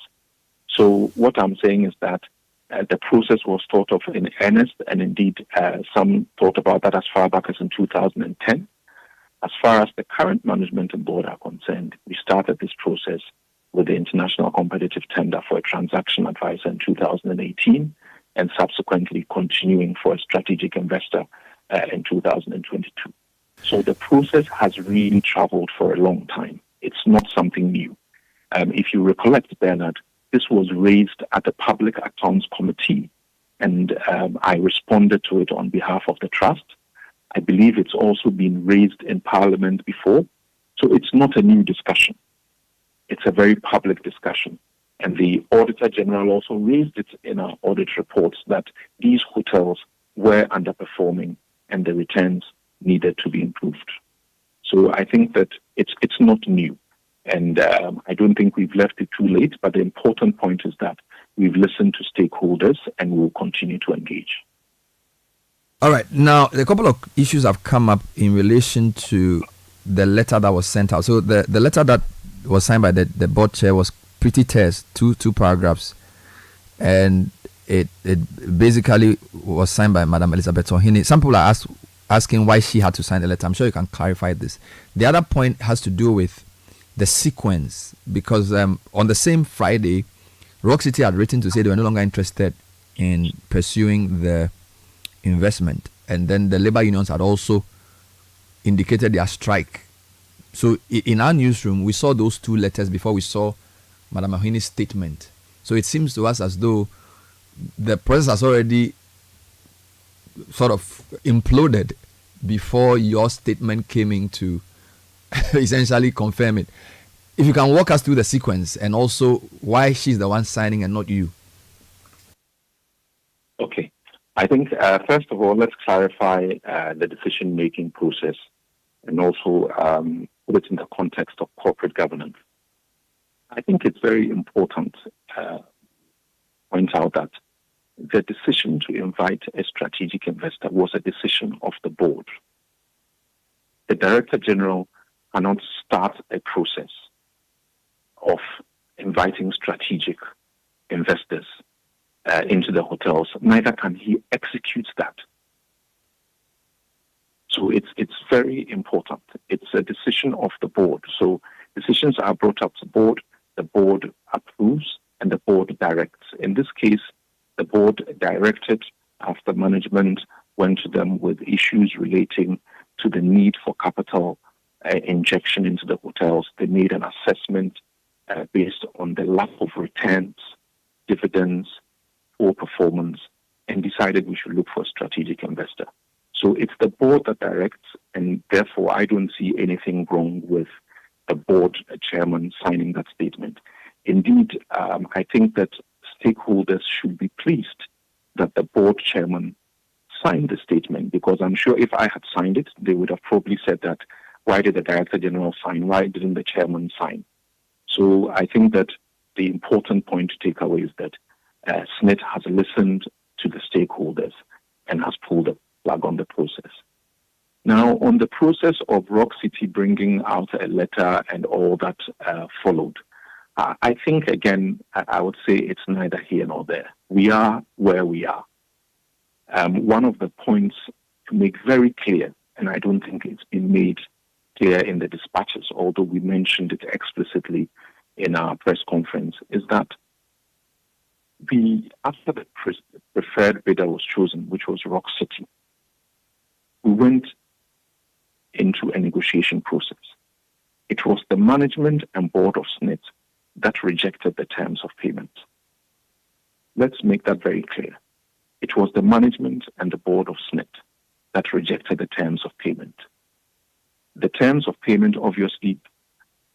So what I'm saying is that the process was thought of in earnest, and indeed some thought about that as far back as in 2010. As far as the current management and board are concerned, we started this process with the international competitive tender for a transaction advisor in 2018, and subsequently continuing for a strategic investor in 2022. So the process has really traveled for a long time. It's not something new. If you recollect, Bernard, this was raised at the Public Accounts Committee, and I responded to it on behalf of the trust. I believe it's also been raised in Parliament before. So it's not a new discussion. It's a very public discussion. And the Auditor General also raised it in our audit reports that these hotels were underperforming and the returns needed to be improved. So I think that it's not new. And I don't think we've left it too late, but the important point is that we've listened to stakeholders and we'll continue to engage. All right. Now, a couple of issues have come up in relation to the letter that was sent out. So the letter that was signed by the board chair was pretty terse, two paragraphs. And it basically was signed by Madam Elizabeth Ohini. Some people are asking why she had to sign the letter. I'm sure you can clarify this. The other point has to do with the sequence, because on the same Friday, Rock City had written to say they were no longer interested in pursuing the investment, and then the labor unions had also indicated their strike. So in our newsroom, we saw those two letters before we saw Madam Ohini's statement. So it seems to us as though the process has already sort of imploded before your statement came in to essentially confirm it. If you can walk us through the sequence and also why she's the one signing and not you. Okay. I think, first of all, let's clarify the decision-making process and also put it in the context of corporate governance. I think it's very important to point out that the decision to invite a strategic investor was a decision of the board. The Director General cannot start a process of inviting strategic investors into the hotels. Neither can he execute that. So it's very important. It's a decision of the board. So decisions are brought up to the board approves, and the board directs. In this case, the board directed after management went to them with issues relating to the need for capital injection into the hotels. They made an assessment based on the lack of returns, dividends, poor performance, and decided we should look for a strategic investor. So it's the board that directs, and therefore I don't see anything wrong with the board chairman signing that statement. Indeed, I think that stakeholders should be pleased that the board chairman signed the statement, because I'm sure if I had signed it, they would have probably said that, why did the Director General sign? Why didn't the chairman sign? So I think that the important point to take away is that SNIT has listened to the stakeholders and has pulled the plug on the process. Now, on the process of Rock City bringing out a letter and all that followed, I think, again, I would say it's neither here nor there. We are where we are. One of the points to make very clear, and I don't think it's been made clear in the dispatches, although we mentioned it explicitly in our press conference, is that after the preferred bidder was chosen, which was Rock City, we went into a negotiation process. It was the management and board of SNIT that rejected the terms of payment. Let's make that very clear. It was the management and the board of SNIT that rejected the terms of payment. The terms of payment obviously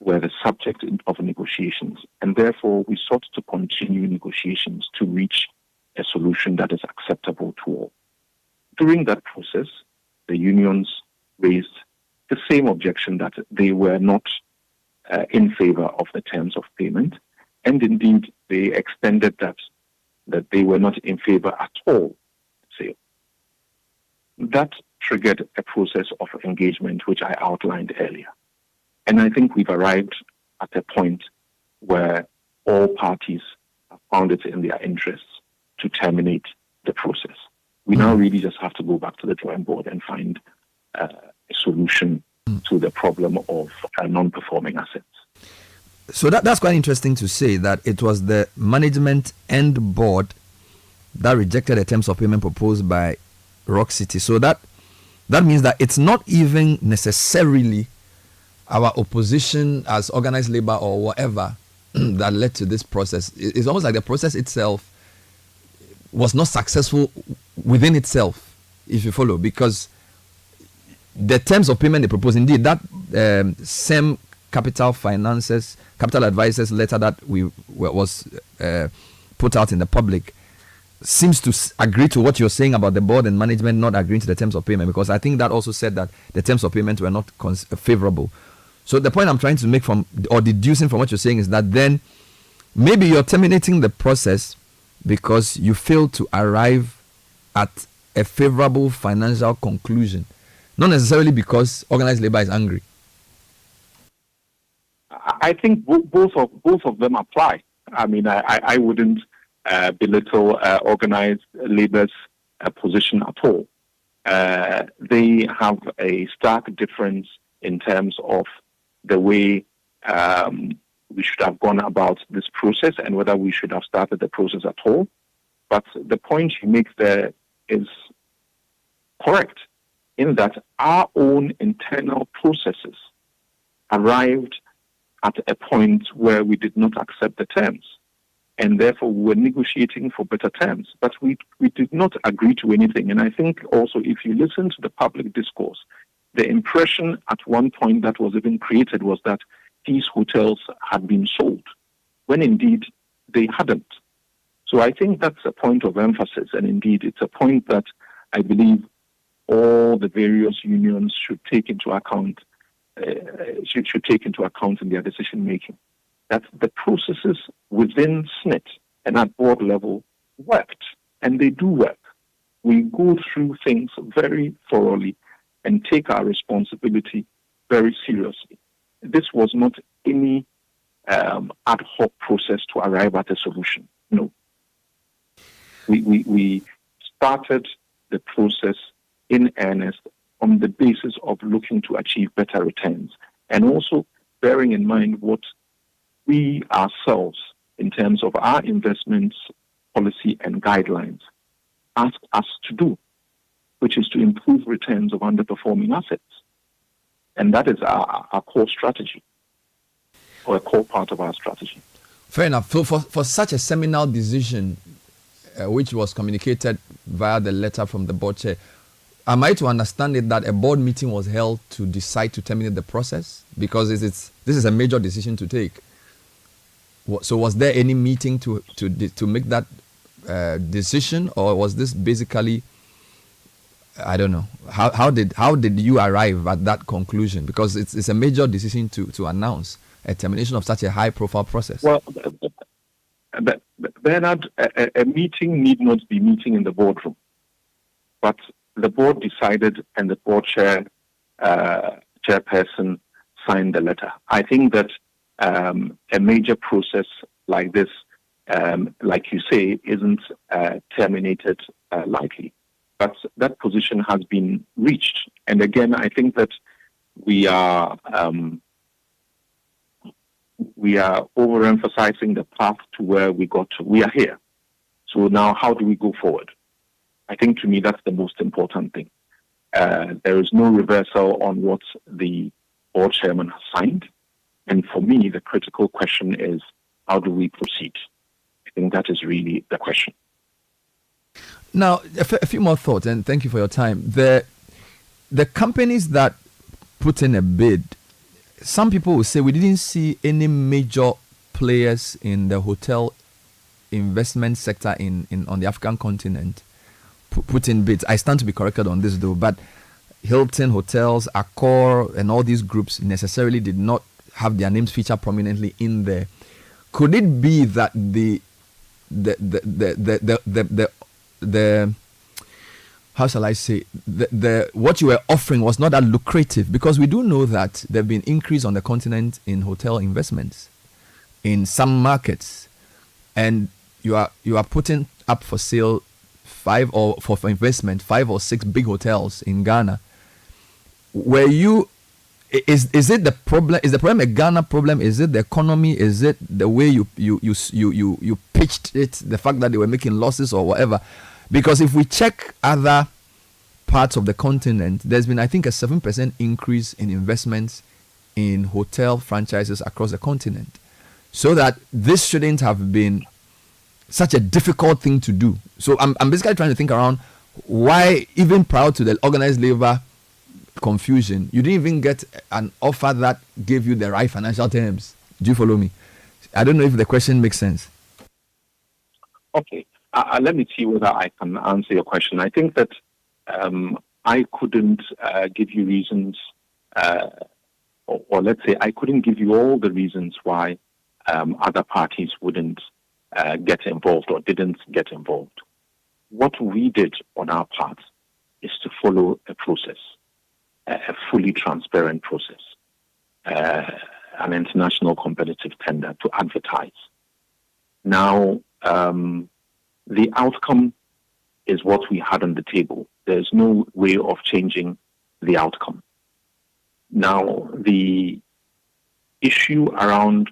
were the subject of negotiations, and therefore we sought to continue negotiations to reach a solution that is acceptable to all. During that process, the unions raised the same objection that they were not in favor of the terms of payment, and indeed they extended that they were not in favor at all. That triggered a process of engagement which I outlined earlier. And I think we've arrived at a point where all parties have found it in their interests to terminate the process. We now really just have to go back to the drawing board and find a solution to the problem of non-performing assets. So that's quite interesting to say that it was the management and board that rejected the terms of payment proposed by Rock City. So that means that it's not even necessarily our opposition as organized labor or whatever that led to this process. It's almost like the process itself was not successful within itself, if you follow, because the terms of payment they proposed, indeed, that same capital advisors letter that was put out in the public seems to agree to what you're saying about the board and management not agreeing to the terms of payment, because I think that also said that the terms of payment were not favorable. So the point I'm trying to make from, or deducing from what you're saying, is that then maybe you're terminating the process because you failed to arrive at a favorable financial conclusion, not necessarily because organized labor is angry. I think both of them apply. I mean, I wouldn't belittle organized labor's position at all. They have a stark difference in terms of the way we should have gone about this process and whether we should have started the process at all. But the point you make there is correct, in that our own internal processes arrived at a point where we did not accept the terms, and therefore we were negotiating for better terms. But we did not agree to anything. And I think also, if you listen to the public discourse, the impression at one point that was even created was that these hotels had been sold, when indeed they hadn't. So I think that's a point of emphasis, and indeed it's a point that I believe all the various unions should take into account. Should take into account in their decision making, that the processes within SNIT and at board level worked, and they do work. We go through things very thoroughly and take our responsibility very seriously. This was not any ad hoc process to arrive at a solution. No. We started the process in earnest on the basis of looking to achieve better returns, and also bearing in mind what we ourselves, in terms of our investments policy and guidelines, ask us to do, which is to improve returns of underperforming assets. And that is our core strategy, or a core part of our strategy. Fair enough. For such a seminal decision, which was communicated via the letter from the board chair, am I to understand it that a board meeting was held to decide to terminate the process? Because this is a major decision to take. So was there any meeting to make that decision, or was this basically, I don't know, how did you arrive at that conclusion? Because it's a major decision to announce a termination of such a high profile process. Well, Bernard, a meeting need not be meeting in the boardroom, but the board decided, and the board chairperson signed the letter. I think that a major process like this, like you say, isn't terminated lightly. But that position has been reached. And again, I think that we are overemphasizing the path to where we got to. We are here. So now how do we go forward? I think, to me, that's the most important thing. There is no reversal on what the board chairman has signed. And for me, the critical question is, how do we proceed? I think that is really the question. Now, a few more thoughts, and thank you for your time. The companies that put in a bid, some people will say we didn't see any major players in the hotel investment sector on the African continent put in bids. I stand to be corrected on this though, but Hilton Hotels, Accor, and all these groups necessarily did not have their names featured prominently in there. Could it be that the how shall I say, the what you were offering was not that lucrative? Because we do know that there have been increase on the continent in hotel investments in some markets, and you are putting up for sale for investment 5 or 6 big hotels in Ghana. Were you is it the problem? Is the problem a Ghana problem? Is it the economy? Is it the way you pitched it? The fact that they were making losses or whatever? Because if we check other parts of the continent, there's been, I think, a 7% increase in investments in hotel franchises across the continent. So that this shouldn't have been such a difficult thing to do. So I'm basically trying to think around why, even prior to the organized labor confusion, you didn't even get an offer that gave you the right financial terms. Do you follow me? I don't know if the question makes sense. Okay. Let me see whether I can answer your question. I think that I couldn't give you reasons, or let's say I couldn't give you all the reasons why other parties wouldn't get involved or didn't get involved. What we did on our part is to follow a process, a fully transparent process, an international competitive tender to advertise. Now, the outcome is what we had on the table. There's no way of changing the outcome. Now, the issue around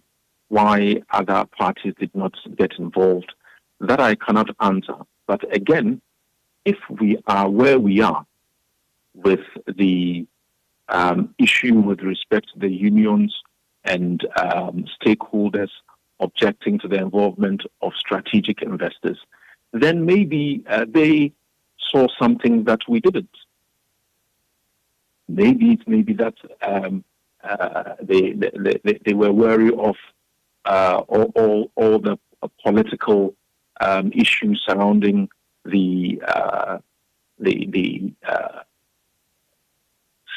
why other parties did not get involved, that I cannot answer. But again, if we are where we are with the issue with respect to the unions and stakeholders objecting to the involvement of strategic investors, then maybe they saw something that we didn't. Maybe that they were wary of all the political issues surrounding the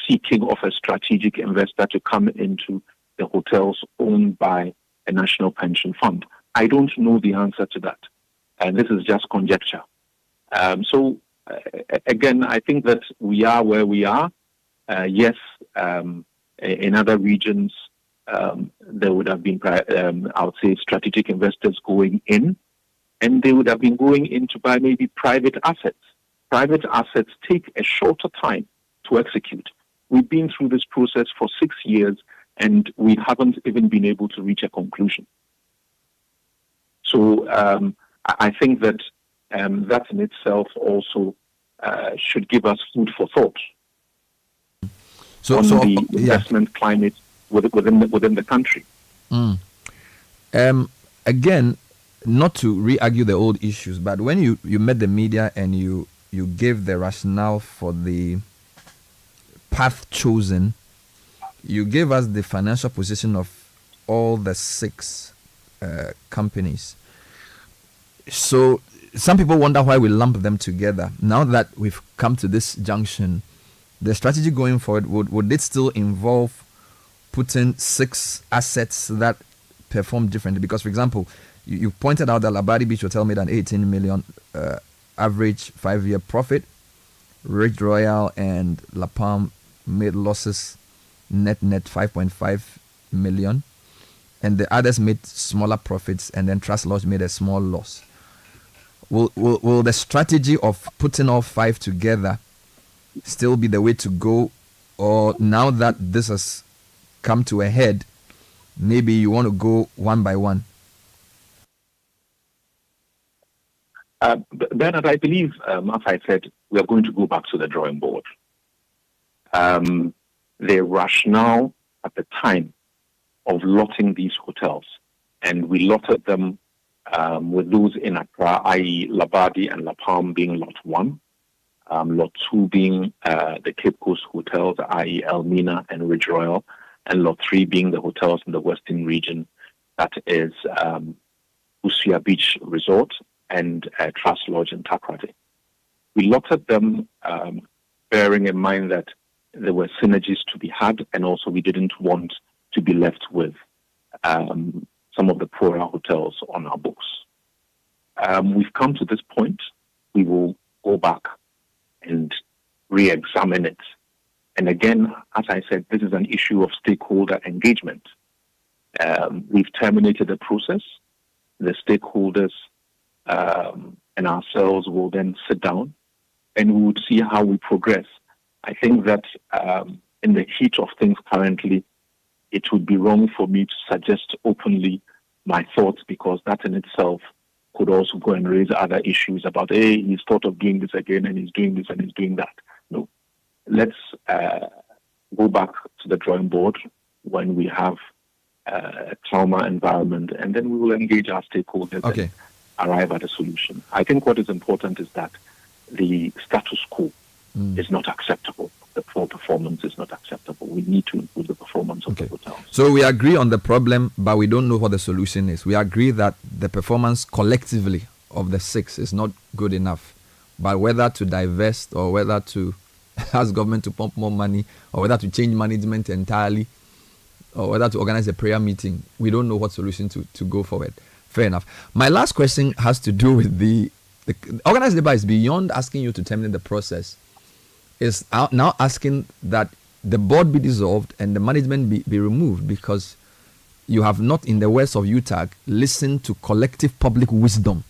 seeking of a strategic investor to come into the hotels owned by a national pension fund. I don't know the answer to that, and this is just conjecture. So again, I think that we are where we are. Yes, in other regions, there would have been, I would say, strategic investors going in, and they would have been going in to buy maybe private assets. Private assets take a shorter time to execute. We've been through this process for 6 years, and we haven't even been able to reach a conclusion. So I think that that in itself also should give us food for thought on the investment climate within the country. Again, not to re-argue the old issues, but when you met the media and you gave the rationale for the path chosen, you gave us the financial position of all the 6 companies. So some people wonder why we lump them together. Now that we've come to this junction, the strategy going forward, would it still involve putting 6 assets that perform differently? Because, for example, you pointed out that Labadi Beach Hotel made an 18 million average 5-year profit. Ridge Royal and La Palm made losses net 5.5 million. And the others made smaller profits, and then Trust Lodge made a small loss. Will the strategy of putting all 5 together still be the way to go? Or now that this has come to a head, maybe you want to go one by one? Bernard, I believe, as I said, we are going to go back to the drawing board. The rationale at the time of lotting these hotels, and we lotted them with those in Accra, i.e. Labadi and La Palm being lot 1, lot 2 being the Cape Coast hotels, i.e. Elmina and Ridge Royal, and lot 3 being the hotels in the Western region, that is Usia Beach Resort and Trust Lodge in Takrady. We lotted them bearing in mind that there were synergies to be had, and also we didn't want to be left with some of the poorer hotels on our books. We've come to this point. We will go back and re-examine it. And again, as I said, this is an issue of stakeholder engagement. We've terminated the process. The stakeholders and ourselves will then sit down and we would see how we progress. I think that in the heat of things currently, it would be wrong for me to suggest openly my thoughts, because that in itself could also go and raise other issues about, hey, he's thought of doing this again and he's doing this and he's doing that. No. Let's go back to the drawing board when we have a trauma environment, and then we will engage our stakeholders and arrive at a solution. I think what is important is that the status quo is not acceptable. The poor performance is not acceptable. We need to improve the performance of the hotels. So we agree on the problem, but we don't know what the solution is. We agree that the performance collectively of the 6 is not good enough. But whether to divest or whether to ask government to pump more money or whether to change management entirely or whether to organize a prayer meeting, we don't know what solution to go forward. Fair enough. My last question has to do with the organized labor is beyond asking you to terminate the process. Is now asking that the board be dissolved and the management be removed, because you have not, in the words of UTAG, listened to collective public wisdom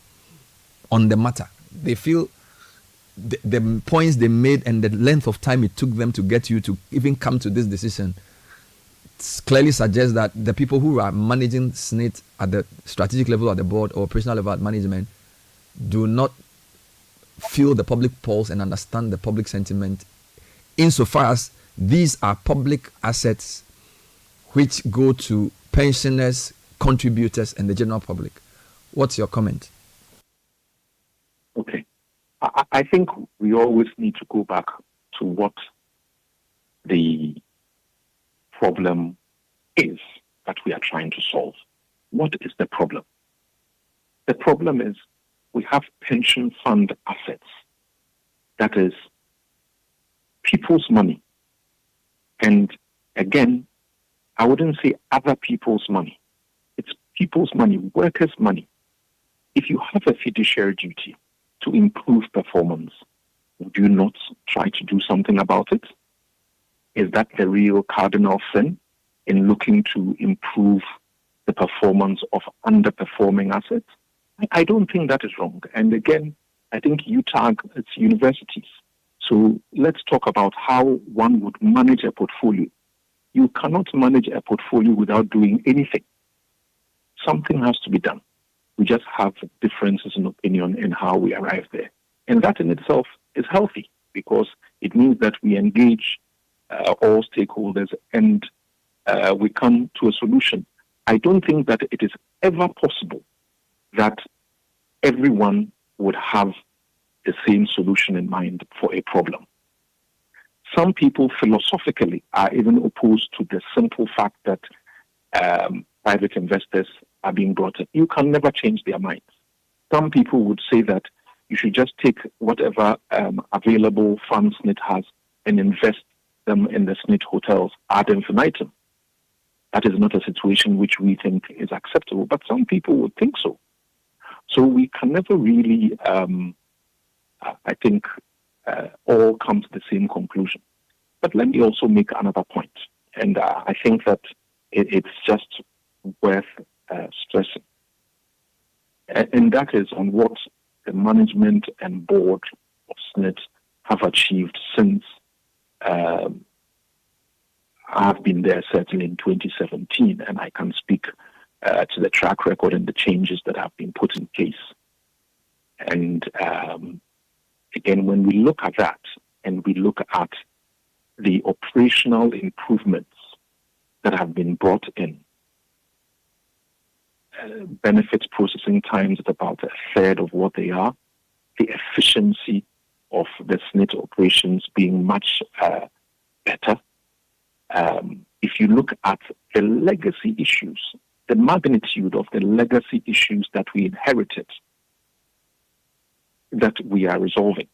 on the matter. They feel the points they made and the length of time it took them to get you to even come to this decision clearly suggests that the people who are managing SNIT at the strategic level at the board or operational level at management do not feel the public pulse and understand the public sentiment, insofar as these are public assets which go to pensioners, contributors, and the general public. What's your comment? Okay. I think we always need to go back to what the problem is that we are trying to solve. What is the problem? The problem is we have pension fund assets. That is people's money. And again, I wouldn't say other people's money. It's people's money, workers' money. If you have a fiduciary duty to improve performance, would you not try to do something about it? Is that the real cardinal sin in looking to improve the performance of underperforming assets? I don't think that is wrong. And again, I think UTAG, it's universities. So let's talk about how one would manage a portfolio. You cannot manage a portfolio without doing anything. Something has to be done. We just have differences in opinion in how we arrive there. And that in itself is healthy, because it means that we engage all stakeholders and we come to a solution. I don't think that it is ever possible that everyone would have the same solution in mind for a problem. Some people philosophically are even opposed to the simple fact that private investors are being brought in. You can never change their minds. Some people would say that you should just take whatever available funds SNIT has and invest them in the SNIT hotels ad infinitum. That is not a situation which we think is acceptable, but some people would think so. So we can never really, I think, all come to the same conclusion. But let me also make another point, and I think that it's just worth stressing. And that is on what the management and board of SNIT have achieved since I've been there certainly in 2017, and I can speak to the track record and the changes that have been put in place. And again, when we look at that and we look at the operational improvements that have been brought in, benefits processing times at about a third of what they are, the efficiency of the SNIT operations being much better. If you look at the legacy issues, the magnitude of the legacy issues that we inherited, that we are resolving.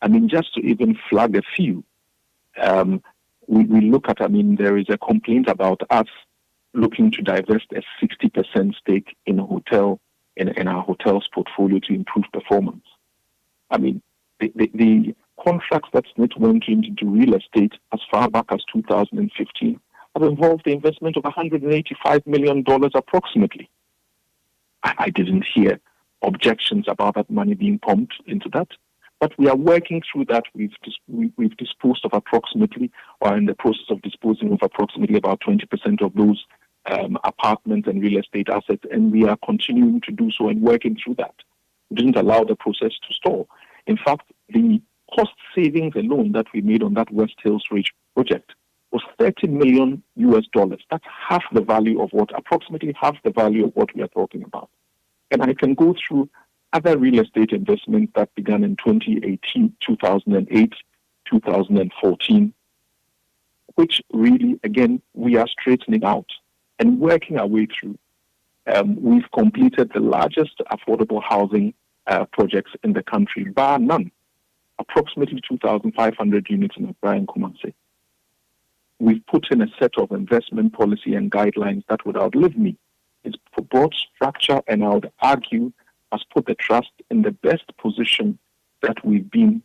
I mean, just to even flag a few, we look at, there is a complaint about us looking to divest a 60% stake in a hotel, in our hotel's portfolio to improve performance. The contracts that SNIT went into real estate as far back as 2015 have involved the investment of $185 million approximately. I didn't hear objections about that money being pumped into that. But we are working through that. We've disposed of approximately, or in the process of disposing of approximately about 20% of those apartments and real estate assets, and we are continuing to do so and working through that. We didn't allow the process to stall. In fact, the cost savings alone that we made on that West Hills Ridge project was $30 million. That's half the value of approximately half the value of what we are talking about. And I can go through other real estate investments that began in 2018, 2008, 2014, which really, again, we are straightening out and working our way through. We've completed the largest affordable housing projects in the country, bar none, approximately 2,500 units in Accra and Kumasi. We've put in a set of investment policy and guidelines that would outlive me. It's broad structure, and I would argue has put the trust in the best position that we've been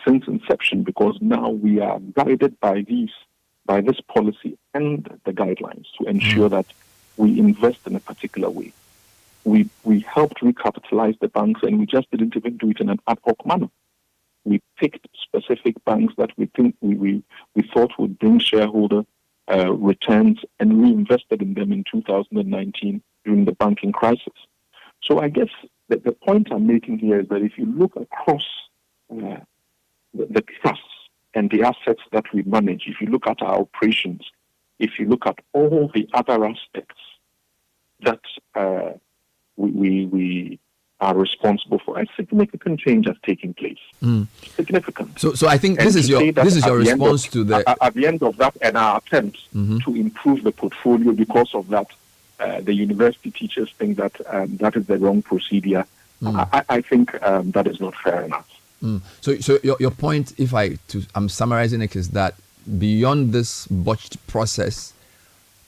since inception, because now we are guided by this policy and the guidelines to ensure that we invest in a particular way. We helped recapitalize the banks, and we just didn't even do it in an ad hoc manner. We picked specific banks that we think we thought would bring shareholder returns, and reinvested in them in 2019 during the banking crisis. So I guess that the point I'm making here is that if you look across the trusts and the assets that we manage, if you look at our operations, if you look at all the other aspects that we are responsible for, a significant change has taken place. Significant. So I think this is your response to the at the end of that, and our attempts to improve the portfolio. Because of that, the university teachers think that that is the wrong procedure. I think that is not fair enough. So your point, I'm summarizing it, is that beyond this botched process,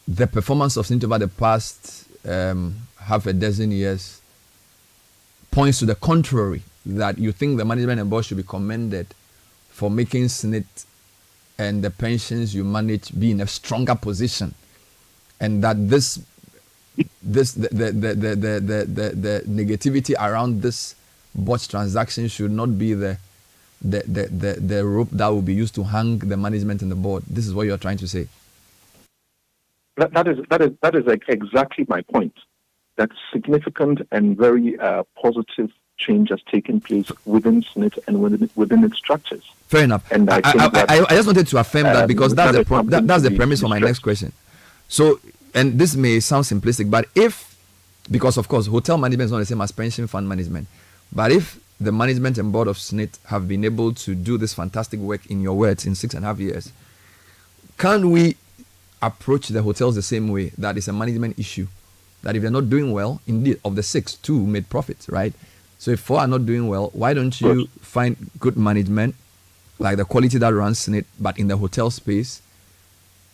the performance of SNIT over the past half a dozen years points to the contrary, that you think the management and board should be commended for making SNIT and the pensions you manage be in a stronger position, and that the negativity around this botched transaction should not be the rope that will be used to hang the management and the board. This is what you're trying to say. That is exactly my point. That significant and very positive change has taken place within SNIT and within its structures. Fair enough. And I just wanted to affirm that, because that's the premise for my next question. So, and this may sound simplistic, but because of course hotel management is not the same as pension fund management, but if the management and board of SNIT have been able to do this fantastic work, in your words, in 6.5 years, can we approach the hotels the same way? That is a management issue. That if they're not doing well, indeed, of the 6, 2 made profits, right? So if 4 are not doing well, why don't you find good management, like the quality that runs SNIT, but in the hotel space,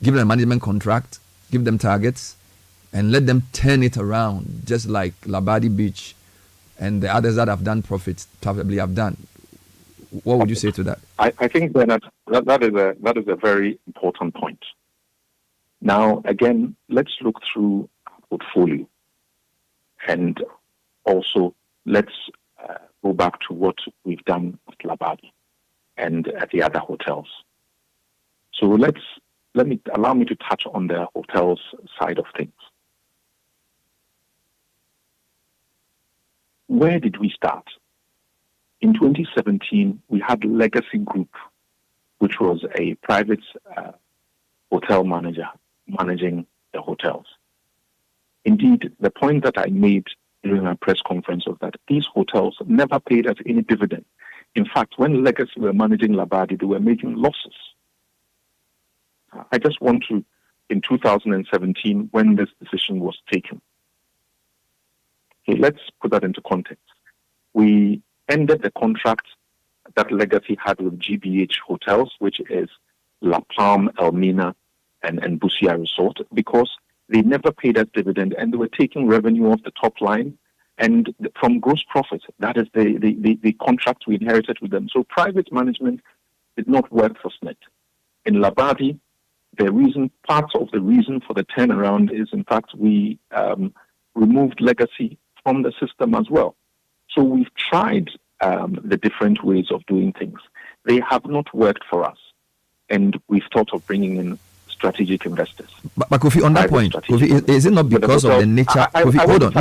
give them a management contract, give them targets, and let them turn it around, just like Labadi Beach and the others that have done profits probably have done. What would you say to that? I think that is a very important point. Now, again, let's look through portfolio, and also let's go back to what we've done at Labadi and at the other hotels. So allow me to touch on the hotels side of things. Where did we start? In 2017, we had Legacy Group, which was a private hotel manager managing the hotels. Indeed, the point that I made during our press conference was that these hotels never paid us any dividend. In fact, when Legacy were managing Labadi, they were making losses. I just want to, in 2017, when this decision was taken, let's put that into context. We ended the contract that Legacy had with GBH Hotels, which is La Palme, Elmina, and Busia Resort, because they never paid us dividend, and they were taking revenue off the top line and from gross profit. That is the contract we inherited with them. So private management did not work for SNIT. In Labadi, part of the reason for the turnaround is, in fact, we removed Legacy from the system as well. So we've tried the different ways of doing things. They have not worked for us, and we've thought of bringing in strategic investors. But Kofi, on that point, Kofi, is it not because of the nature? Kofi, hold on.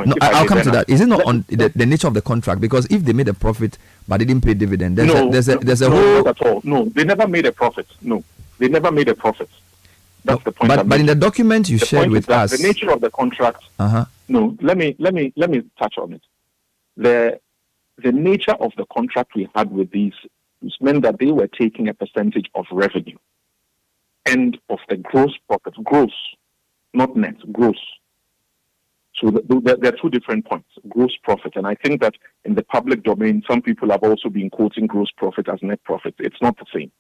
No, I'll come to that. Is it not on the nature of the contract? Because if they made a profit but they didn't pay dividend, there's a whole. Not at all. No, they never made a profit. No, they never made a profit. That's the point. But in the document you shared with us, the nature of the contract. No, let me touch on it. The nature of the contract we had with these meant that they were taking a percentage of revenue and of the gross profit. Gross, not net, gross. So there are two different points, gross profit. And I think that in the public domain, some people have also been quoting gross profit as net profit. It's not the same.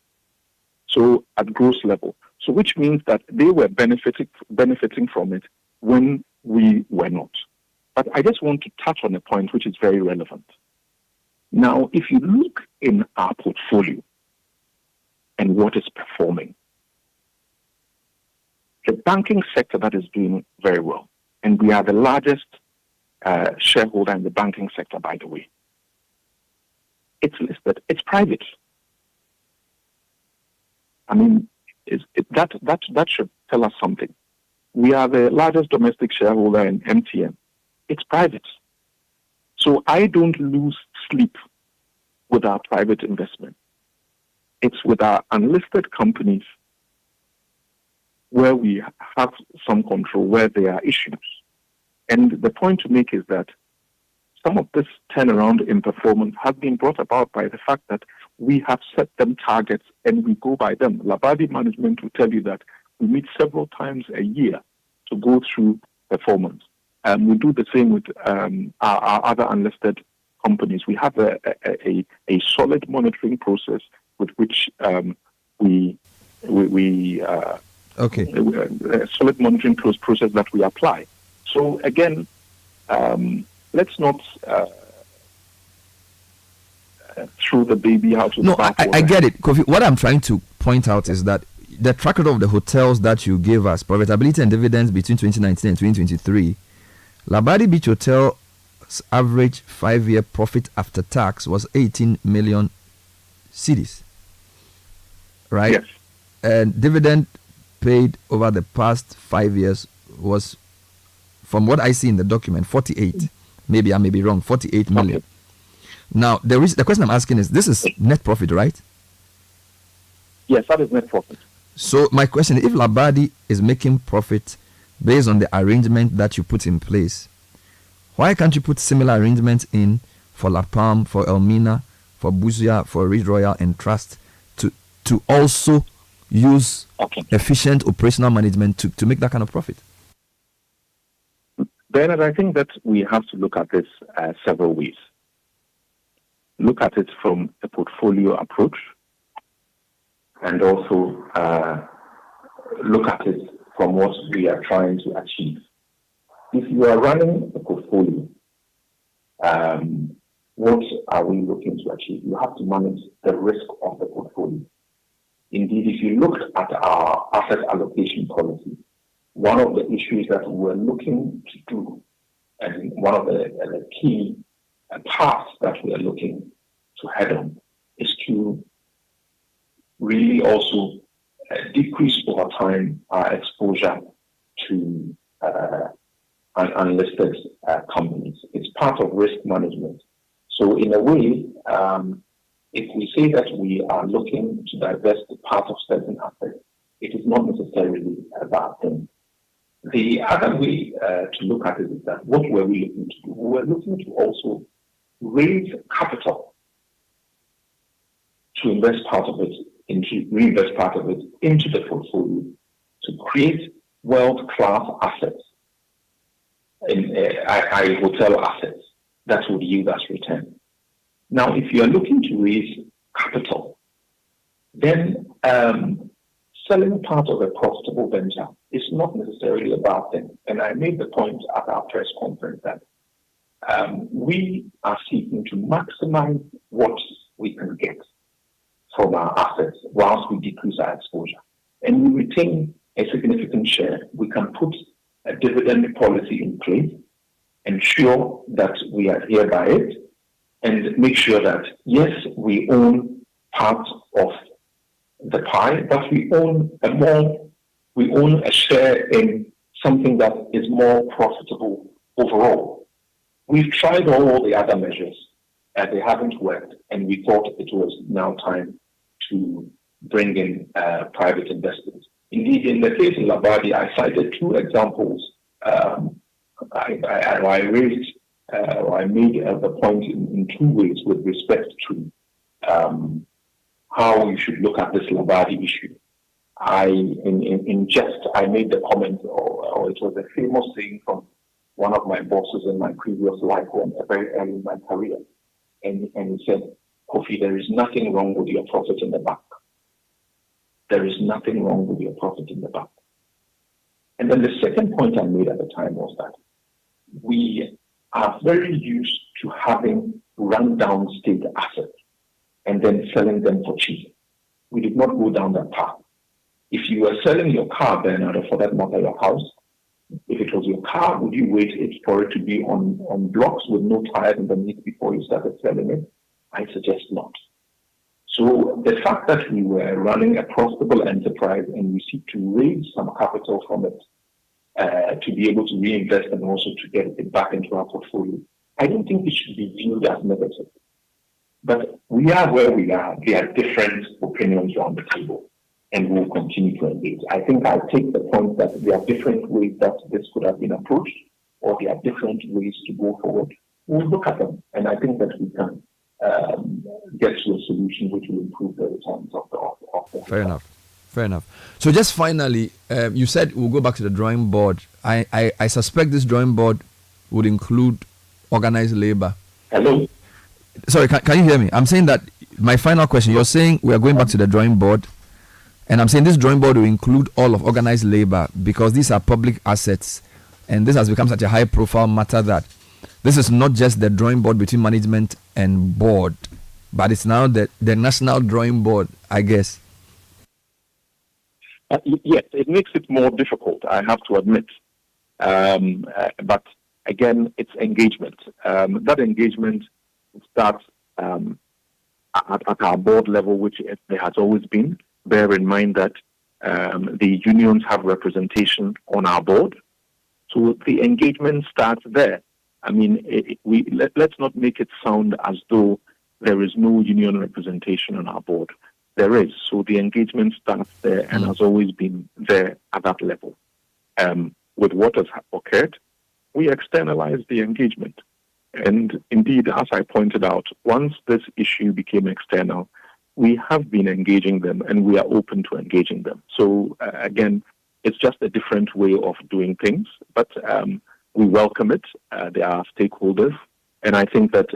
So at gross level. So which means that they were benefiting from it when we were not. But I just want to touch on a point which is very relevant. Now, if you look in our portfolio and what is performing, the banking sector that is doing very well, and we are the largest shareholder in the banking sector, by the way. It's listed. It's private. I mean, that should tell us something. We are the largest domestic shareholder in MTN. It's private. So I don't lose sleep with our private investment. It's with our unlisted companies where we have some control, where there are issues. And the point to make is that some of this turnaround in performance has been brought about by the fact that we have set them targets and we go by them. Labadi management will tell you that we meet several times a year to go through performance. We do the same with our other unlisted companies. We have a solid monitoring process with which a solid monitoring process that we apply. So again, let's not throw the baby out with the bathwater. I get it, Kofi. What I'm trying to point out is that the track record of the hotels that you gave us, profitability and dividends between 2019 and 2023, Labadi Beach Hotel's average 5-year profit after tax was 18 million cedis, right? Yes. And dividend paid over the past 5 years was, from what I see in the document, 48. Maybe I may be wrong. 48 million. Okay. Now, the question I'm asking is: this is net profit, right? Yes, that is net profit. So my question is: if Labadi is making profit based on the arrangement that you put in place, why can't you put similar arrangements in for La Palme, for Elmina, for Busia, for Ridge Royal and Trust to also use efficient operational management to make that kind of profit? Bernard, I think that we have to look at this several ways. Look at it from a portfolio approach and also look at it from what we are trying to achieve. If you are running a portfolio, what are we looking to achieve? You have to manage the risk of the portfolio. Indeed, if you look at our asset allocation policy, one of the issues that we were looking to do, and one of the key paths that we are looking to head on, is to really also decrease over time our exposure to unlisted companies. It's part of risk management. So in a way, if we say that we are looking to divest part of certain assets, it is not necessarily a bad thing. The other way to look at it is that what were we looking to do? We were looking to also raise capital to invest part of it reinvest part of it into the portfolio to create world-class assets, hotel assets that would yield us return. Now, if you are looking to raise capital, then selling part of a profitable venture is not necessarily a bad thing. And I made the point at our press conference that we are seeking to maximize what we can get from our assets whilst we decrease our exposure. And we retain a significant share. We can put a dividend policy in place, ensure that we adhere by it, and make sure that, yes, we own part of the pie, but we own a share in something that is more profitable overall. We've tried all the other measures, and they haven't worked, and we thought it was now time to bring in private investors. Indeed, in the case of Labadi, I cited two examples. I made the point in two ways with respect to how we should look at this Labadi issue. In jest, I made the comment, or it was a famous saying from one of my bosses in my previous life, very early in my career, and he said, "Kofi, there is nothing wrong with your profit in the bank. There is nothing wrong with your profit in the bank." And then the second point I made at the time was that we are very used to having run-down state assets and then selling them for cheap. We did not go down that path. If you were selling your car, Bernard, or for that matter, your house, if it was your car, would you wait for it to be on blocks with no tires underneath before you started selling it? I suggest not. So the fact that we were running a profitable enterprise and we seek to raise some capital from it to be able to reinvest and also to get it back into our portfolio, I don't think it should be viewed as negative. But we are where we are. There are different opinions on the table, and we'll continue to engage. I think I'll take the point that there are different ways that this could have been approached, or there are different ways to go forward. We'll look at them, and I think that we can get to a solution which will improve the returns of the Fair enough. So just finally, you said we'll go back to the drawing board. I suspect this drawing board would include organized labor. Hello? Sorry, can you hear me? I'm saying that my final question, you're saying we are going back to the drawing board, and I'm saying this drawing board will include all of organized labor because these are public assets, and this has become such a high-profile matter that this is not just the drawing board between management and board, but it's now the national drawing board, I guess. Yes, it makes it more difficult, I have to admit. But again, it's engagement. That engagement starts at our board level, which there has always been. Bear in mind that the unions have representation on our board. So the engagement starts there. I mean, let's not make it sound as though there is no union representation on our board. There is. So the engagement starts there and has always been there at that level. With what has occurred, we externalize the engagement. And indeed, as I pointed out, once this issue became external, we have been engaging them and we are open to engaging them. So again, it's just a different way of doing things, but we welcome it. They are stakeholders, and I think that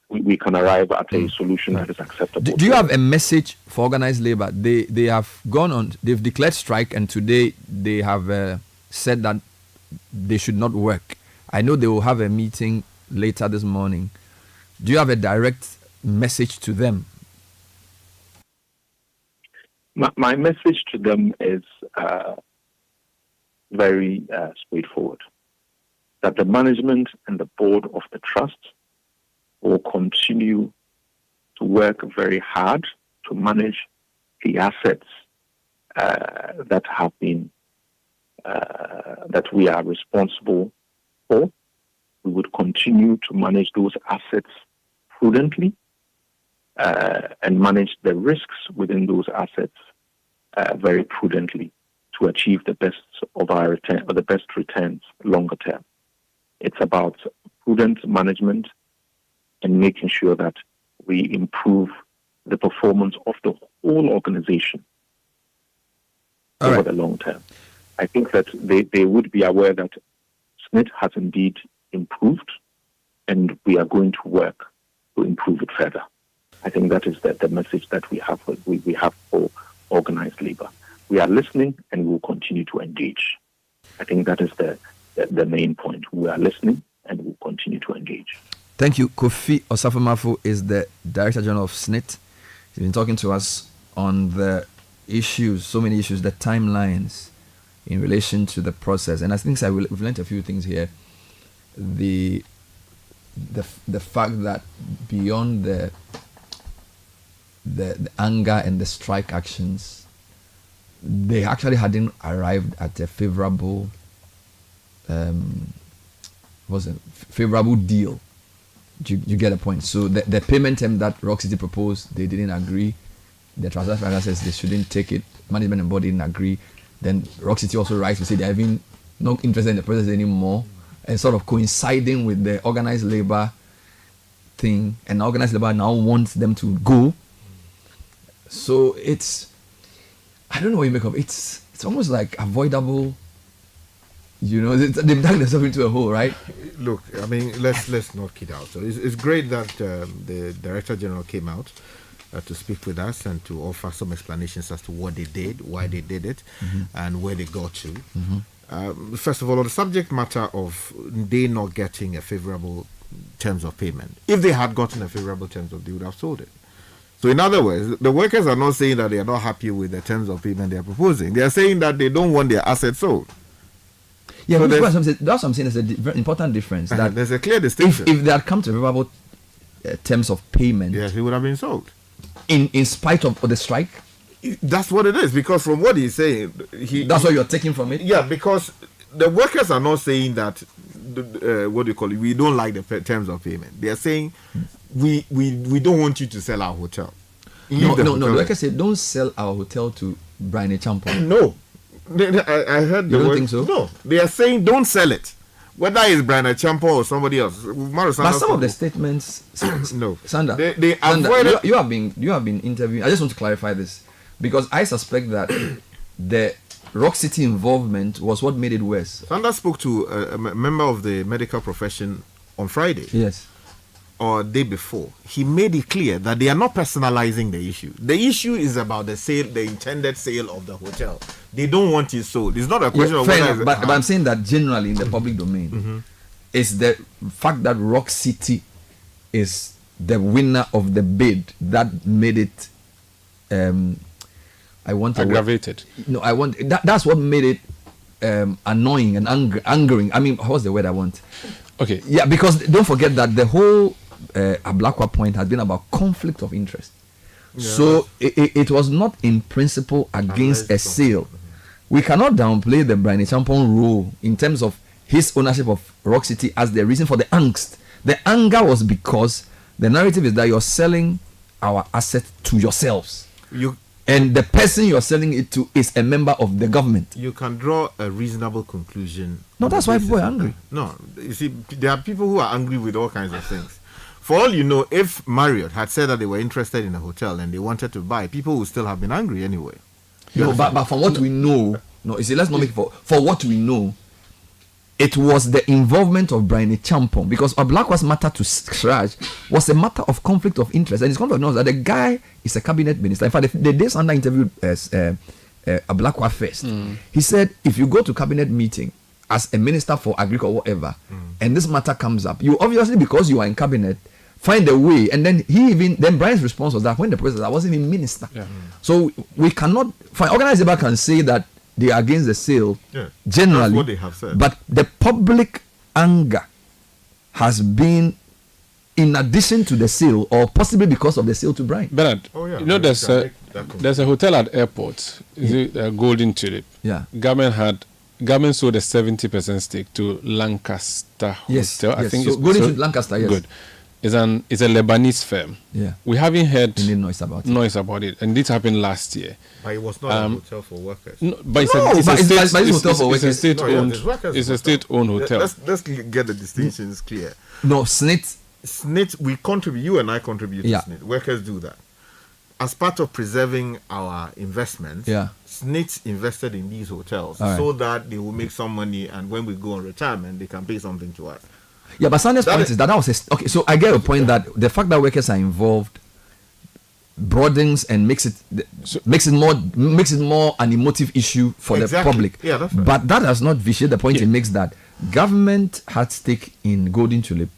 we can arrive at a solution that is acceptable. Do you have a message for organized labor? They have gone on, they've declared strike, and today they have said that they should not work. I know they will have a meeting later this morning. Do you have a direct message to them? My message to them is very straightforward. That the management and the board of the trust will continue to work very hard to manage the assets that have been that we are responsible for. We would continue to manage those assets prudently and manage the risks within those assets very prudently to achieve the best of our return or the best returns longer term. It's about prudent management and making sure that we improve the performance of the whole organization over the long term. I think that they would be aware that SNIT has indeed improved, and we are going to work to improve it further. I think that is the message that we have for organized labor. We are listening and we will continue to engage. I think that is the main point. We are listening and we will continue to engage. Thank you. Kofi Osafo-Mafu is the Director General of SNIT. He's been talking to us on the issues, so many issues, the timelines in relation to the process. And I think we've learned a few things here. The the fact that beyond the anger and the strike actions, they actually hadn't arrived at a favorable favorable deal. You get a point. So the payment term that Rock City proposed, they didn't agree. The transaction banker says they shouldn't take it. Management and board didn't agree. Then Rock City also writes to say they're even not interested in the process anymore, and sort of coinciding with the organized labor thing, and organized labor now wants them to go. So I don't know what you make of it. It's almost like avoidable. They've dug themselves into a hole, right? Look, I mean, let's not kid out. So it's great that the Director General came out to speak with us and to offer some explanations as to what they did, why they did it, and where they got to. First of all, on the subject matter of they not getting a favorable terms of payment, if they had gotten a favorable terms of, they would have sold it. So in other words, the workers are not saying that they are not happy with the terms of payment they are proposing. They are saying that they don't want their assets sold. Yeah, so that's what I'm saying. There's a very important difference. That there's a clear distinction. If they had come to favorable terms of payment, yes, it would have been sold. In spite of the strike? That's what it is, because from what he's saying... That's what you're taking from it? Yeah, because the workers are not saying that, we don't like the terms of payment. They are saying, we don't want you to sell our hotel. No, the workers say, don't sell our hotel to Brian Champon. No. I heard the You don't word, think so? No. They are saying, don't sell it. Whether it's Brian Champon or somebody else. But some of the statements... no. Sandra, they avoided... you have been interviewing... I just want to clarify this, because I suspect that the Rock City involvement was what made it worse. Sandra spoke to a member of the medical profession on Friday. Yes. Or day before. He made it clear that they are not personalizing the issue. The issue is about the intended sale of the hotel. They don't want it sold. It's not a question of whether... But I'm saying that generally in the public domain, it's the fact that Rock City is the winner of the bid that made it... aggravated. That's what made it annoying and angering. I mean, what's the word I want? Okay. Yeah, because don't forget that the whole Ablakwa point has been about conflict of interest. Yeah. So it was not in principle against a sale. We cannot downplay the Brian Champon role in terms of his ownership of Rock City as the reason for the angst. The anger was because the narrative is that you're selling our asset to yourselves. And the person you're selling it to is a member of the government. You can draw a reasonable conclusion. No, that's why people are angry. No, you see, there are people who are angry with all kinds of things. For all you know, if Marriott had said that they were interested in a hotel and they wanted to buy, people would still have been angry anyway. No, but from what we know, let's not make it for what we know, it was the involvement of Brian Champon, because Ablakwa's matter to Sraj was a matter of conflict of interest, and it's conflict of interest that the guy is a cabinet minister. In fact, the day Sanda interviewed Ablakwa first, he said, if you go to cabinet meeting as a minister for agriculture or whatever, and this matter comes up, you obviously, because you are in cabinet, find a way. And then then Brian's response was that when the president, I wasn't even minister. Yeah. So we cannot organized labor can say that they are against the sale, generally. That's what they have said. But the public anger has been in addition to the sale, or possibly because of the sale to Brian. Bernard, there's a hotel at airport. Is it Golden Tulip? Yeah. Government sold a 70% stake to Lancaster Hotel. I think so it's Golden Tulip Lancaster. Yes. Good. It's a Lebanese firm. Yeah. We haven't heard noise about it. And this happened last year. But it was not a hotel for workers. No, but it's a state-owned hotel. Let's get the distinctions clear. No, SNIT, we contribute. You and I contribute to SNIT. Workers do that. As part of preserving our investments, SNIT invested in these hotels so that they will make some money, and when we go on retirement, they can pay something to us. Yeah, but Sanders' point is that was okay. So I get a point that the fact that workers are involved broadens and makes it more an emotive issue for the public. Yeah, that's right. But that does not vitiate the point it makes that government had stake in Golden Tulip,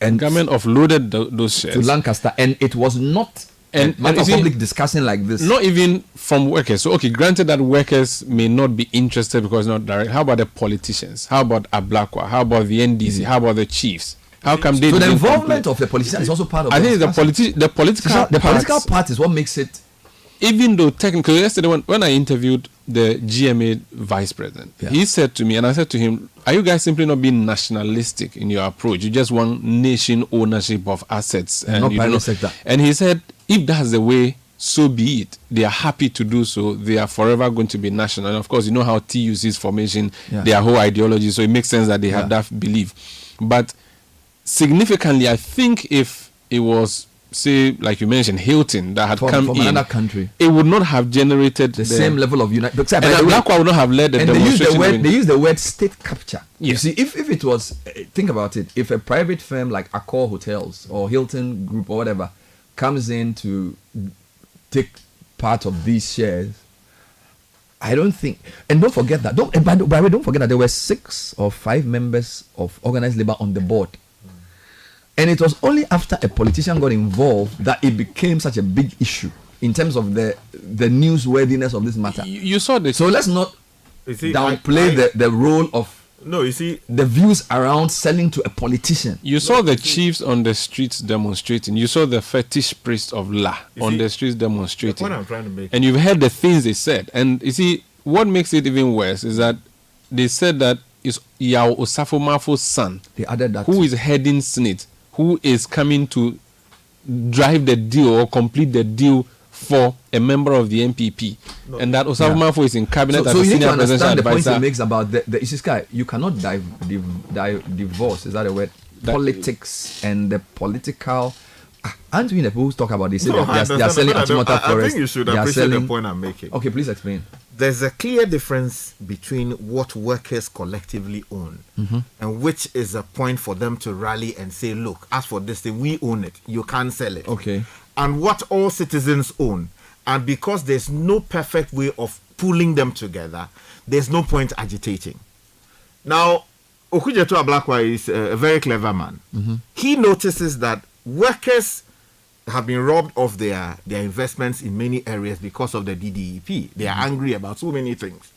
and government offloaded those shares to Lancaster, and it was not public discussing like this. Not even from workers. So, okay, granted that workers may not be interested because it's not direct. How about the politicians? How about Ablakwa? How about the NDC? How about the chiefs? How come they? So the didn't involvement complain? of the politician is also part of. I think the political part is what makes it. Even though technically, yesterday when I interviewed the GMA vice president, he said to me, and I said to him, "Are you guys simply not being nationalistic in your approach? You just want nation ownership of assets and not you private know." sector. And he said, "If that's the way, so be it. They are happy to do so. They are forever going to be national." And of course, you know how TUC's formation, their whole ideology. So it makes sense that they have that belief. But significantly, I think if it was, say, like you mentioned, Hilton that had come from in, another country, it would not have generated the same level of unite. And Blackwa would not have led the and demonstration. they use the word state capture. Yeah. You see, if it was, think about it, if a private firm like Accor Hotels or Hilton Group or whatever comes in to take part of these shares, I don't think, and don't forget that, by the way, don't forget that there were 6 or 5 members of organized labor on the board. And it was only after a politician got involved that it became such a big issue in terms of the newsworthiness of this matter. You saw this. So let's not downplay the role of the views around selling to a politician. You saw the chiefs on the streets demonstrating. You saw the fetish priest of La on the streets demonstrating. The point I'm trying to make. And you've heard the things they said. And you see, what makes it even worse is that they said that it's Yao Osafo Mafo's son, they added that who is heading SNIT, who is coming to drive the deal or complete the deal for a member of the MPP. And that Osafo Mafo is in cabinet as a senior presidential advisor. The point he makes about the issue, Sky, you cannot divorce, is that a word? Politics and the political. Aren't we the people who talk about this? They are selling Atimota Forest. I think you should appreciate the point I'm making. Okay, please explain. There's a clear difference between what workers collectively own and which is a point for them to rally and say, look, as for this thing, we own it. You can't sell it. Okay. And what all citizens own. And because there's no perfect way of pulling them together, there's no point agitating. Now, Okujeto Ablakwa is a very clever man. He notices that workers have been robbed of their investments in many areas because of the DDEP. They are angry about so many things.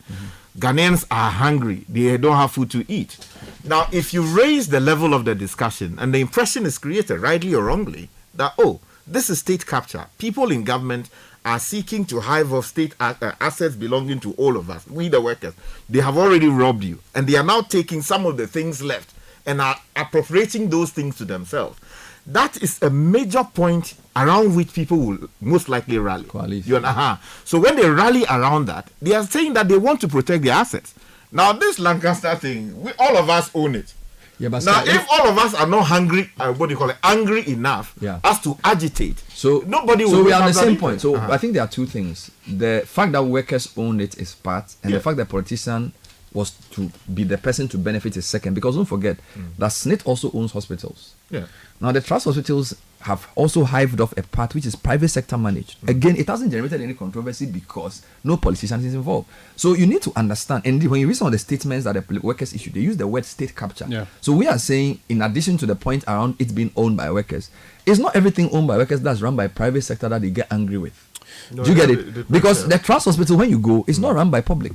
Ghanaians are hungry. They don't have food to eat. Now, if you raise the level of the discussion and the impression is created, rightly or wrongly, that, oh, this is state capture. People in government are seeking to hive off state assets belonging to all of us, we the workers. They have already robbed you. And they are now taking some of the things left and are appropriating those things to themselves. That is a major point around which people will most likely rally. So when they rally around that, they are saying that they want to protect their assets. Now, this Lancaster thing, all of us own it. Yeah, but now, if all of us are not hungry, angry enough as to agitate, so nobody will. So we are on the same point. So I think there are two things: the fact that workers own it is part, and the fact that politician was to be the person to benefit is second. Because don't forget that SNIT also owns hospitals. Yeah. Now the trust hospitals have also hived off a part which is private sector managed. Again, it hasn't generated any controversy because no politician is involved. So you need to understand, and when you read some of the statements that the workers issued, they use the word state capture. Yeah. So we are saying, in addition to the point around it being owned by workers, it's not everything owned by workers that's run by private sector that they get angry with. Do you get it? Because the trust hospital, when you go, it's not run by public.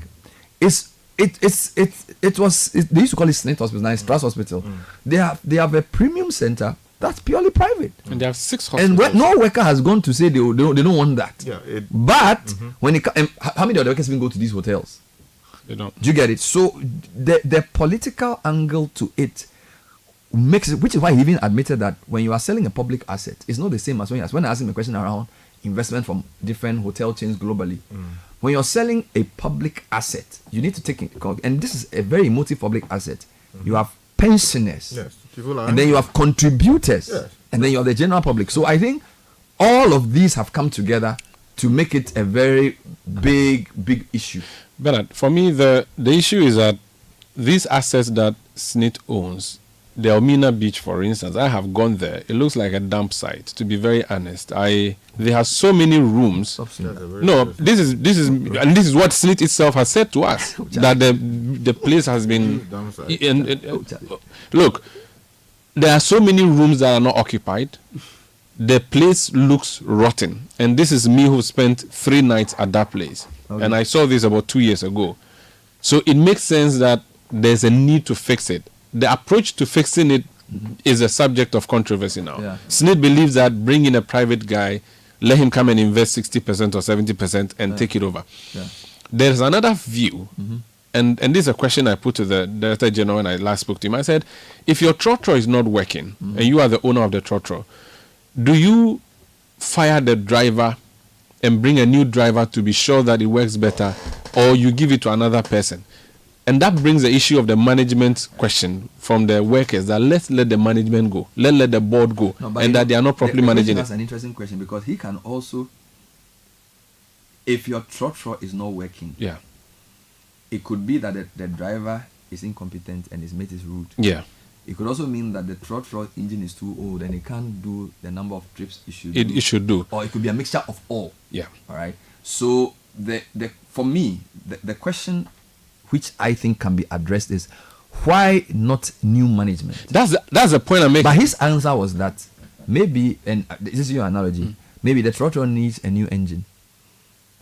They used to call it SNIT hospital, now it's trust hospital. They have a premium center that's purely private. And they have 6 hospitals. And no worker has gone to say they don't want that. But when how many of the workers even go to these hotels? They don't. Do you get it? So the political angle to it makes it, which is why he even admitted that when you are selling a public asset, it's not the same as when I asked him a question around investment from different hotel chains globally. When you're selling a public asset, you need to take into account, and this is a very emotive public asset. You have pensioners, and then you have contributors, and then you have the general public. So I think all of these have come together to make it a very big issue. Bernard, for me, the issue is that these assets that SNIT owns, the Elmina Beach, for instance, I have gone there. It looks like a dump site, to be very honest. They have so many rooms. No, this is what SNIT itself has said to us, that the place has been. Look, there are so many rooms that are not occupied. The place looks rotten, and this is me who spent 3 nights at that place, and I saw this about 2 years ago. So it makes sense that there's a need to fix it. The approach to fixing it is a subject of controversy now. Yeah. SNIT believes that bring in a private guy, let him come and invest 60% or 70% and take it over. Yeah. There's another view, and this is a question I put to the Director General when I last spoke to him. I said, if your trotro is not working and you are the owner of the trotro, do you fire the driver and bring a new driver to be sure that it works better, or you give it to another person? And that brings the issue of the management question from the workers, that let's let the management go, let the board go, and that they are not properly managing it. That's an interesting question, because he can also, if your trotro is not working, it could be that the driver is incompetent and his mate is rude. Yeah. It could also mean that the trotro engine is too old and it can't do the number of trips it should It should do. Or it could be a mixture of all. Yeah. All right. So for me, the question which I think can be addressed is, why not new management? That's the point I'm making. But his answer was that maybe, and this is your analogy, maybe the trotro needs a new engine.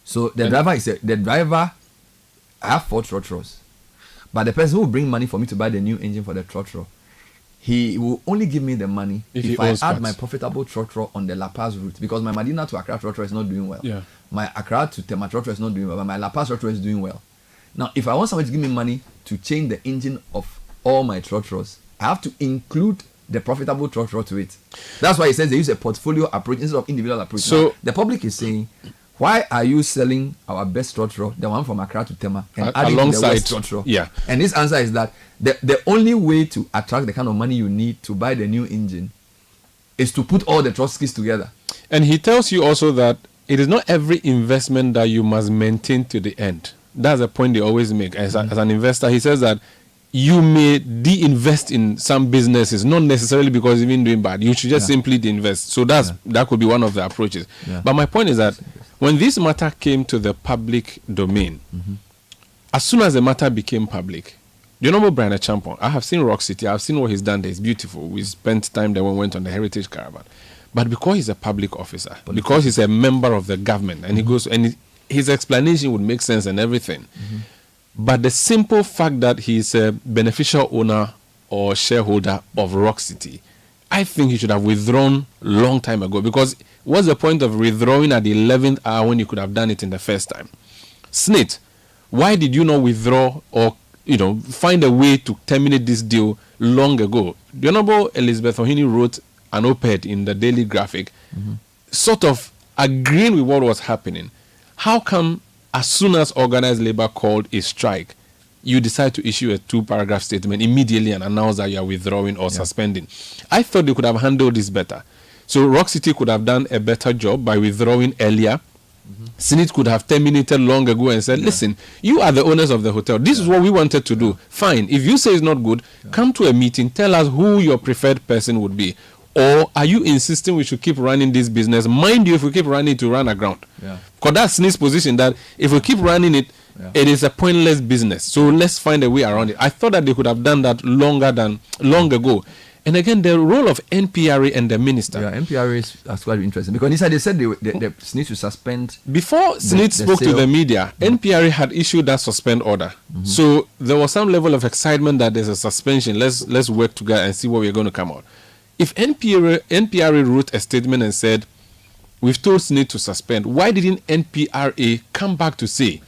So the driver, I have 4 trotros, but the person who will bring money for me to buy the new engine for the trotro, he will only give me the money if I add my profitable trotro on the La Paz route, because my Medina to Accra trotro is not doing well. Yeah. My Accra to Tema trotro is not doing well, but my La Paz trotro is doing well. Now, if I want somebody to give me money to change the engine of all my trotros, I have to include the profitable trotro to it. That's why he says they use a portfolio approach instead of individual approach. So now, the public is saying, why are you selling our best trotro, the one from Accra to Tema, and adding the West trotro? Yeah. And his answer is that the only way to attract the kind of money you need to buy the new engine is to put all the Trotskys together. And he tells you also that it is not every investment that you must maintain to the end. That's a point they always make. As an investor, he says that you may de-invest in some businesses, not necessarily because you've been doing bad. You should just simply de-invest. So that could be one of the approaches. Yeah. But my point is that when this matter came to the public domain, as soon as the matter became public, do you know Brian Champon? I have seen Rock City. I've seen what he's done there. It's beautiful. We spent time there when we went on the Heritage Caravan. But because he's a public officer, because he's a member of the government, and he goes, and his explanation would make sense and everything. But the simple fact that he's a beneficial owner or shareholder of Rock City, I think he should have withdrawn long time ago. Because what's the point of withdrawing at the 11th hour when you could have done it in the first time? SNIT, why did you not withdraw or find a way to terminate this deal long ago? The Honorable Elizabeth Ohini wrote an op-ed in the Daily Graphic, sort of agreeing with what was happening. How come as soon as organized labor called a strike, you decide to issue a 2-paragraph statement immediately and announce that you are withdrawing or suspending? I thought they could have handled this better. So Rock City could have done a better job by withdrawing earlier. SNIT could have terminated long ago and said, listen, you are the owners of the hotel. This is what we wanted to do. Fine. If you say it's not good, come to a meeting. Tell us who your preferred person would be. Or are you insisting we should keep running this business? Mind you, if we keep running it to run aground. Because that's SNIT's position, that if we keep running it, it is a pointless business. So let's find a way around it. I thought that they could have done that long ago. And again, the role of NPRA and the minister. Yeah, NPRA is quite interesting, because they said they SNIT to suspend. Before SNIT spoke to the media, NPRA had issued that suspend order. So there was some level of excitement that there's a suspension. Let's work together and see what we're going to come out. If NPRA wrote a statement and said, we've told SNIT to suspend, why didn't NPRA come back to say,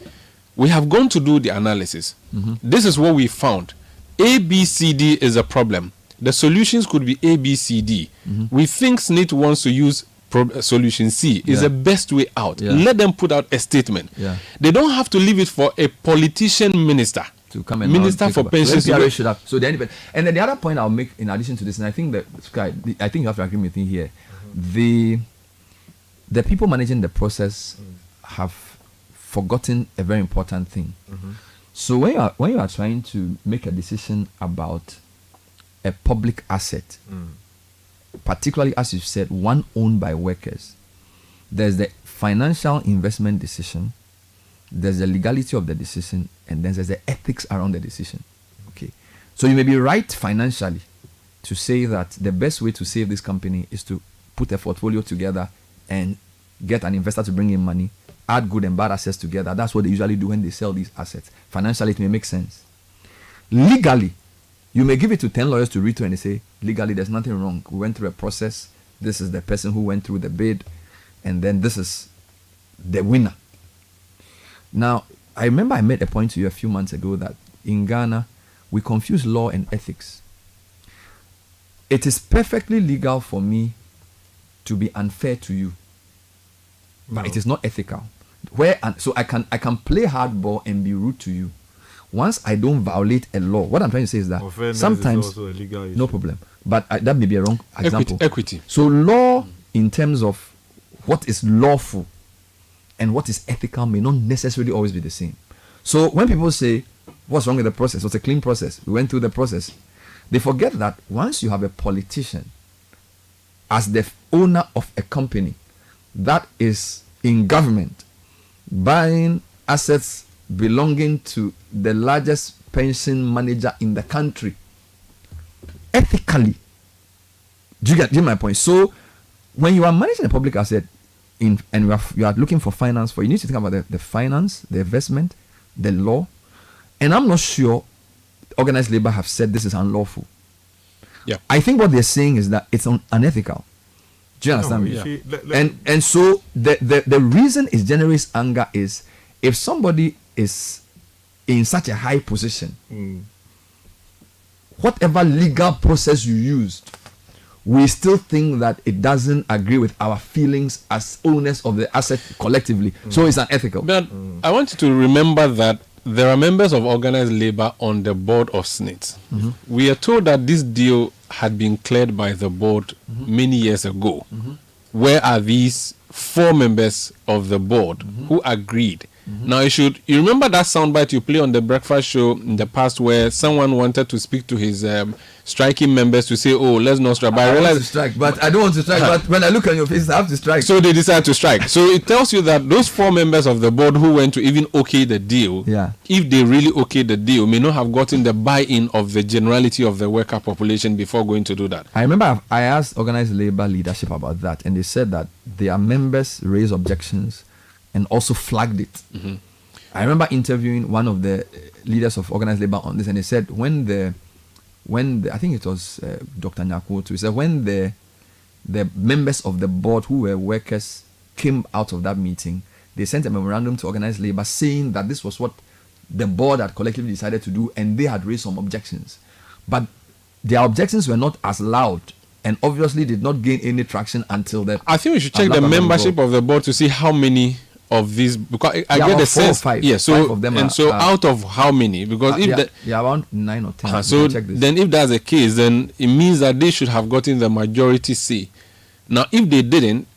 we have gone to do the analysis. This is what we found. ABCD is a problem. The solutions could be ABCD. We think SNIT wants to use solution C is the best way out. Let them put out a statement. They don't have to leave it for a politician minister to come and minister for pensions. So NPRA should have. So and then the other point I'll make in addition to this, and I think that I think you have to agree with me here, the people managing the process have forgotten a very important thing. So when you are trying to make a decision about a public asset, particularly as you said, one owned by workers, there's the financial investment decision, there's the legality of the decision, and then there's the ethics around the decision. Okay, so you may be right financially to say that the best way to save this company is to put a portfolio together and get an investor to bring in money, add good and bad assets together. That's what they usually do when they sell these assets. Financially, it may make sense. Legally, You may give it to 10 lawyers to read to and they say, legally, there's nothing wrong. We went through a process. This is the person who went through the bid. And then this is the winner. Now, I remember I made a point to you a few months ago that in Ghana, we confuse law and ethics. It is perfectly legal for me to be unfair to you, but it is not ethical. So I can play hardball and be rude to you. Once I don't violate a law, what I'm trying to say is that sometimes is also a legal issue. No problem, but that may be a wrong example. Equity. So law, in terms of what is lawful and what is ethical, may not necessarily always be the same. So when people say, what's wrong with the process? It's a clean process. We went through the process. They forget that once you have a politician as the owner of a company that is in government, buying assets belonging to the largest pension manager in the country, ethically, do you get my point? So when you are managing a public asset and you are looking for finance for, you need to think about the finance, the investment, the law. And I'm not sure organized labor have said this is unlawful. Yeah. I think what they're saying is that it's unethical. Do you understand me? Yeah. And so the reason it generates anger is if somebody is in such a high position, whatever legal process you used, we still think that it doesn't agree with our feelings as owners of the asset collectively. So it's unethical. But I want you to remember that there are members of organized labor on the board of SNIT. We are told that this deal had been cleared by the board many years ago. Where are these 4 members of the board who agreed? Now you remember that soundbite you play on the breakfast show in the past where someone wanted to speak to his striking members to say, oh, let's not strike. But I realized to strike, but I don't want to strike. But when I look on your face, I have to strike. So they decided to strike. So it tells you that those 4 members of the board who went to even okay the deal, if they really okay the deal, may not have gotten the buy-in of the generality of the worker population before going to do that. I remember I asked organized labor leadership about that, and they said that their members raised objections and also flagged it. I remember interviewing one of the leaders of organized labor on this, and he said when the I think it was Dr. Nyakutu, he said when the members of the board who were workers came out of that meeting, they sent a memorandum to organized labor saying that this was what the board had collectively decided to do, and they had raised some objections, but their objections were not as loud and obviously did not gain any traction until that. I think we should check the membership of the board to see how many of these, because I get the sense, 5 of them out of how many, because if around 9 or 10. So then if that's the case, then it means that they should have gotten the majority say. Now if they didn't,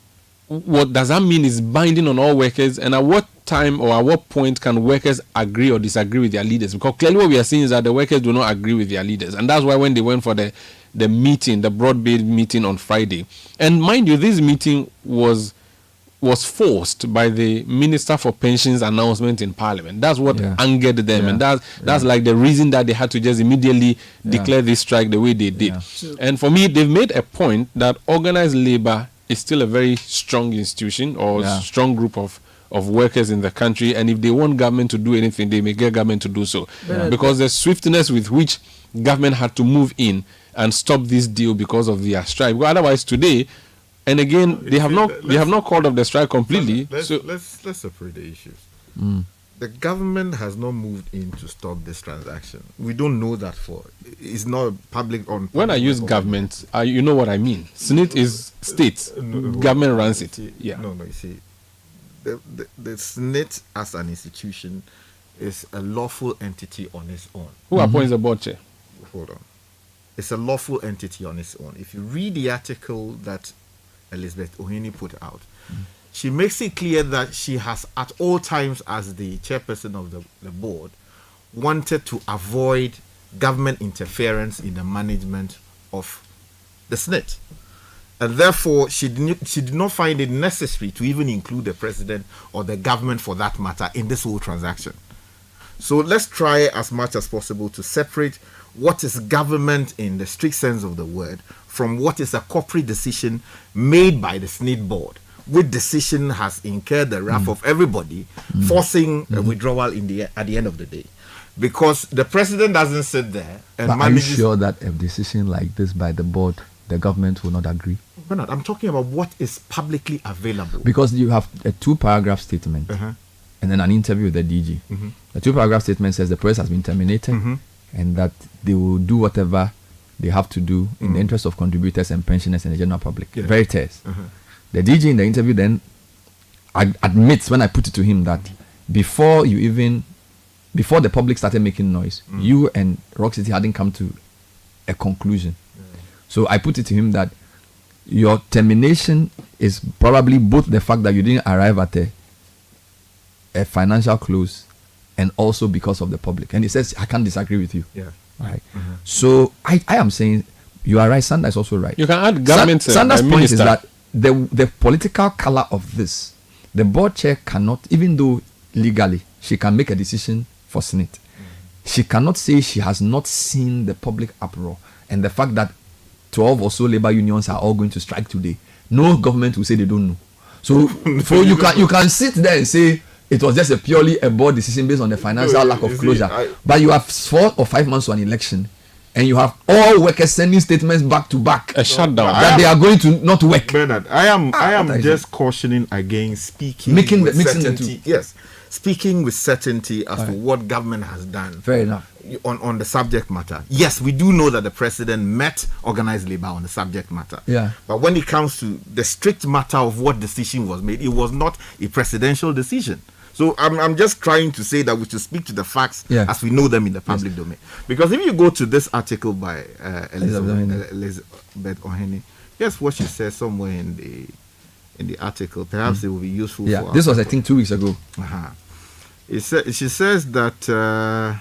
what does that mean is binding on all workers, and at what time or at what point can workers agree or disagree with their leaders? Because clearly what we are seeing is that the workers do not agree with their leaders, and that's why when they went for the meeting, the broad-based meeting on Friday, and mind you, this meeting was forced by the Minister for Pensions announcement in Parliament. That's what angered them, and that's like the reason that they had to just immediately declare this strike the way they did. And for me, they've made a point that organized labor is still a very strong institution or strong group of workers in the country, and if they want government to do anything, they may get government to do so. Because the swiftness with which government had to move in and stop this deal because of their strike. Well, otherwise today, and again, they have not called off the strike completely. Let's separate the issues. The government has not moved in to stop this transaction. We don't know that for. It's not public on. When I use government, you know what I mean. SNIT is state. Government runs it. No, you see, the SNIT as an institution is a lawful entity on its own. Who appoints the board chair? Hold on. It's a lawful entity on its own. If you read the article that Elizabeth Ohini put out, she makes it clear that she has at all times, as the chairperson of the board, wanted to avoid government interference in the management of the SNIT. And therefore, she did not find it necessary to even include the president or the government for that matter in this whole transaction. So let's try as much as possible to separate what is government in the strict sense of the word from what is a corporate decision made by the SNIT board, which decision has incurred the wrath of everybody, forcing a withdrawal at the end of the day. because the president doesn't sit there and But manages. are you sure that a decision like this by the board, the government will not agree? Bernard, I'm talking about what is publicly available. Because you have a 2-paragraph statement and then an interview with the DG. The 2-paragraph statement says the process has been terminated and that they will do whatever they have to do in the interest of contributors and pensioners and the general public. Yeah. Veritas. The DG in the interview then admits, when I put it to him, that before the public started making noise, you and Rock City hadn't come to a conclusion. So I put it to him that your termination is probably both the fact that you didn't arrive at a financial close and also because of the public. And he says, I can't disagree with you. Yeah. Right. So I am saying you are right. Sandra is also right. You can add government. Sandra's point is that the political color of this, the board chair cannot, even though legally she can make a decision for SNIT, she cannot say she has not seen the public uproar and the fact that 12 or so labor unions are all going to strike today. No government will say they don't know. So you can sit there and say it was just purely a board decision based on the financial lack of closure. But you have 4 or 5 months to an election, and you have all workers sending statements back to back. A shutdown. That they are going to not work. Bernard, I am just cautioning against speaking with certainty. Yes, speaking with certainty as to what government has done. Fair enough. On the subject matter. Yes, we do know that the president met organized labor on the subject matter. Yeah. But when it comes to the strict matter of what decision was made, it was not a presidential decision. So I'm just trying to say that we should speak to the facts as we know them in the public domain. Because if you go to this article by Elizabeth Ohene, guess what she says somewhere in the article? Perhaps it will be useful for us. This was, I think, 2 weeks ago. She says that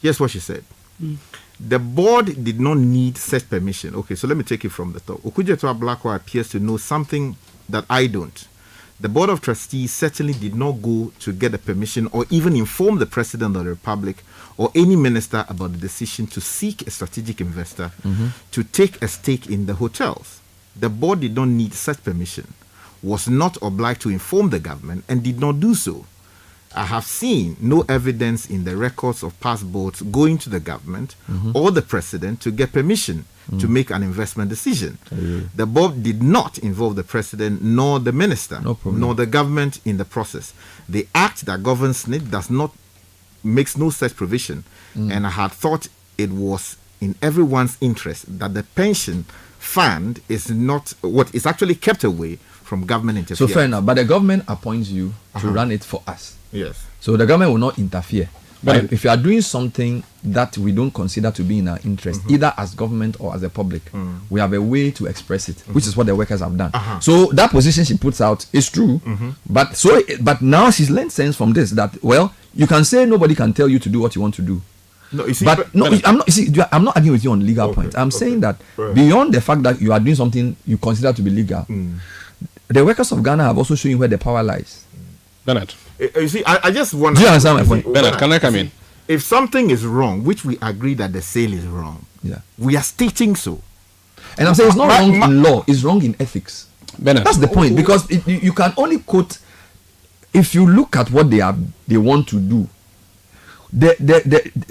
here's what she said. The board did not need such permission. Okay, so let me take it from the top. Okudzeto Ablakwa appears to know something that I don't. The Board of Trustees certainly did not go to get a permission or even inform the President of the Republic or any minister about the decision to seek a strategic investor to take a stake in the hotels. The board did not need such permission, was not obliged to inform the government, and did not do so. I have seen no evidence in the records of past boards going to the government or the president to get permission to make an investment decision. The board did not involve the president nor the minister nor the government in the process. The act that governs SNIT makes no such provision, and I had thought it was in everyone's interest that the pension fund is not what is actually kept away from government interference. So fair enough, but the government appoints you to run it for us. Yes. So the government will not interfere. But if you are doing something that we don't consider to be in our interest, either as government or as a public, we have a way to express it, which is what the workers have done. So that position she puts out is true. But now she's learned sense from this that, well, you can say nobody can tell you to do what you want to do. No, you see, I'm not. You see, I'm not arguing with you on legal points. I'm saying that beyond the fact that you are doing something you consider to be legal, the workers of Ghana have also shown you where the power lies. Bernard, you see, I just want. Do you understand my point? Bernard, can I come in? If something is wrong, which we agree that the sale is wrong, we are stating so. And I'm saying it's not wrong in law; it's wrong in ethics. Bernard, that's the point, because you can only quote if you look at what they want to do.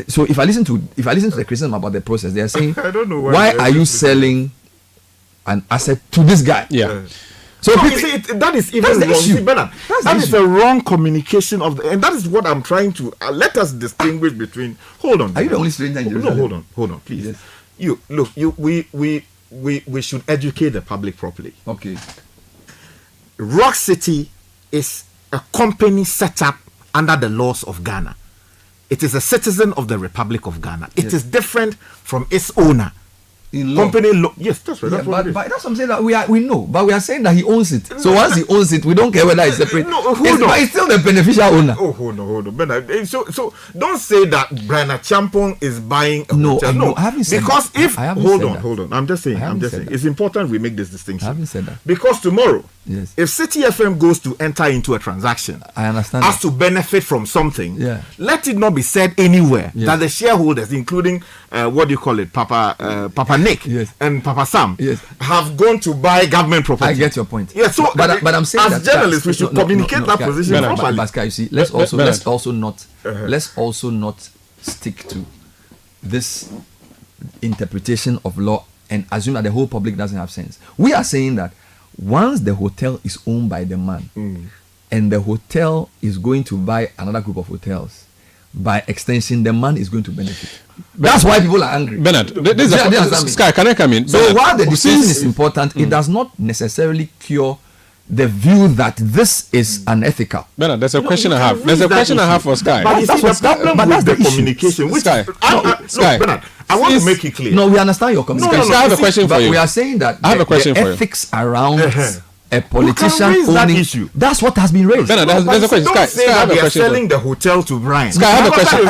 So if I listen to the criticism about the process, they are saying, I don't know why are you selling an asset to this guy? Yeah. So you see, that is even wrong. See, Bernard, that is a wrong communication of and that is what I'm trying to let us distinguish between. Hold on. Are you the only stranger in Jerusalem? No, hold on, please. Yes. You look. We should educate the public properly. Okay. Rock City is a company set up under the laws of Ghana. It is a citizen of the Republic of Ghana. It is different from its owner. Company law. Yes, that's right. That's but that's what I'm saying. That we know, but we are saying that he owns it. So once he owns it, we don't care whether it's separate. But he's still the beneficial owner. Oh, hold on, Bernard. So don't say that Brianna Champong is buying a hotel. No, I haven't said because that. if hold on. I'm just saying. It's important we make this distinction. I haven't said that. Because tomorrow, if Citi FM goes to enter into a transaction, I understand, has to benefit from something. Yeah. Let it not be said anywhere that the shareholders, including what do you call it, Papa Nick and Papa Sam have gone to buy government property. I get your point. Yeah, so but I'm saying as journalists, we should communicate that position properly. But you see, let's also not stick to this interpretation of law and assume that the whole public doesn't have sense. We are saying that once the hotel is owned by the man and the hotel is going to buy another group of hotels, by extension, the man is going to benefit. That's why people are angry. Bernard, Sky, can I come in? So while the decision is important, it does not necessarily cure the view that this is unethical. Bernard, there's a question I have. There's a question I have for Sky. But you see, the problem with the communication, which Sky, Bernard, I want to make it clear. No, we understand your communication. I have a question for you. We are saying that I have a question the for you. ethics around a politician owning that issue. That's what has been raised. Bernard, there's a question. Sky, I have a question. Selling the hotel to Brian. Sky, I have a question.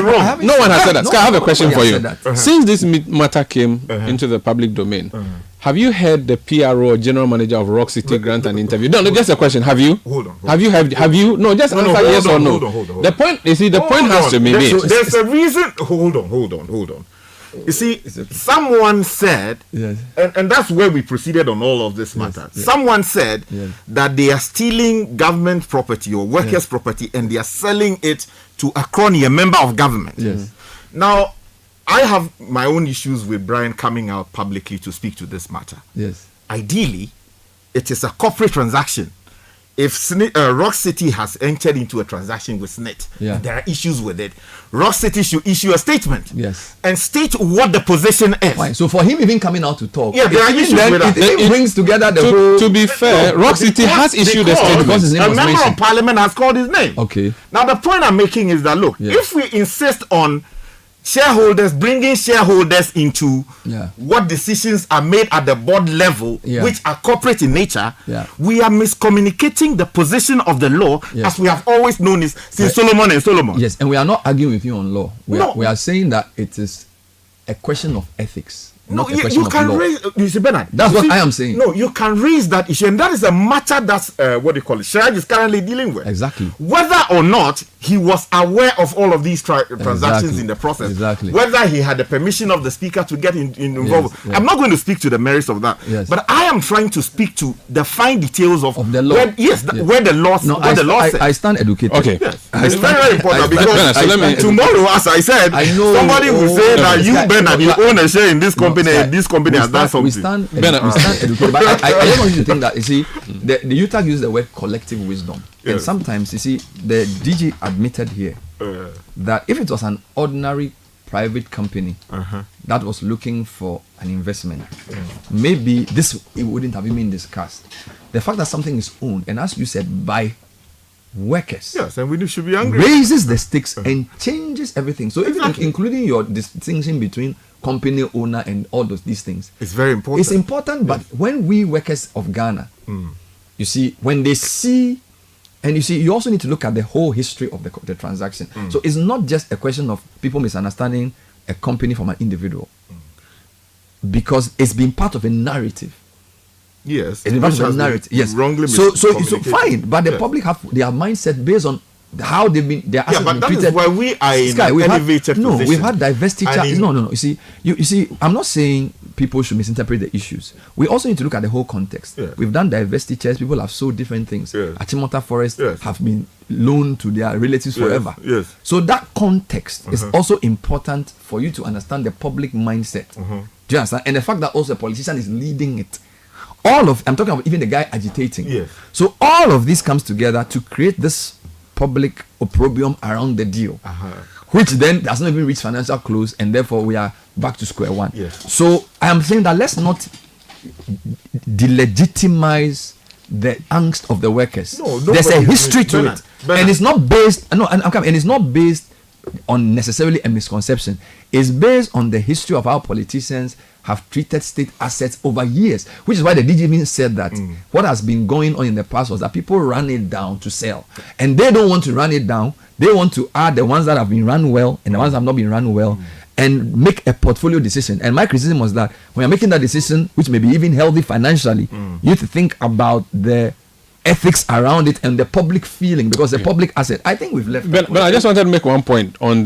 No one has said that. Sky, I have a question for you. Since this matter came into the public domain, have you heard the PRO or general manager of Rock City grant an interview? No, just a question. Have you? Hold on. Have you? No, just answer yes or no. The point, you see, the point has to be made. There's a reason. Hold on. You see, someone said, and that's where we proceeded on all of this matter. Someone said that they are stealing government property or workers' property and they are selling it to a crony, a member of government. Now, I have my own issues with Brian coming out publicly to speak to this matter. Ideally, it is a corporate transaction. If Rock City has entered into a transaction with SNIT, there are issues with it. Rock City should issue a statement and state what the position is. Fine. So for him even coming out to talk, there are issues with that. It brings together the whole... To be fair, Rock City has issued a statement. A member of parliament has called his name. Okay. Now the point I'm making is that, look, if we insist on bringing shareholders into what decisions are made at the board level, which are corporate in nature, we are miscommunicating the position of the law as we have always known it since Solomon and Solomon. Yes, and we are not arguing with you on law. We are saying that it is a question of ethics. No, you can raise. You see, Bernard. That's what I am saying. No, you can raise that issue, and that is a matter that's what do you call it? Sharaj is currently dealing with. Exactly. Whether or not he was aware of all of these transactions in the process. Exactly. Whether he had the permission of the speaker to get involved. I'm not going to speak to the merits of that. But I am trying to speak to the fine details of the law. Where the law. What the law says. I stand educated. Okay. Yes. It's very, very important because tomorrow, as I said, somebody will say that you, Bernard, you own a share in this company. This company has done something. We stand educated. But I don't want you to think that, you see, the UTAG uses the word collective wisdom. And sometimes, you see, the DG admitted here that if it was an ordinary private company that was looking for an investment, maybe it wouldn't have even been discussed. The fact that something is owned, and as you said, by workers, and we should be angry, raises the stakes and changes everything. So even including your distinction between company owner and all these things, it's very important. It's important, but when we workers of Ghana, you see, when they see, and you see, you also need to look at the whole history of the transaction. So it's not just a question of people misunderstanding a company from an individual, because it's been part of a narrative. Yes, it's been part of a narrative. Yes, wrongly. So fine, but the public have their mindset based on how they've been, their assets been treated. That is why we are in an elevated position. No, we've had divestiture. No. You see, I'm not saying people should misinterpret the issues. We also need to look at the whole context. We've done divestitures. People have sold different things. Achimota Forest have been loaned to their relatives forever. So that context is also important for you to understand the public mindset. Do you understand? And the fact that also a politician is leading it. I'm talking about even the guy agitating. So all of this comes together to create this public opprobrium around the deal, which then does not even reach financial close, and therefore we are back to square one. So I am saying that let's not delegitimize the angst of the workers. There's a history to it, and it's not based. And it's not based on necessarily a misconception. It's based on the history of how politicians have treated state assets over years, which is why the DG even said that what has been going on in the past was that people ran it down to sell, and they don't want to run it down. They want to add the ones that have been run well and the ones that have not been run well, and make a portfolio decision. And my criticism was that when you're making that decision, which may be even healthy financially, you have to think about the ethics around it and the public feeling, because the public asset, I think we've left. But I just wanted to make one point on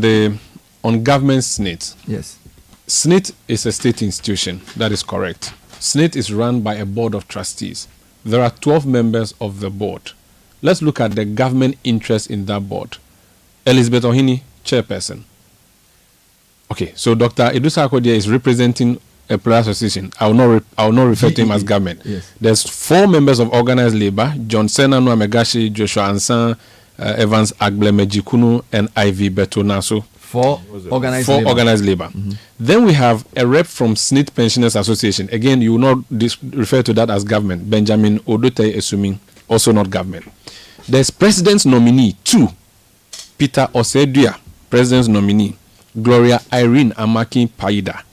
government SNIT. Yes. SNIT is a state institution. That is correct. SNIT is run by a board of trustees. There are 12 members of the board. Let's look at the government interest in that board. Elizabeth Ohini, chairperson. Okay, so Dr. Idrissa Akodia is representing a player association. I will not refer to him as government. Yes. There's 4 members of organized labor: John Senanu Amegashi, Joshua Ansan, Evans Agble and Ivy Betonaso. For organized labor. Mm-hmm. Then we have a rep from SNIT Pensioners Association. Again, you will not refer to that as government. Benjamin Odote Esuming, also not government. There's President's nominee 2, Peter Osedua, President's nominee. Gloria Irene Amaki Paida,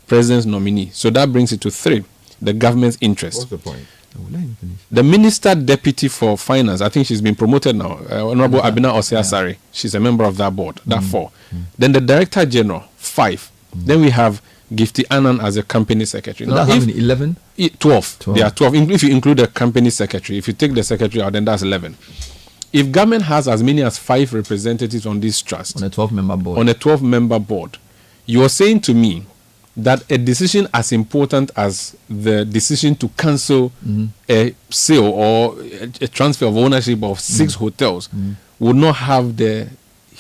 President's nominee. So that brings it to 3, the government's interest. What's the point? The Minister Deputy for Finance, I think she's been promoted now, Honorable Abina Osiasari. She's a member of that board, that 4. Then the Director General, 5. Then we have Gifty Annan as a company secretary. So now, that's 11? 12. There are 12. If you include the company secretary, if you take the secretary out, then that's 11. If government has as many as 5 representatives on this trust, on a 12-member board, you are saying to me that a decision as important as the decision to cancel a sale or a transfer of ownership of 6 hotels would not have the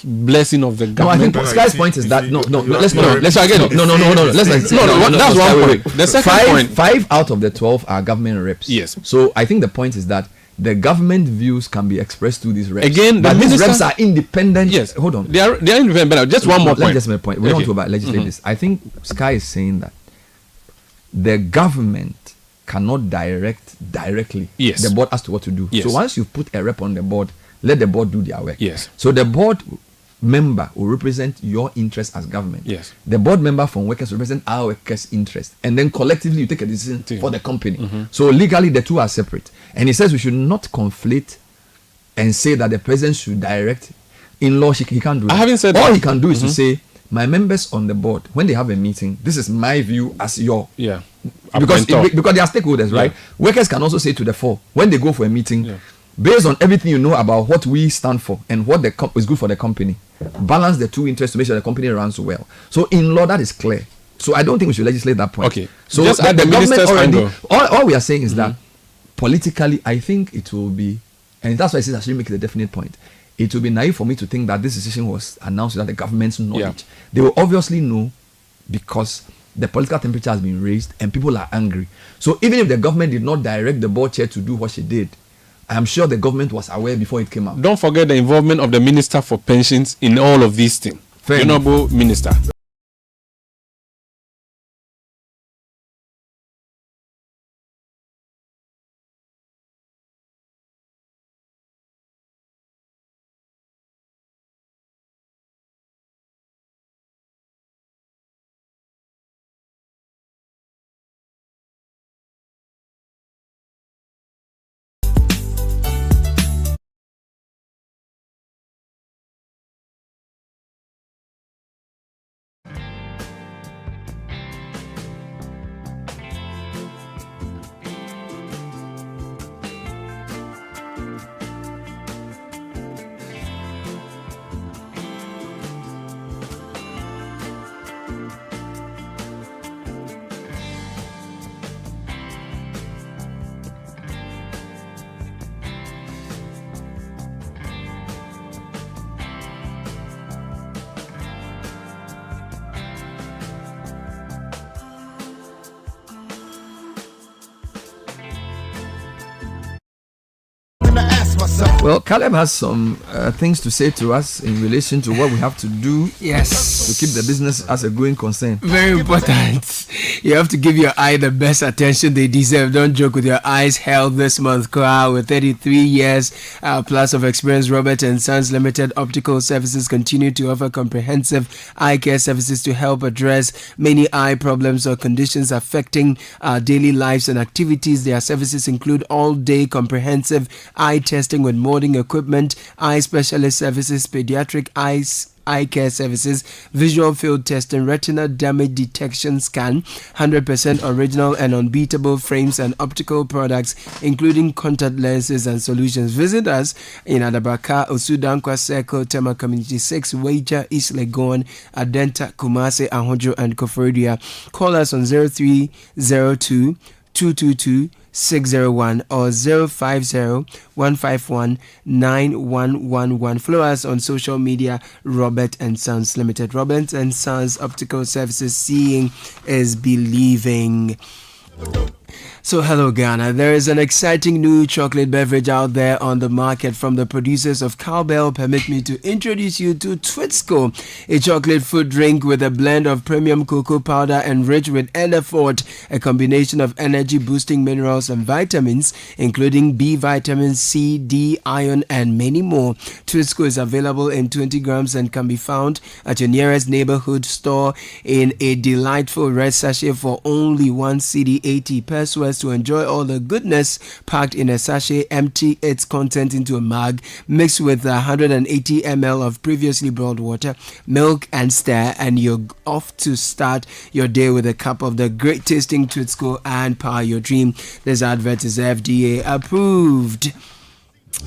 blessing of the government. No, I think Sky's point is that let's again. That's one point. The second point, 5 out of the 12 are government reps. Yes. So I think the point is that the government views can be expressed through these reps. Again, but these reps are independent. Yes. Hold on. They are independent. But just one more point. Let's just make a point. We don't want to legislate this. I think Sky is saying that the government cannot direct directly the board as to what to do. Yes. So once you put a rep on the board, let the board do their work. Yes. So the board member will represent your interest as government. Yes. The board member from workers represent our workers' interest. And then collectively you take a decision for the company. So legally the two are separate. And he says we should not conflate and say that the president should direct. In law, he can't do it. I haven't said All that. he can do is to say, my members on the board, when they have a meeting, this is my view as your. Yeah. Because they are stakeholders, right? Workers can also say to the 4, when they go for a meeting, based on everything you know about what we stand for and what is good for the company, balance the two interests to make sure the company runs well. So in law, that is clear. So I don't think we should legislate that point. Okay. So just the government already, all we are saying is that politically, I think it will be, and that's why I say I should make it a definite point. It will be naive for me to think that this decision was announced without the government's knowledge. They will obviously know because the political temperature has been raised and people are angry. So even if the government did not direct the board chair to do what she did, I'm sure the government was aware before it came out. Don't forget the involvement of the Minister for Pensions in all of these things. Honorable Minister. Well, Caleb has some things to say to us in relation to what we have to do. Yes. To keep the business as a going concern. Very important. You have to give your eye the best attention they deserve. Don't joke with your eyes held this month. With 33 years plus of experience, Robert and Sons Limited Optical Services continue to offer comprehensive eye care services to help address many eye problems or conditions affecting our daily lives and activities. Their services include all-day comprehensive eye testing with molding equipment, eye specialist services, pediatric eyes eye care services, visual field testing, retina damage detection scan, 100% original and unbeatable frames and optical products, including contact lenses and solutions. Visit us in Adabaka, Osudankwa Circle, Tema Community 6, Waja, East Legon, Adenta, Kumase, Ahojo, and Koforidua. Call us on 0302 222 601 or 050-151-9111. Follow us on social media, Robert and Sons Limited. Robert and Sons Optical Services, seeing is believing. So hello Ghana, there is an exciting new chocolate beverage out there on the market from the producers of Cowbell. Permit me to introduce you to Twitsco, a chocolate food drink with a blend of premium cocoa powder enriched with Elefort, a combination of energy boosting minerals and vitamins including B vitamin C, D, iron and many more. Twitsco is available in 20 grams and can be found at your nearest neighborhood store in a delightful red sachet for only 1 cedi 80 pesos. To enjoy all the goodness packed in a sachet, empty its content into a mug, mix with 180 ml of previously boiled water, milk and stir, and you're off to start your day with a cup of the great tasting Twitsco and power your dream. This advert is FDA approved.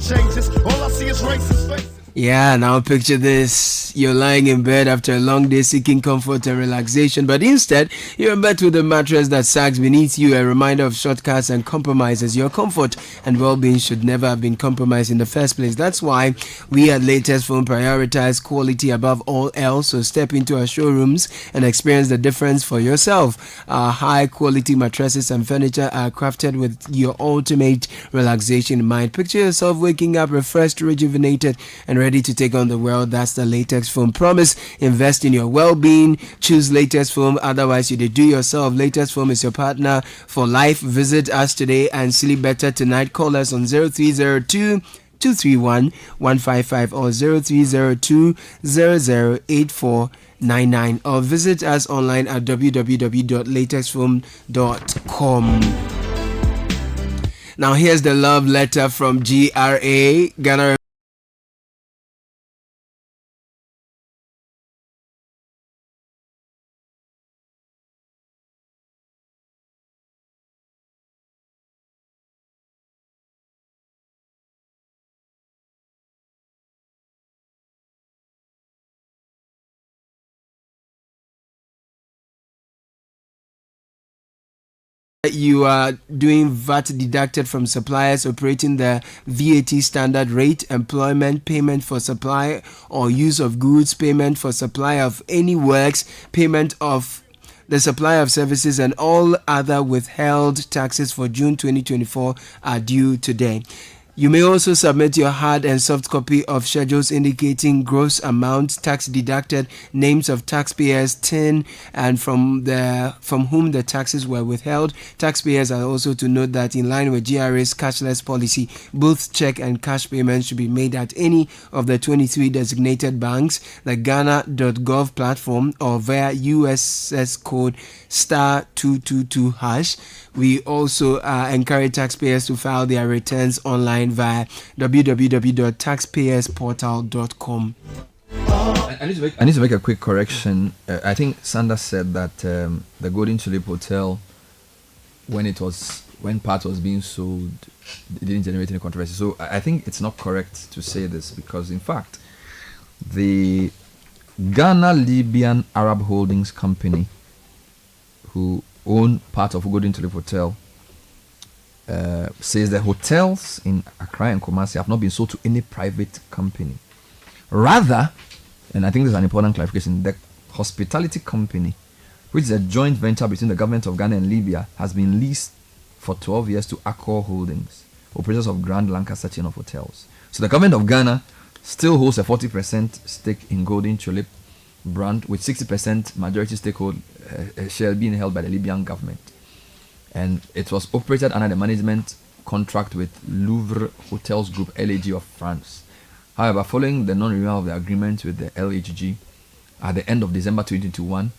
Changes, all I see is racist faces. Yeah, now picture this. You're lying in bed after a long day seeking comfort and relaxation, but instead, you're in bed with a mattress that sags beneath you, a reminder of shortcuts and compromises. Your comfort and well-being should never have been compromised in the first place. That's why we at Latest Phone prioritize quality above all else, so step into our showrooms and experience the difference for yourself. Our high-quality mattresses and furniture are crafted with your ultimate relaxation in mind. Picture yourself waking up refreshed, rejuvenated, and ready to take on the world. That's the Latex Foam promise. Invest in your well-being. Choose Latex Foam. Otherwise, you do yourself. Latex Foam is your partner for life. Visit us today and sleep better tonight. Call us on 0302 231 155 or 0302 008499 or visit us online at www.latexfoam.com. Now here's the love letter from GRA, Ghana. You are doing VAT deducted from suppliers operating the VAT standard rate, employment, payment for supply or use of goods, payment for supply of any works, payment of the supply of services, and all other withheld taxes for June 2024 are due today. You may also submit your hard and soft copy of schedules indicating gross amount, tax deducted, names of taxpayers, TIN, and from whom the taxes were withheld. Taxpayers are also to note that in line with GRA's cashless policy, both check and cash payments should be made at any of the 23 designated banks, the Ghana.gov platform, or via USS code *222#. We also encourage taxpayers to file their returns online via www.taxpayersportal.com. I need to make a quick correction. I think Sanders said that the Golden Tulip Hotel, when part was being sold, it didn't generate any controversy. So I think it's not correct to say this, because in fact, the Ghana Libyan Arab Holdings Company, who own part of Golden Tulip Hotel, says the hotels in Accra and Kumasi have not been sold to any private company. Rather, and I think this is an important clarification, the hospitality company, which is a joint venture between the government of Ghana and Libya, has been leased for 12 years to Accor Holdings, operators of Grand Lancaster chain of hotels. So the government of Ghana still holds a 40% stake in Golden Tulip brand, with 60% majority stakeholder share being held by the Libyan government. And it was operated under the management contract with Louvre Hotels Group LAG of France. However, following the non-renewal of the agreement with the LHG at the end of December 2021,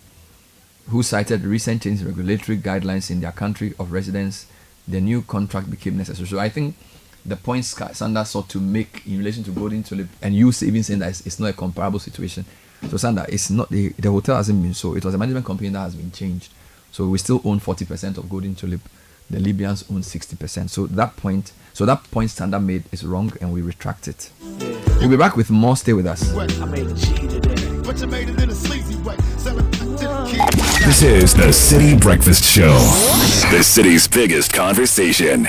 who cited recent changes in regulatory guidelines in their country of residence, the new contract became necessary. So I think the points Sanders sought to make in relation to Golden Tulip, and you even saying that it's not a comparable situation, So Sandra, it's not the hotel hasn't been sold. It was a management company that has been changed. So we still own 40% of Golden Tulip. The Libyans own 60%. So that point Standard made is wrong, and we retract it. We'll be back with more. Stay with us. This is the Citi Breakfast Show, the city's biggest conversation.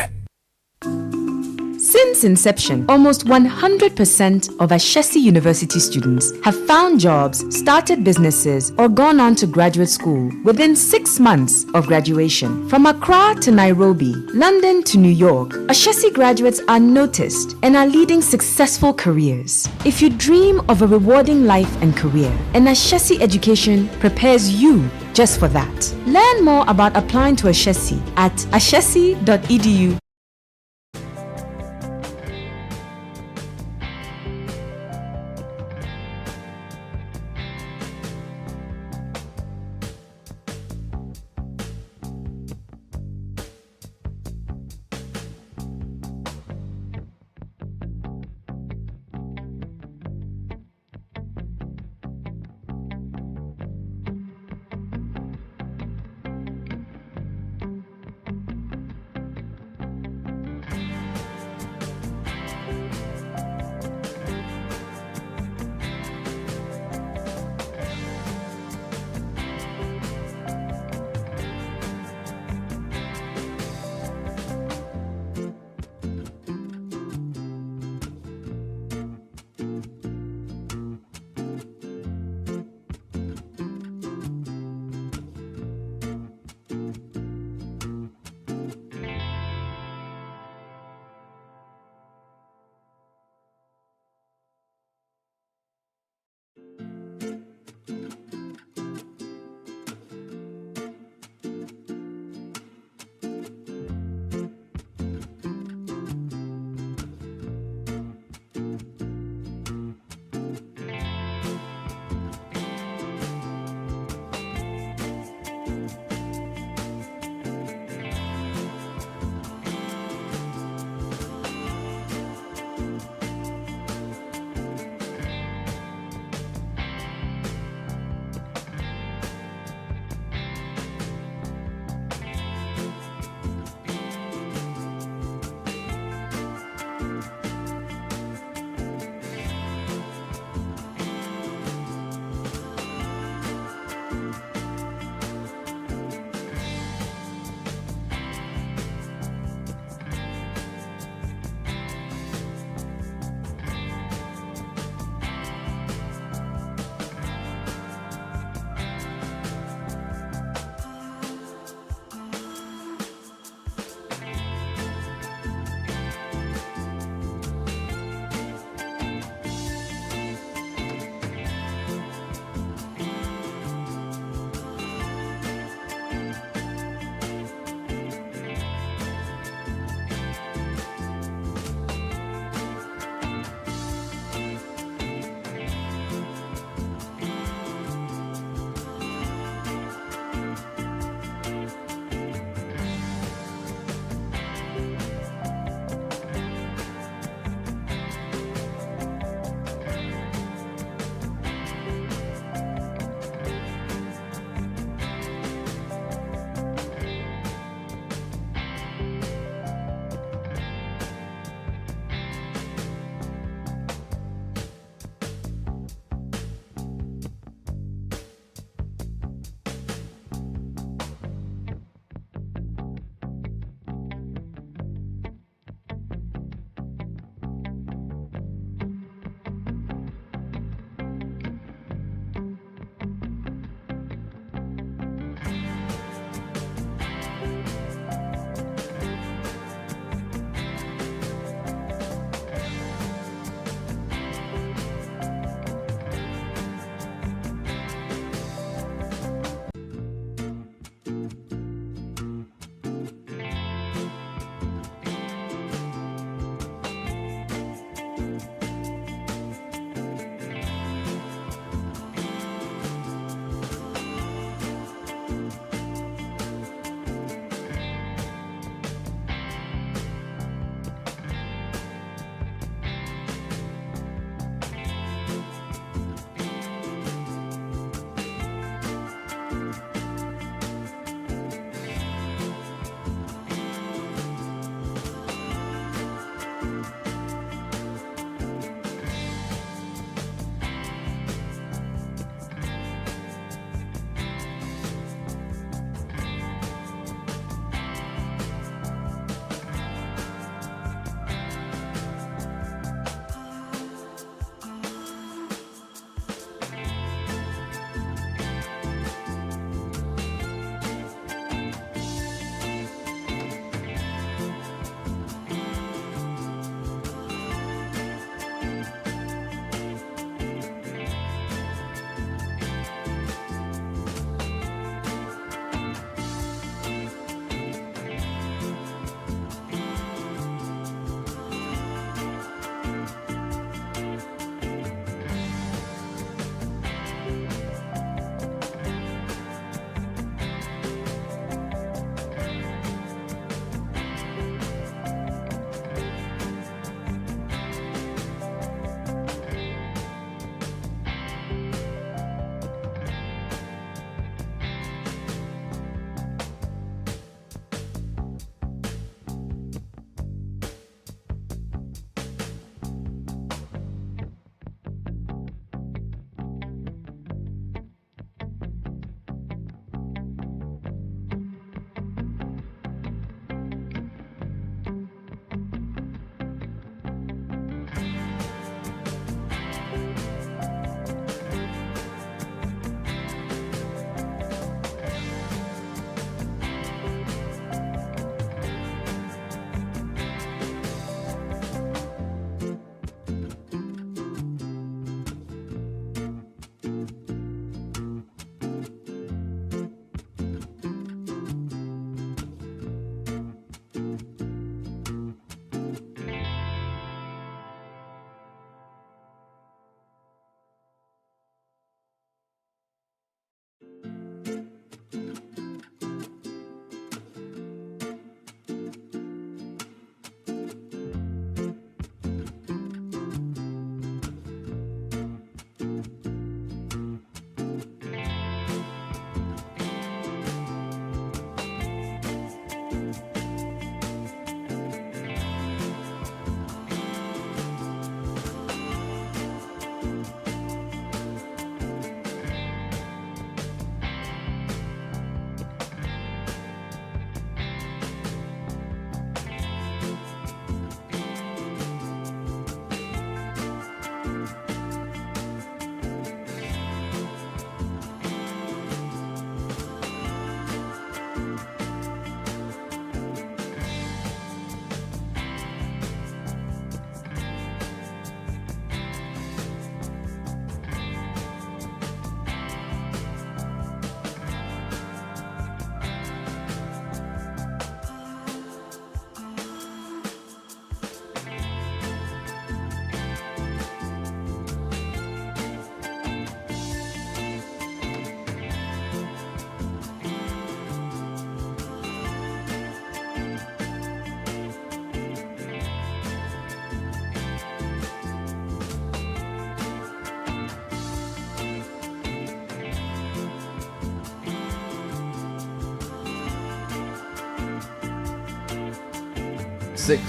Since inception, almost 100% of Ashesi University students have found jobs, started businesses, or gone on to graduate school within 6 months of graduation. From Accra to Nairobi, London to New York, Ashesi graduates are noticed and are leading successful careers. If you dream of a rewarding life and career, an Ashesi education prepares you just for that. Learn more about applying to Ashesi at ashesi.edu. 6.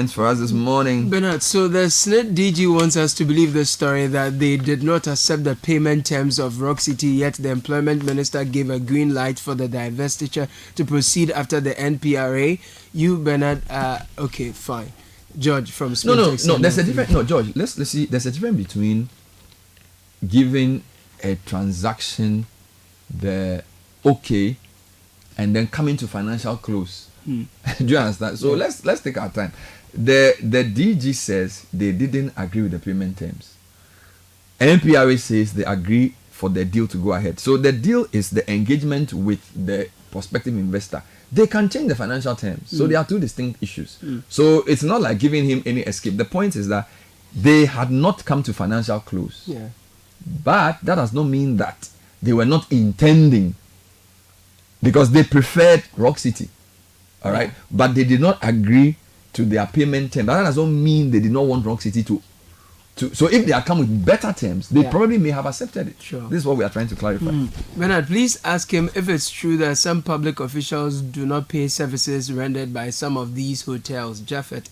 For us this morning, Bernard, so the SNIT DG wants us to believe the story that they did not accept the payment terms of Rock City, yet the employment minister gave a green light for the divestiture to proceed after the NPRA. You, Bernard, okay, fine. George from SNIT. No. There's a difference. No, George. Let's see. There's a difference between giving a transaction the okay and then coming to financial close. Do you understand? So let's take our time. The DG says they didn't agree with the payment terms. NPRA says they agree for the deal to go ahead. So the deal is the engagement with the prospective investor. They can change the financial terms. So there are two distinct issues. So it's not like giving him any escape. The point is that they had not come to financial close. Yeah. But that does not mean that they were not intending, because they preferred Rock City. All right. But they did not agree to their payment term. That doesn't mean they did not want Rock City to. So if they had come with better terms, they probably may have accepted it. Sure. This is what we are trying to clarify. Bernard, please ask him if it's true that some public officials do not pay services rendered by some of these hotels. Japheth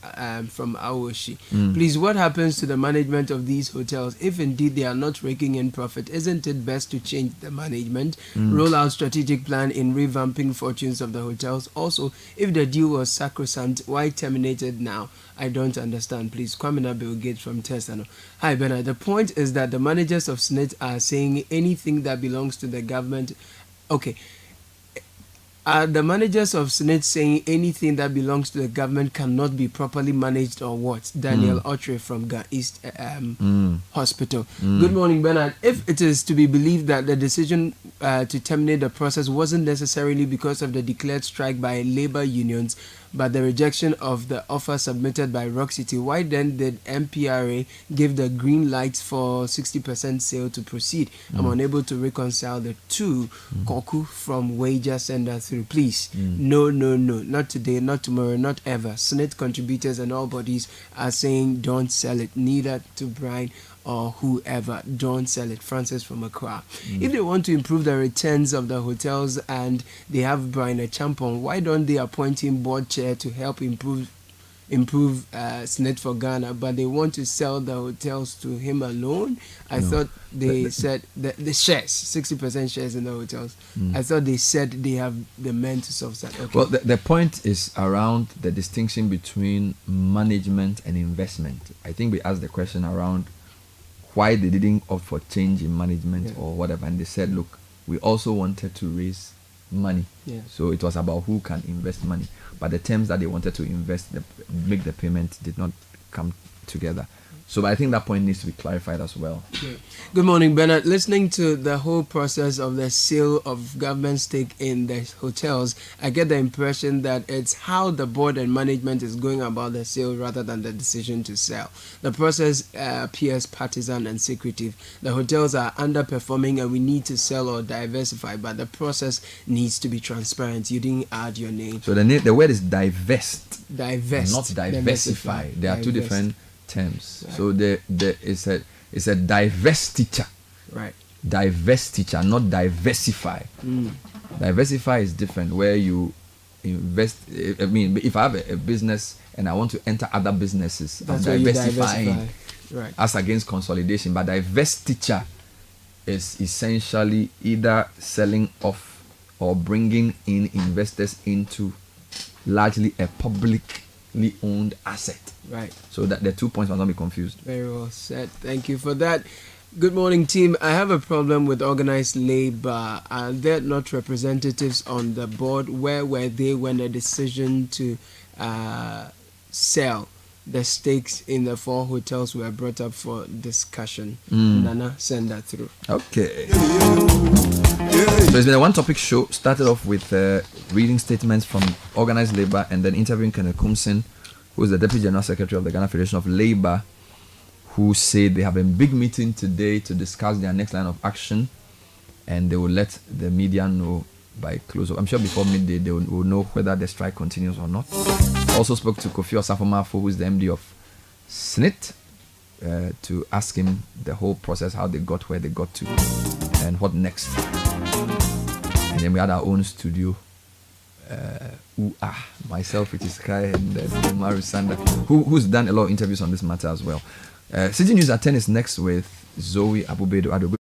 from Awoshi. Please, what happens to the management of these hotels? If indeed they are not raking in profit, isn't it best to change the management, roll out strategic plan in revamping fortunes of the hotels? Also, if the deal was sacrosanct, why terminate it now? I don't understand. Please, Kwamina Bill Gates from Testano. Hi, Bernard. The point is that the managers of SNIT are saying anything that belongs to the government. Okay. Are the managers of SNIT saying anything that belongs to the government cannot be properly managed, or what? Daniel Otre from East Hospital. Good morning, Bernard. If it is to be believed that the decision to terminate the process wasn't necessarily because of the declared strike by labor unions, but the rejection of the offer submitted by Rock City, why then did MPRA give the green lights for 60% sale to proceed? I'm unable to reconcile the two. Koku from Wager Sender through. Please, no, not today, not tomorrow, not ever. SNIT contributors and all bodies are saying don't sell it, neither to Brian or whoever. Don't sell it. Francis from Accra. If they want to improve the returns of the hotels and they have Brian a Champon, why don't they appoint him board chair to help improve SNIT for Ghana? But they want to sell the hotels to him alone. I thought they said the shares, 60% shares in the hotels. I thought they said they have the men to solve that. Okay. Well, the point is around the distinction between management and investment. I think we asked the question around why they didn't opt for change in management or whatever, and they said, look, we also wanted to raise money. So it was about who can invest money, but the terms that they wanted to invest, make the payment, did not come together. So I think that point needs to be clarified as well. Good morning, Bernard. Listening to the whole process of the sale of government stake in the hotels, I get the impression that it's how the board and management is going about the sale rather than the decision to sell. The process appears partisan and secretive. The hotels are underperforming and we need to sell or diversify, but the process needs to be transparent. You didn't add your name. So the word is divest, not diversify. There are two different terms. So it's a divestiture. Right. Divestiture, not diversify. Diversify is different, where you invest. I mean, if I have a business and I want to enter other businesses, I'm diversifying. Right. As against consolidation. But divestiture is essentially either selling off or bringing in investors into largely a publicly owned asset. Right. So that the 2 points must not be confused. Very well said. Thank you for that. Good morning, team. I have a problem with organized labor. Are there not representatives on the board? Where were they when the decision to sell the stakes in the 4 hotels were brought up for discussion? Nana, send that through. Okay. So it's been a one-topic show. Started off with reading statements from organized labor and then interviewing Kenneth Kumsin, who is the Deputy General Secretary of the Ghana Federation of Labour, who said they have a big meeting today to discuss their next line of action, and they will let the media know by close of. I'm sure before midday they will know whether the strike continues or not. Also spoke to Kofi Osafo-Maafo, who is the MD of SNIT, to ask him the whole process, how they got where they got to, and what next. And then we had our own studio. Myself, it is Kai, and Maru Sanda, who's done a lot of interviews on this matter as well. City News at 10 is next with Zoe Abubedo Adobe.